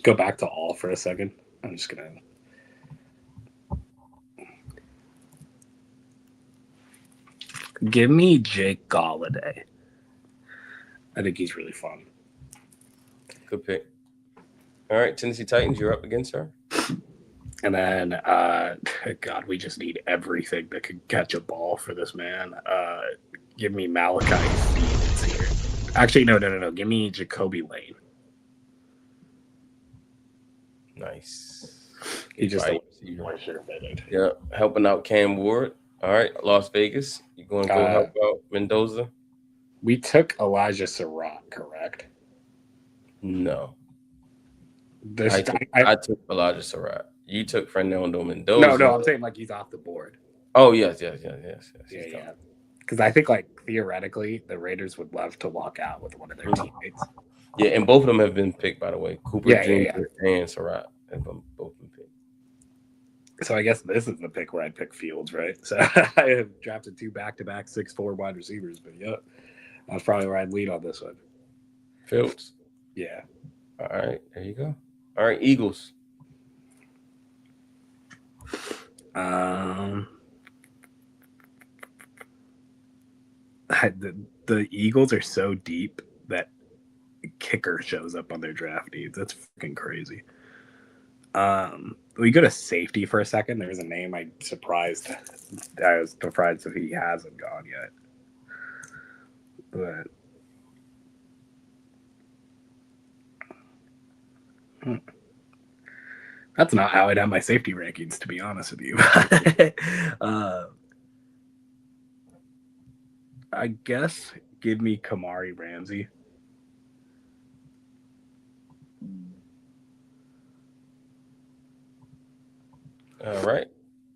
Go back to all for a second. I'm just gonna. Give me Jake Galladay. I think he's really fun. Good pick. All right, Tennessee Titans, you're up against her. And then, God, we just need everything that could catch a ball for this man. Give me Malachi Fields here. Actually, no. Give me Jacoby Lane. Nice. He just yeah, helping out Cam Ward. All right, Las Vegas. You going to go help out Mendoza? We took Elijah Surratt, correct? No. I took Elijah Surratt. You took Fernando Mendoza. No, I'm saying like he's off the board. Oh, yes. Yeah. Because I think, like, theoretically, the Raiders would love to walk out with one of their teammates. Yeah, and both of them have been picked, by the way. Cooper Jr. and Surratt have both been picked. So I guess this is the pick where I'd pick Fields, right? So I have drafted 2 back-to-back 6'4" wide receivers, but yep, that's probably where I'd lead on this one. Fields? Yeah. All right, there you go. All right, Eagles. The Eagles are so deep that kicker shows up on their draft needs. That's fucking crazy. We go to safety for a second. There's a name I was surprised that he hasn't gone yet. But that's not how I'd have my safety rankings, to be honest with you. I guess give me Kamari Ramsey. All right.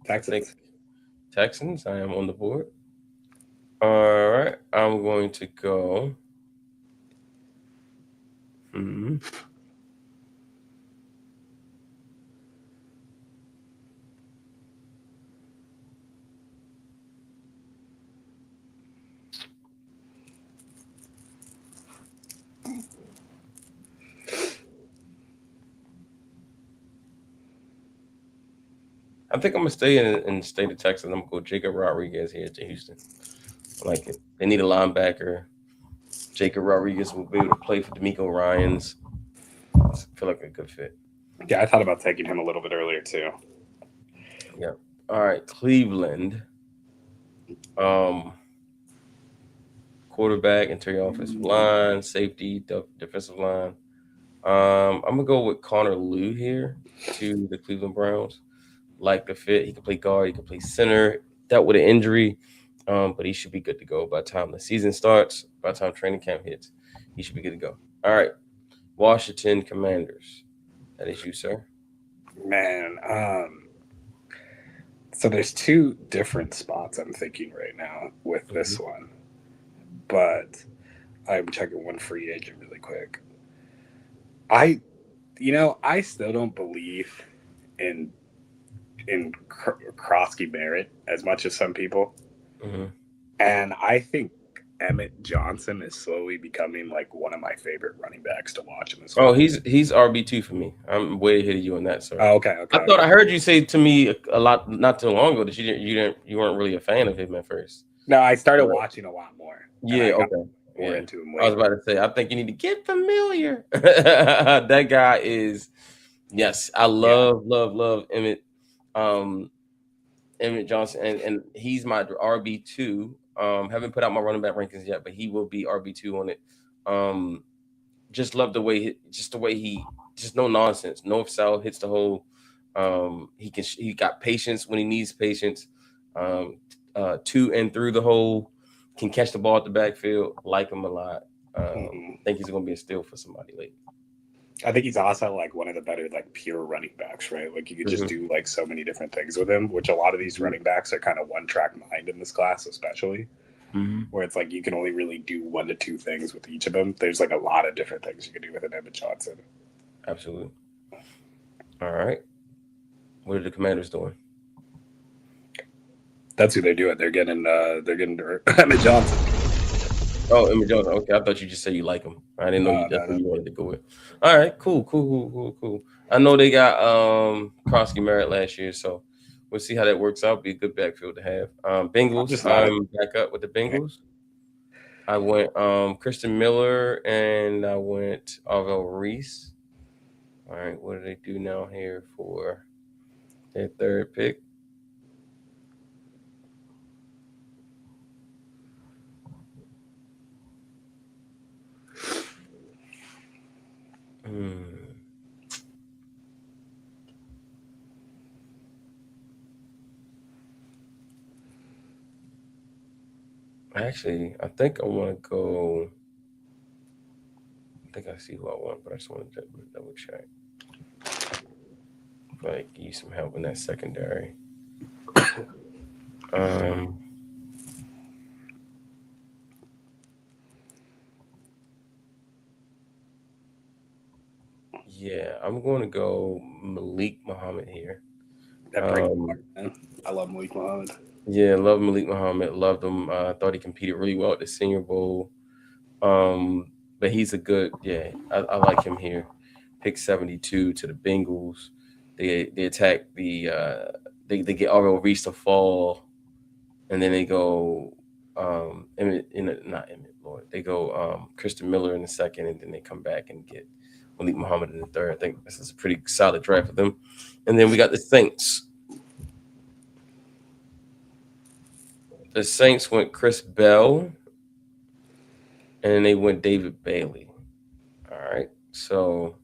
Texans, I am on the board. All right. I'm going to go. I think I'm going to stay in the state of Texas. I'm going to go Jacob Rodriguez here to Houston. I like it. They need a linebacker. Jacob Rodriguez will be able to play for D'Amico Ryans. I feel like a good fit. Yeah, I thought about taking him a little bit earlier too. Yeah. All right, Cleveland. Quarterback, interior offensive line, safety, defensive line. I'm gonna go with Connor Lew here to the Cleveland Browns. Like the fit, he can play guard, he can play center. Dealt with an injury, but he should be good to go by the time the season starts. By the time training camp hits, he should be good to go. All right, Washington Commanders. That is you, sir. Man, so there's 2 different spots I'm thinking right now with this one, but I'm checking one free agent really quick. I still don't believe in Krosky Barrett as much as some people, and I think Emmett Johnson is slowly becoming like one of my favorite running backs to watch in this. Oh, he's RB2 for me. I'm way ahead of you on that, sir. Oh, okay. I thought I heard you say to me a lot not too long ago that you weren't really a fan of him at first. No, I started watching a lot more. Yeah, okay. More into him later. I was about to say, I think you need to get familiar. That guy is, yes, I love Emmett, Emmett Johnson, and he's my RB2. Haven't put out my running back rankings yet, but he will be RB2 on it. Just love the way he just no nonsense, north south, hits the hole. He got patience when he needs patience. To and through the hole, can catch the ball at the backfield. Like him a lot. Think he's going to be a steal for somebody late. I think he's also like one of the better like pure running backs, right? Like you could just do like so many different things with him, which a lot of these running backs are kind of one track mind in this class, especially. Where it's like you can only really do 1 to 2 things with each of them. There's like a lot of different things you can do with an Emmett Johnson. Absolutely. All right. What are the Commanders doing? That's who they're doing. They're getting Emmett Johnson. Oh, Emmett Johnson. Okay, I thought you just said you like him. I didn't know you wanted to go with. All right, cool. I know they got Krosky Merritt last year, so we'll see how that works out. Be a good backfield to have. Bengals. I'm back up with the Bengals. I went Christian Miller and I went Arvell Reese. All right, what do they do now here for their 3rd pick? Actually, I think I want to go. I think I see who I want, but I just want to double check. Like, give you some help in that secondary. Yeah, I'm going to go Malik Muhammad here. That breaks my heart, man. I love Malik Muhammad. Yeah, love Malik Muhammad. Loved him. Thought he competed really well at the Senior Bowl. But he's a good. Yeah, I like him here. Pick 72 to the Bengals. They attack the. They get Ariel Reese to fall, and then they go. Not Emmett Lord. They go Christian Miller in the second, and then they come back and get Malik Muhammad in the third. I think this is a pretty solid draft for them. And then we got the Saints. The Saints went Chris Bell, and they went David Bailey. All right, so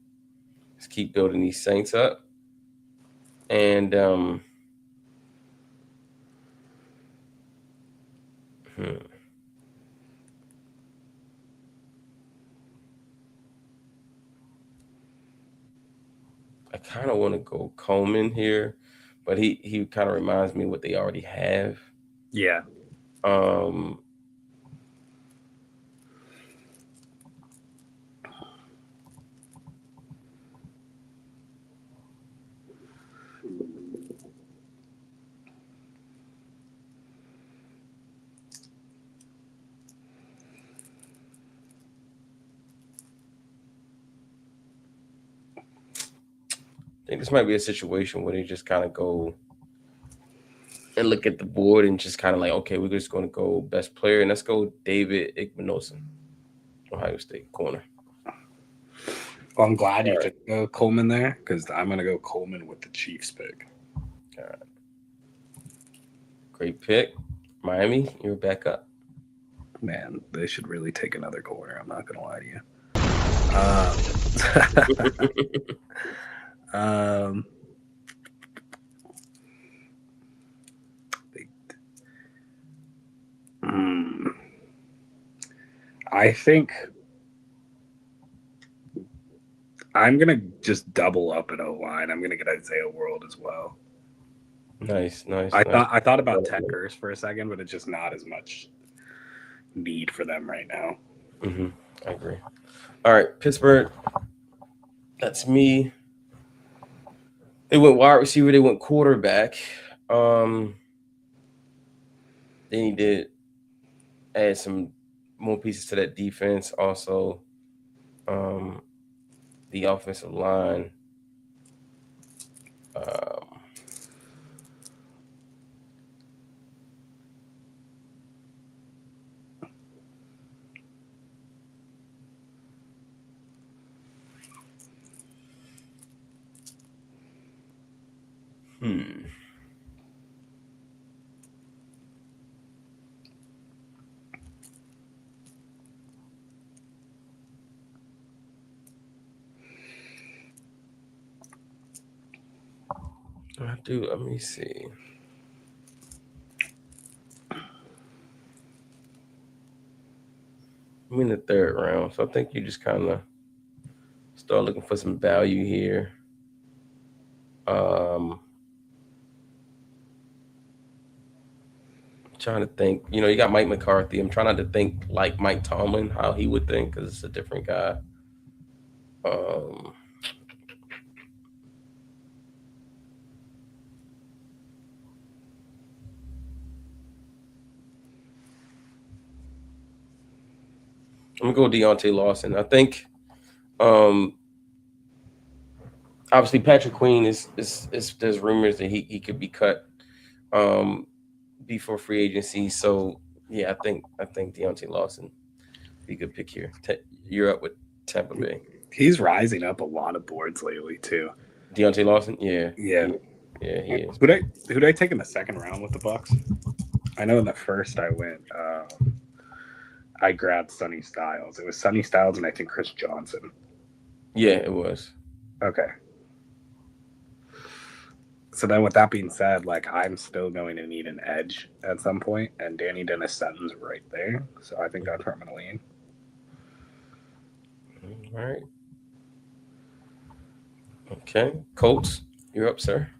let's keep building these Saints up. And I kind of want to go Coleman here, but he kind of reminds me of what they already have. Yeah. I think this might be a situation where they just kind of go and look at the board and just kind of like, okay, we're just going to go best player, and let's go David Igbinosun, Ohio State corner. Well, I'm glad you took Coleman there because I'm going to go Coleman with the Chiefs pick. All right. Great pick. Miami, you're back up. Man, they should really take another corner. I'm not going to lie to you. I think I'm going to just double up at O-line. I'm going to get Isaiah World as well. Nice. I thought about Techers for a second, but it's just not as much need for them right now. Mm-hmm. I agree. All right, Pittsburgh. That's me. They went wide receiver. They went quarterback. Then he did add some more pieces to that defense. Also, the offensive line. Let me see. I'm in the third round, so I think you just kind of start looking for some value here. Trying to think, you got Mike McCarthy. I'm trying not to think like Mike Tomlin, how he would think, because it's a different guy. I'm gonna go Deontay Lawson. I think, obviously Patrick Queen is there's rumors that he could be cut before free agency. So yeah, I think Deontay Lawson be a good pick here. You're up with Tampa Bay. He's rising up a lot of boards lately too. Deontay Lawson, yeah, he is. Who'd I take in the second round with the Bucs? I know in the first I went. I grabbed Sonny Styles. It was Sonny Styles and I think Chris Johnson. Yeah, it was. Okay. So then with that being said, I'm still going to need an edge at some point, and Danny Dennis Sutton's right there. So I think that's where I'm going to lean. All right. Okay. Colts, you're up, sir.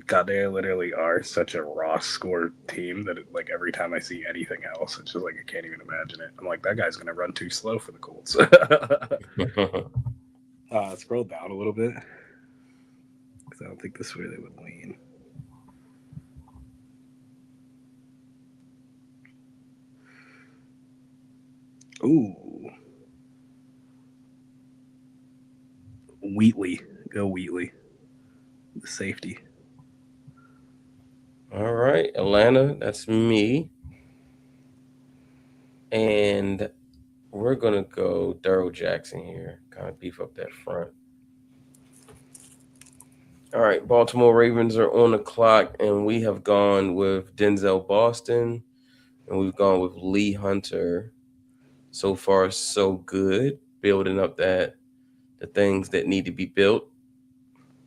God, they literally are such a raw score team that every time I see anything else, it's just I can't even imagine it. I'm like, that guy's going to run too slow for the Colts. Scroll down a little bit because I don't think this way they would lean. Ooh, Wheatley, go Wheatley, the safety. All right, Atlanta, that's me. And we're going to go Daryl Jackson here, kind of beef up that front. All right, Baltimore Ravens are on the clock, and we have gone with Denzel Boston, and we've gone with Lee Hunter. So far, so good, building up the things that need to be built.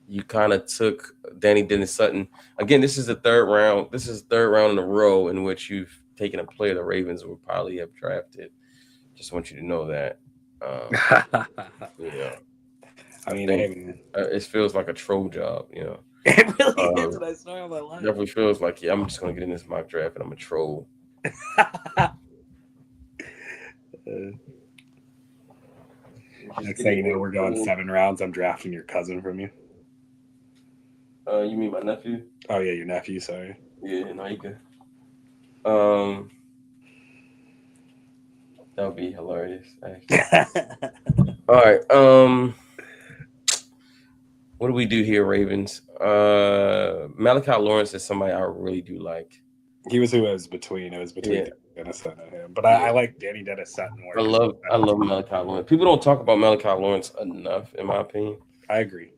You kind of took Danny Dennis Sutton. Again, this is the third round. This is the third round in a row in which you've taken a player the Ravens would probably have drafted. Just want you to know that. Yeah. I mean, it feels like a troll job, you know. It really is, and I swear on my life. Definitely feels like, yeah, I'm just going to get in this mock draft and I'm a troll. Next thing you know, we're going 7 rounds. I'm drafting your cousin from you. You mean my nephew? Oh yeah, your nephew. Sorry. Yeah, Naika. That would be hilarious. Actually. All right. What do we do here, Ravens? Malachi Lawrence is somebody I really do like. He was who I was between. It was between Dennis Sutton and him. But I like Danny Dennis Sutton more. I love Malachi Lawrence. People don't talk about Malachi Lawrence enough, in my opinion. I agree.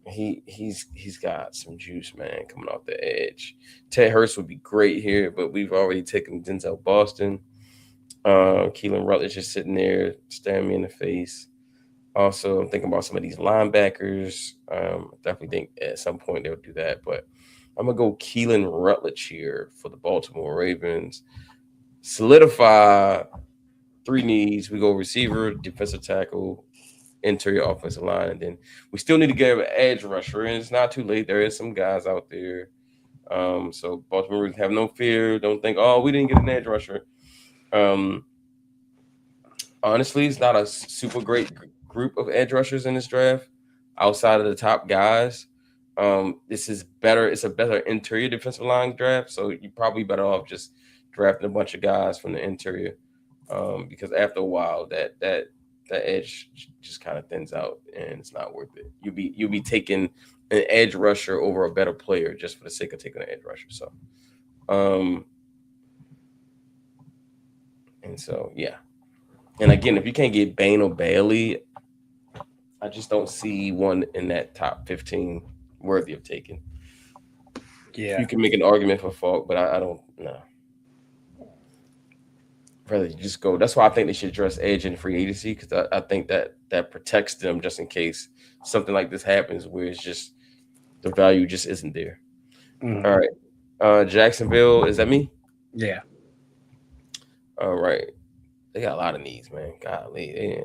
He's got some juice, man, coming off the edge. Ted Hurst would be great here, but we've already taken Denzel Boston. Keelan Rutledge just sitting there staring me in the face. Also, I'm thinking about some of these linebackers. Definitely think at some point they'll do that, but I'm gonna go Keelan Rutledge here for the Baltimore Ravens. Solidify 3 needs. We go receiver, defensive tackle, interior offensive line, and then we still need to get an edge rusher. And it's not too late. There is some guys out there. So Baltimore Ravens have no fear. Don't think, oh, we didn't get an edge rusher. Honestly, it's not a super great group of edge rushers in this draft outside of the top guys. This is better. It's a better interior defensive line draft, so you're probably better off just drafting a bunch of guys from the interior, because after a while that edge just kind of thins out and it's not worth it. You'll be taking an edge rusher over a better player just for the sake of taking an edge rusher. So, and so yeah. And again, if you can't get Bain or Bailey, I just don't see one in that top 15 worthy of taking. Yeah. You can make an argument for Falk, but I don't know. Rather you just go. That's why I think they should address edge in free agency, because I think that protects them just in case something like this happens where it's just the value just isn't there. Mm-hmm. All right. Jacksonville, is that me? Yeah. All right. They got a lot of needs, man. Golly.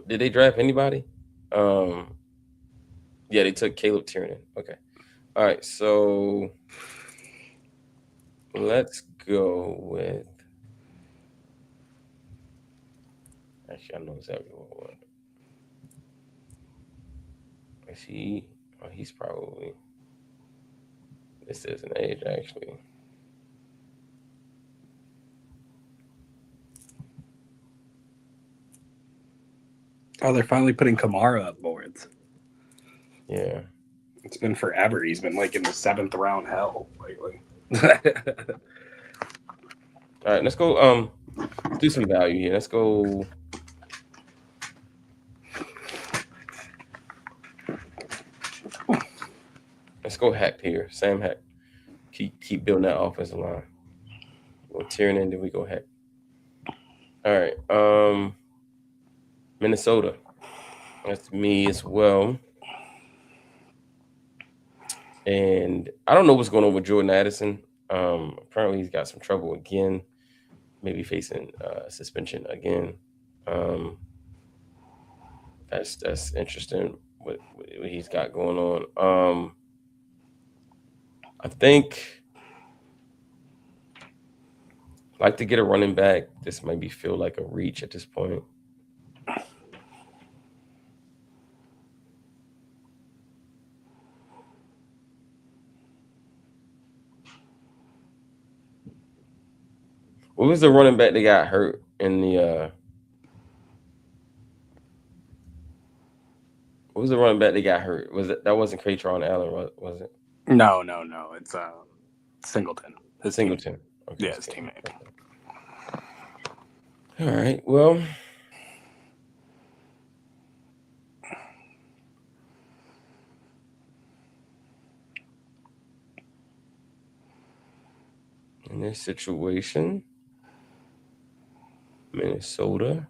Did they draft anybody? Yeah, they took Caleb Tiernan. Okay. All right, so let's go with. Actually, I know exactly what. Is he? Oh, he's probably. This is an age, actually. Oh, they're finally putting Kamara up boards. Yeah. It's been forever. He's been like in the 7th round hell lately. All right, let's go do some value here. Let's go. Let's go Heck here. Sam Heck. Keep building that offensive line. We'll tearing in, then we go Heck. All right. Minnesota. That's me as well. And I don't know what's going on with Jordan Addison. Apparently he's got some trouble again, maybe facing suspension again. That's interesting what he's got going on. I think I'd like to get a running back. This maybe feel like a reach at this point. What was the running back that got hurt in the? What was the running back that got hurt? Was it that wasn't Katron Allen? Was it? No. It's Singleton. Singleton. Okay, yeah, his teammate. All right. Well. In this situation, Minnesota.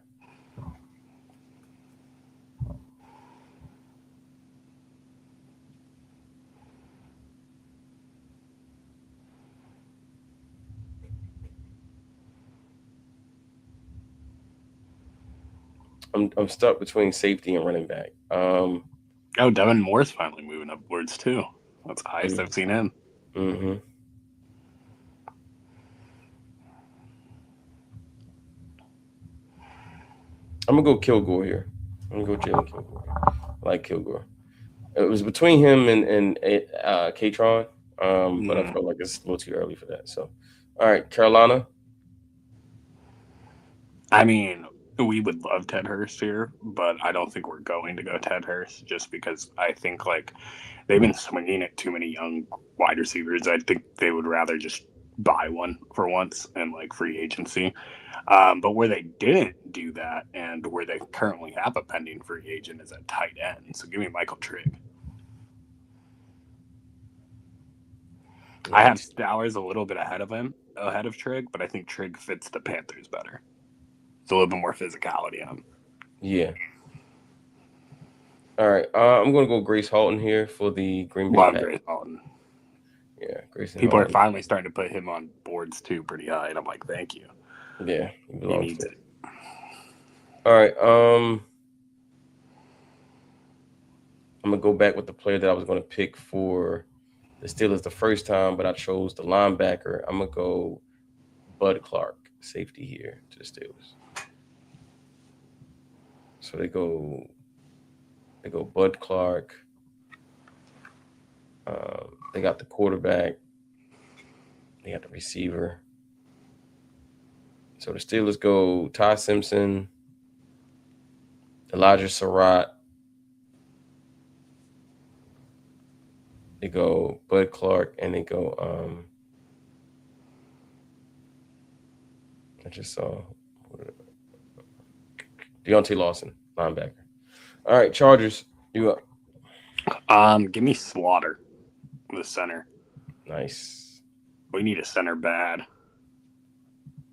I'm stuck between safety and running back. Devin Moore's finally moving upwards too. That's the highest I've seen him. Mm-hmm. I'm gonna go Kilgore here. I'm gonna go Jalen Kilgore. I like Kilgore. It was between him and Katron, but I felt like it's a little too early for that. So, all right, Carolina. I mean, we would love Ted Hurst here, but I don't think we're going to go Ted Hurst just because I think like they've been swinging at too many young wide receivers. I think they would rather just buy one for once and like free agency. But where they didn't do that and where they currently have a pending free agent is at tight end. So give me Michael Trigg. Nice. I have Stowers a little bit ahead of Trigg, but I think Trigg fits the Panthers better. It's a little bit more physicality on him. Yeah. All right. I'm going to go Grace Halton here for the Green Bay. Love Grace Halton. Yeah, Grayson. People are finally starting to put him on boards too pretty high, and I'm like, thank you. Yeah, he needs it. All right. I'm going to go back with the player that I was going to pick for the Steelers the first time, but I chose the linebacker. I'm going to go Bud Clark, safety here to the Steelers. So they go Bud Clark. They got the quarterback. They got the receiver. So the Steelers go Ty Simpson, Elijah Surratt. They go Bud Clark, and they go I just saw Deontay Lawson, linebacker. All right, Chargers, you up. Give me Slaughter, the center. Nice. We need a center bad.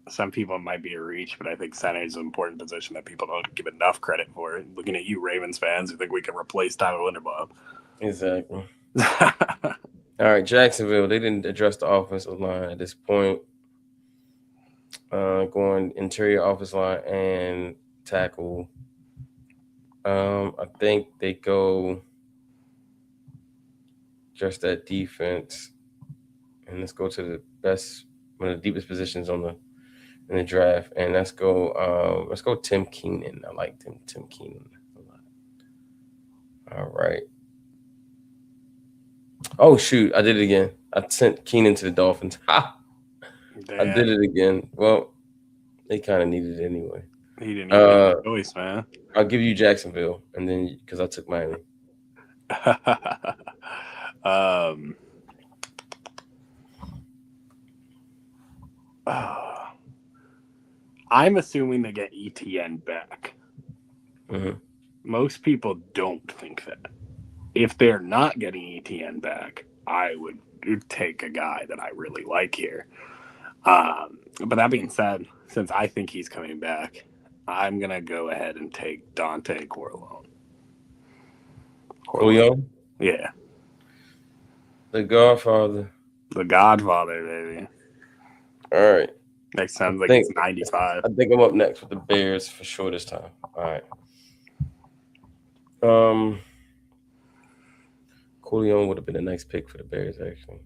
Some people might be a reach, but I think center is an important position that people don't give enough credit for. Looking at you, Ravens fans, who think we can replace Tyler Linderbaum. Exactly. All right, Jacksonville. They didn't address the offensive line at this point. Going interior offensive line and tackle. I think they go just that defense, and let's go to the best, one of the deepest positions in the draft, and let's go Tim Keenan. I like Tim Keenan a lot. All right. Oh shoot! I did it again. I sent Keenan to the Dolphins. Ha! Damn. I did it again. Well, they kind of needed it anyway. He didn't even make a choice, man. I'll give you Jacksonville, and then because I took Miami. I'm assuming they get ETN back. Mm-hmm. Most people don't think that. If they're not getting ETN back, I would take a guy that I really like here. But that being said, since I think he's coming back, I'm going to go ahead and take Dante Corleone. Corleone? Yeah. The Godfather. The Godfather, baby. All right. That sounds like it's 95. I think I'm up next with the Bears for sure this time. All right. Corleone would have been a nice pick for the Bears, actually.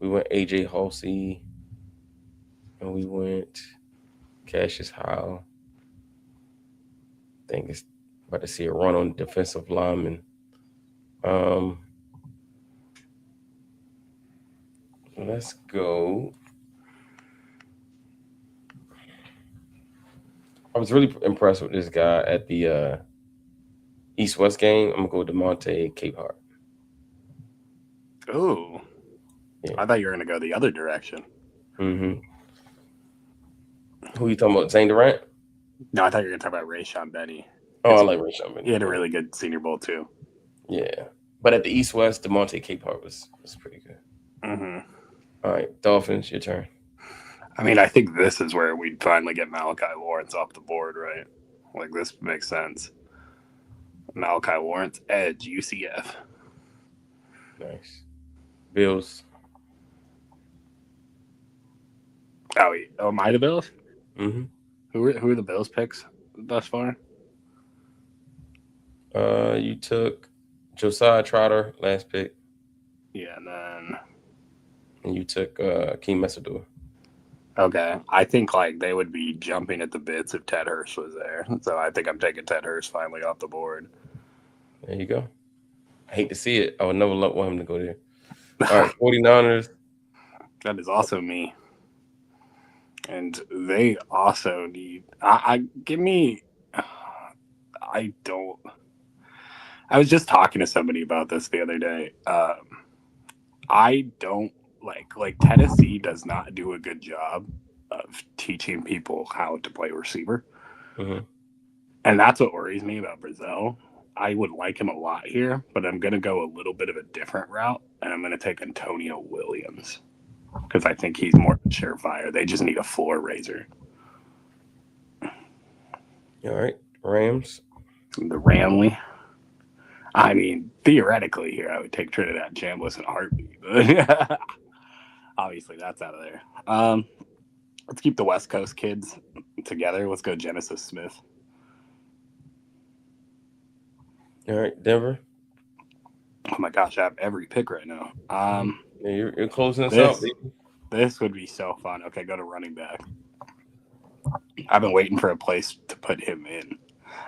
We went AJ Halsey, and we went Cassius Howe. I think it's about to see a run on defensive lineman. Let's go. I was really impressed with this guy at the East-West game. I'm going to go DeMonte Capehart. Ooh. Yeah. I thought you were going to go the other direction. Mm-hmm. Who are you talking about? Zane Durant? No, I thought you were going to talk about Rayshon Benny. Oh, I like Rayshon Benny. He had a really good Senior Bowl, too. Yeah. But at the East-West, DeMonte Capehart was pretty good. Mm-hmm. All right, Dolphins, your turn. I mean, I think this is where we'd finally get Malachi Lawrence off the board, right? Like, this makes sense. Malachi Lawrence, edge, UCF. Nice. Bills. Oh, am I the Bills? Mm-hmm. Who are the Bills picks thus far? You took Josiah Trotter last pick. Yeah, and you took Keem Messador. Okay, I think like they would be jumping at the bits if Ted Hurst was there. So I think I'm taking Ted Hurst finally off the board. There you go. I hate to see it. I would never want him to go there. All right, 49ers. That is also me. And they also need. I was just talking to somebody about this the other day. I don't like Tennessee does not do a good job of teaching people how to play receiver. Mm-hmm. And that's what worries me about Brazil. I would like him a lot here, but I'm going to go a little bit of a different route, and I'm going to take Antonio Williams because I think he's more surefire. They just need a floor raiser. All right, Rams. The Ramley. I mean, theoretically here, I would take Trinidad Chambliss in a heartbeat. But obviously, that's out of there. Let's keep the West Coast kids together. Let's go Genesis Smith. All right, Denver. Oh my gosh, I have every pick right now. Yeah, you're closing us out, baby. This would be so fun. Okay, go to running back. I've been waiting for a place to put him in.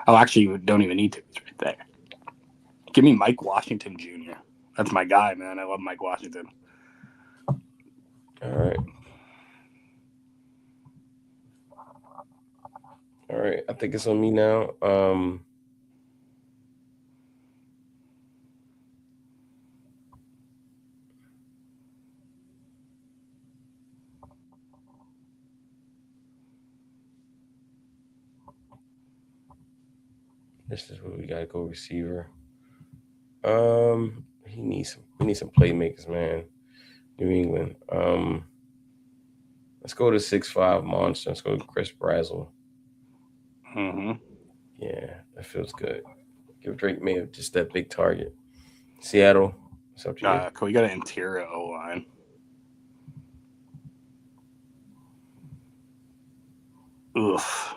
Oh, actually, you don't even need to. It's right there. Give me Mike Washington Jr. That's my guy, man. I love Mike Washington. All right. All right. I think it's on me now. This is where we gotta go receiver. We need some playmakers, man. New England. Let's go to 6'5" monster. Let's go to Chris Brazzell. Mm-hmm. Yeah, that feels good. Give Drake May just that big target. Seattle. What's up to you? Can we get an interior O-line? Oof.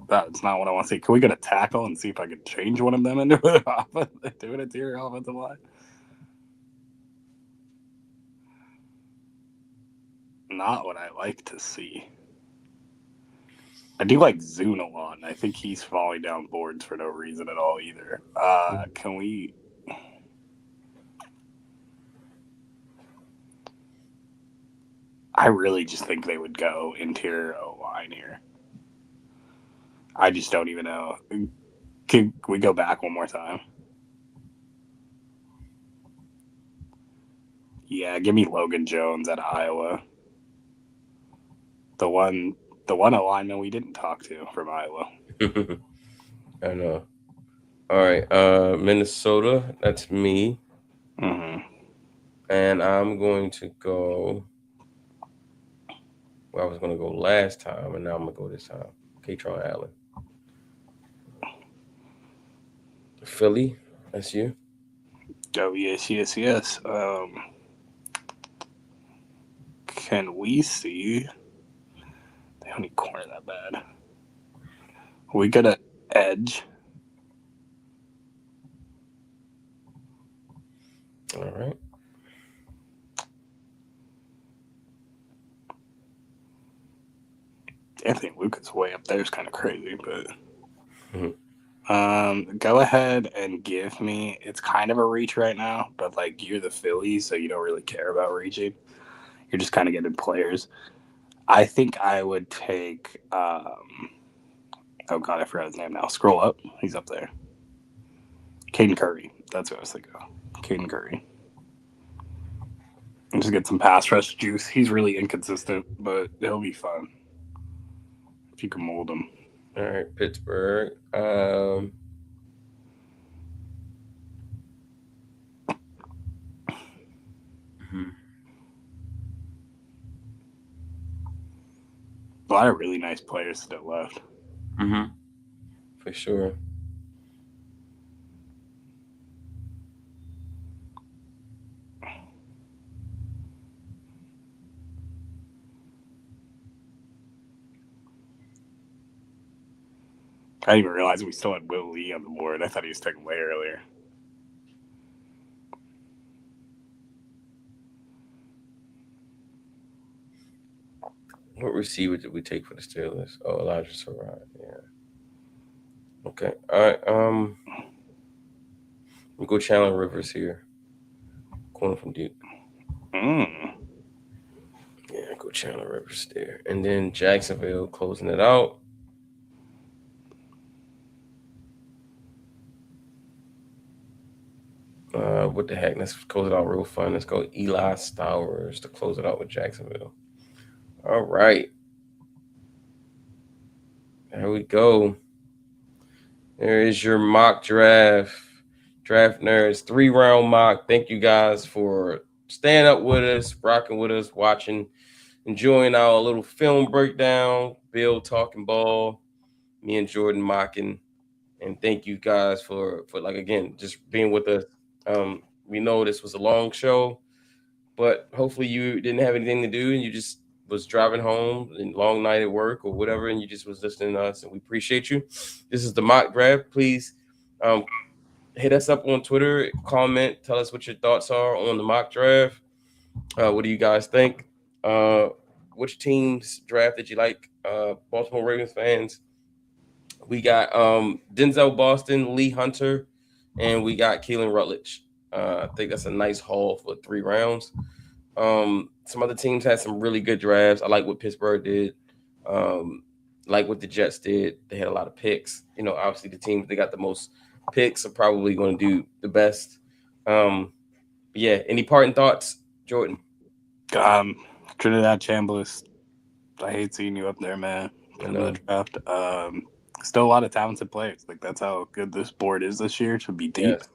That's not what I want to see. Can we get a tackle and see if I could change one of them into an interior offensive line? Not what I like to see. I do like Zune a lot, and I think he's falling down boards for no reason at all either. Can we... I really just think they would go interior O-line here. I just don't even know. Can we go back one more time? Yeah, give me Logan Jones out of Iowa. The one alignment we didn't talk to from Iowa. I know. All right, Minnesota. That's me. Mm-hmm. And I'm going to go. Well, I was going to go last time, and now I'm going to go this time. Katron Allen. Philly. That's you. Oh, yes. Can we see? They don't need corner that bad. We got an edge. All right. Anthony Lucas way up there is kind of crazy, but Mm-hmm. Go ahead and give me. It's kind of a reach right now, but like you're the Phillies, so you don't really care about reaching. You're just kind of getting players. I think I would take. Oh God, I forgot his name now. Scroll up. He's up there. Caden Curry. That's what I was thinking of. Caden Curry. And just get some pass rush juice. He's really inconsistent, but he'll be fun if you can mold him. All right, Pittsburgh. A lot of really nice players still left. For sure. I didn't even realize we still had Will Lee on the board. I thought he was taken way earlier. What receiver did we take for the Steelers? Oh, Elijah Sarrant. Yeah. Okay. All right. We'll go Chandler Rivers here. Corner from Duke. Yeah, go Chandler Rivers there. And then Jacksonville closing it out. What the heck? Let's close it out real fun. Let's go Eli Stowers to close it out with Jacksonville. All right. There we go. There is your mock draft. Draft Nerds 3-round mock. Thank you guys for staying up with us, rocking with us, watching, enjoying our little film breakdown. Bill talking ball, me and Jordan mocking. And thank you guys for like, again, just being with us. We know this was a long show, but hopefully you didn't have anything to do and you just was driving home and long night at work or whatever, and you just was listening to us, and we appreciate you. This is the mock draft. Please hit us up on Twitter, comment, tell us what your thoughts are on the mock draft. What do you guys think? Which team's draft did you like? Baltimore Ravens fans. We got Denzel Boston, Lee Hunter, and we got Keelan Rutledge. I think that's a nice haul for 3 rounds. Some other teams had some really good drafts. I like what Pittsburgh did. Like what the Jets did. They had a lot of picks. You know, obviously the teams they got the most picks are probably going to do the best. Yeah. Any parting thoughts, Jordan? Trinidad Chambliss. I hate seeing you up there, man. In the draft. Still a lot of talented players. Like that's how good this board is this year to be deep. Yes.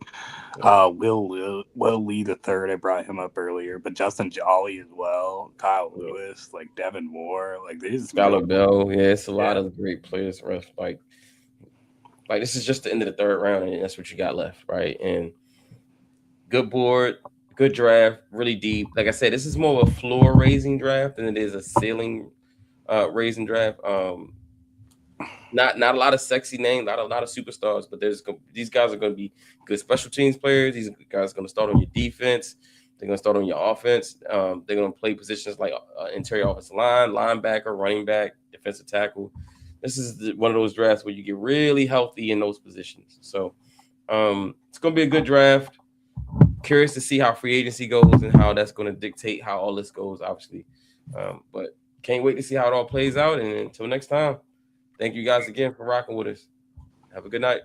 Will Lee the third. I brought him up earlier, but Justin Jolly as well. Kyle Lewis, like Devin Moore, like these. Skylar Bell. Yeah, it's a lot of great players. Like this is just the end of the 3rd round, and that's what you got left, right? And good board, good draft, really deep. Like I said, this is more of a floor raising draft than it is a ceiling raising draft. Not a lot of sexy names, not a lot of superstars, but these guys are going to be good special teams players. These guys are going to start on your defense. They're going to start on your offense. They're going to play positions like interior offensive line, linebacker, running back, defensive tackle. This is one of those drafts where you get really healthy in those positions. So it's going to be a good draft. Curious to see how free agency goes and how that's going to dictate how all this goes, obviously. But can't wait to see how it all plays out. And until next time. Thank you guys again for rocking with us. Have a good night.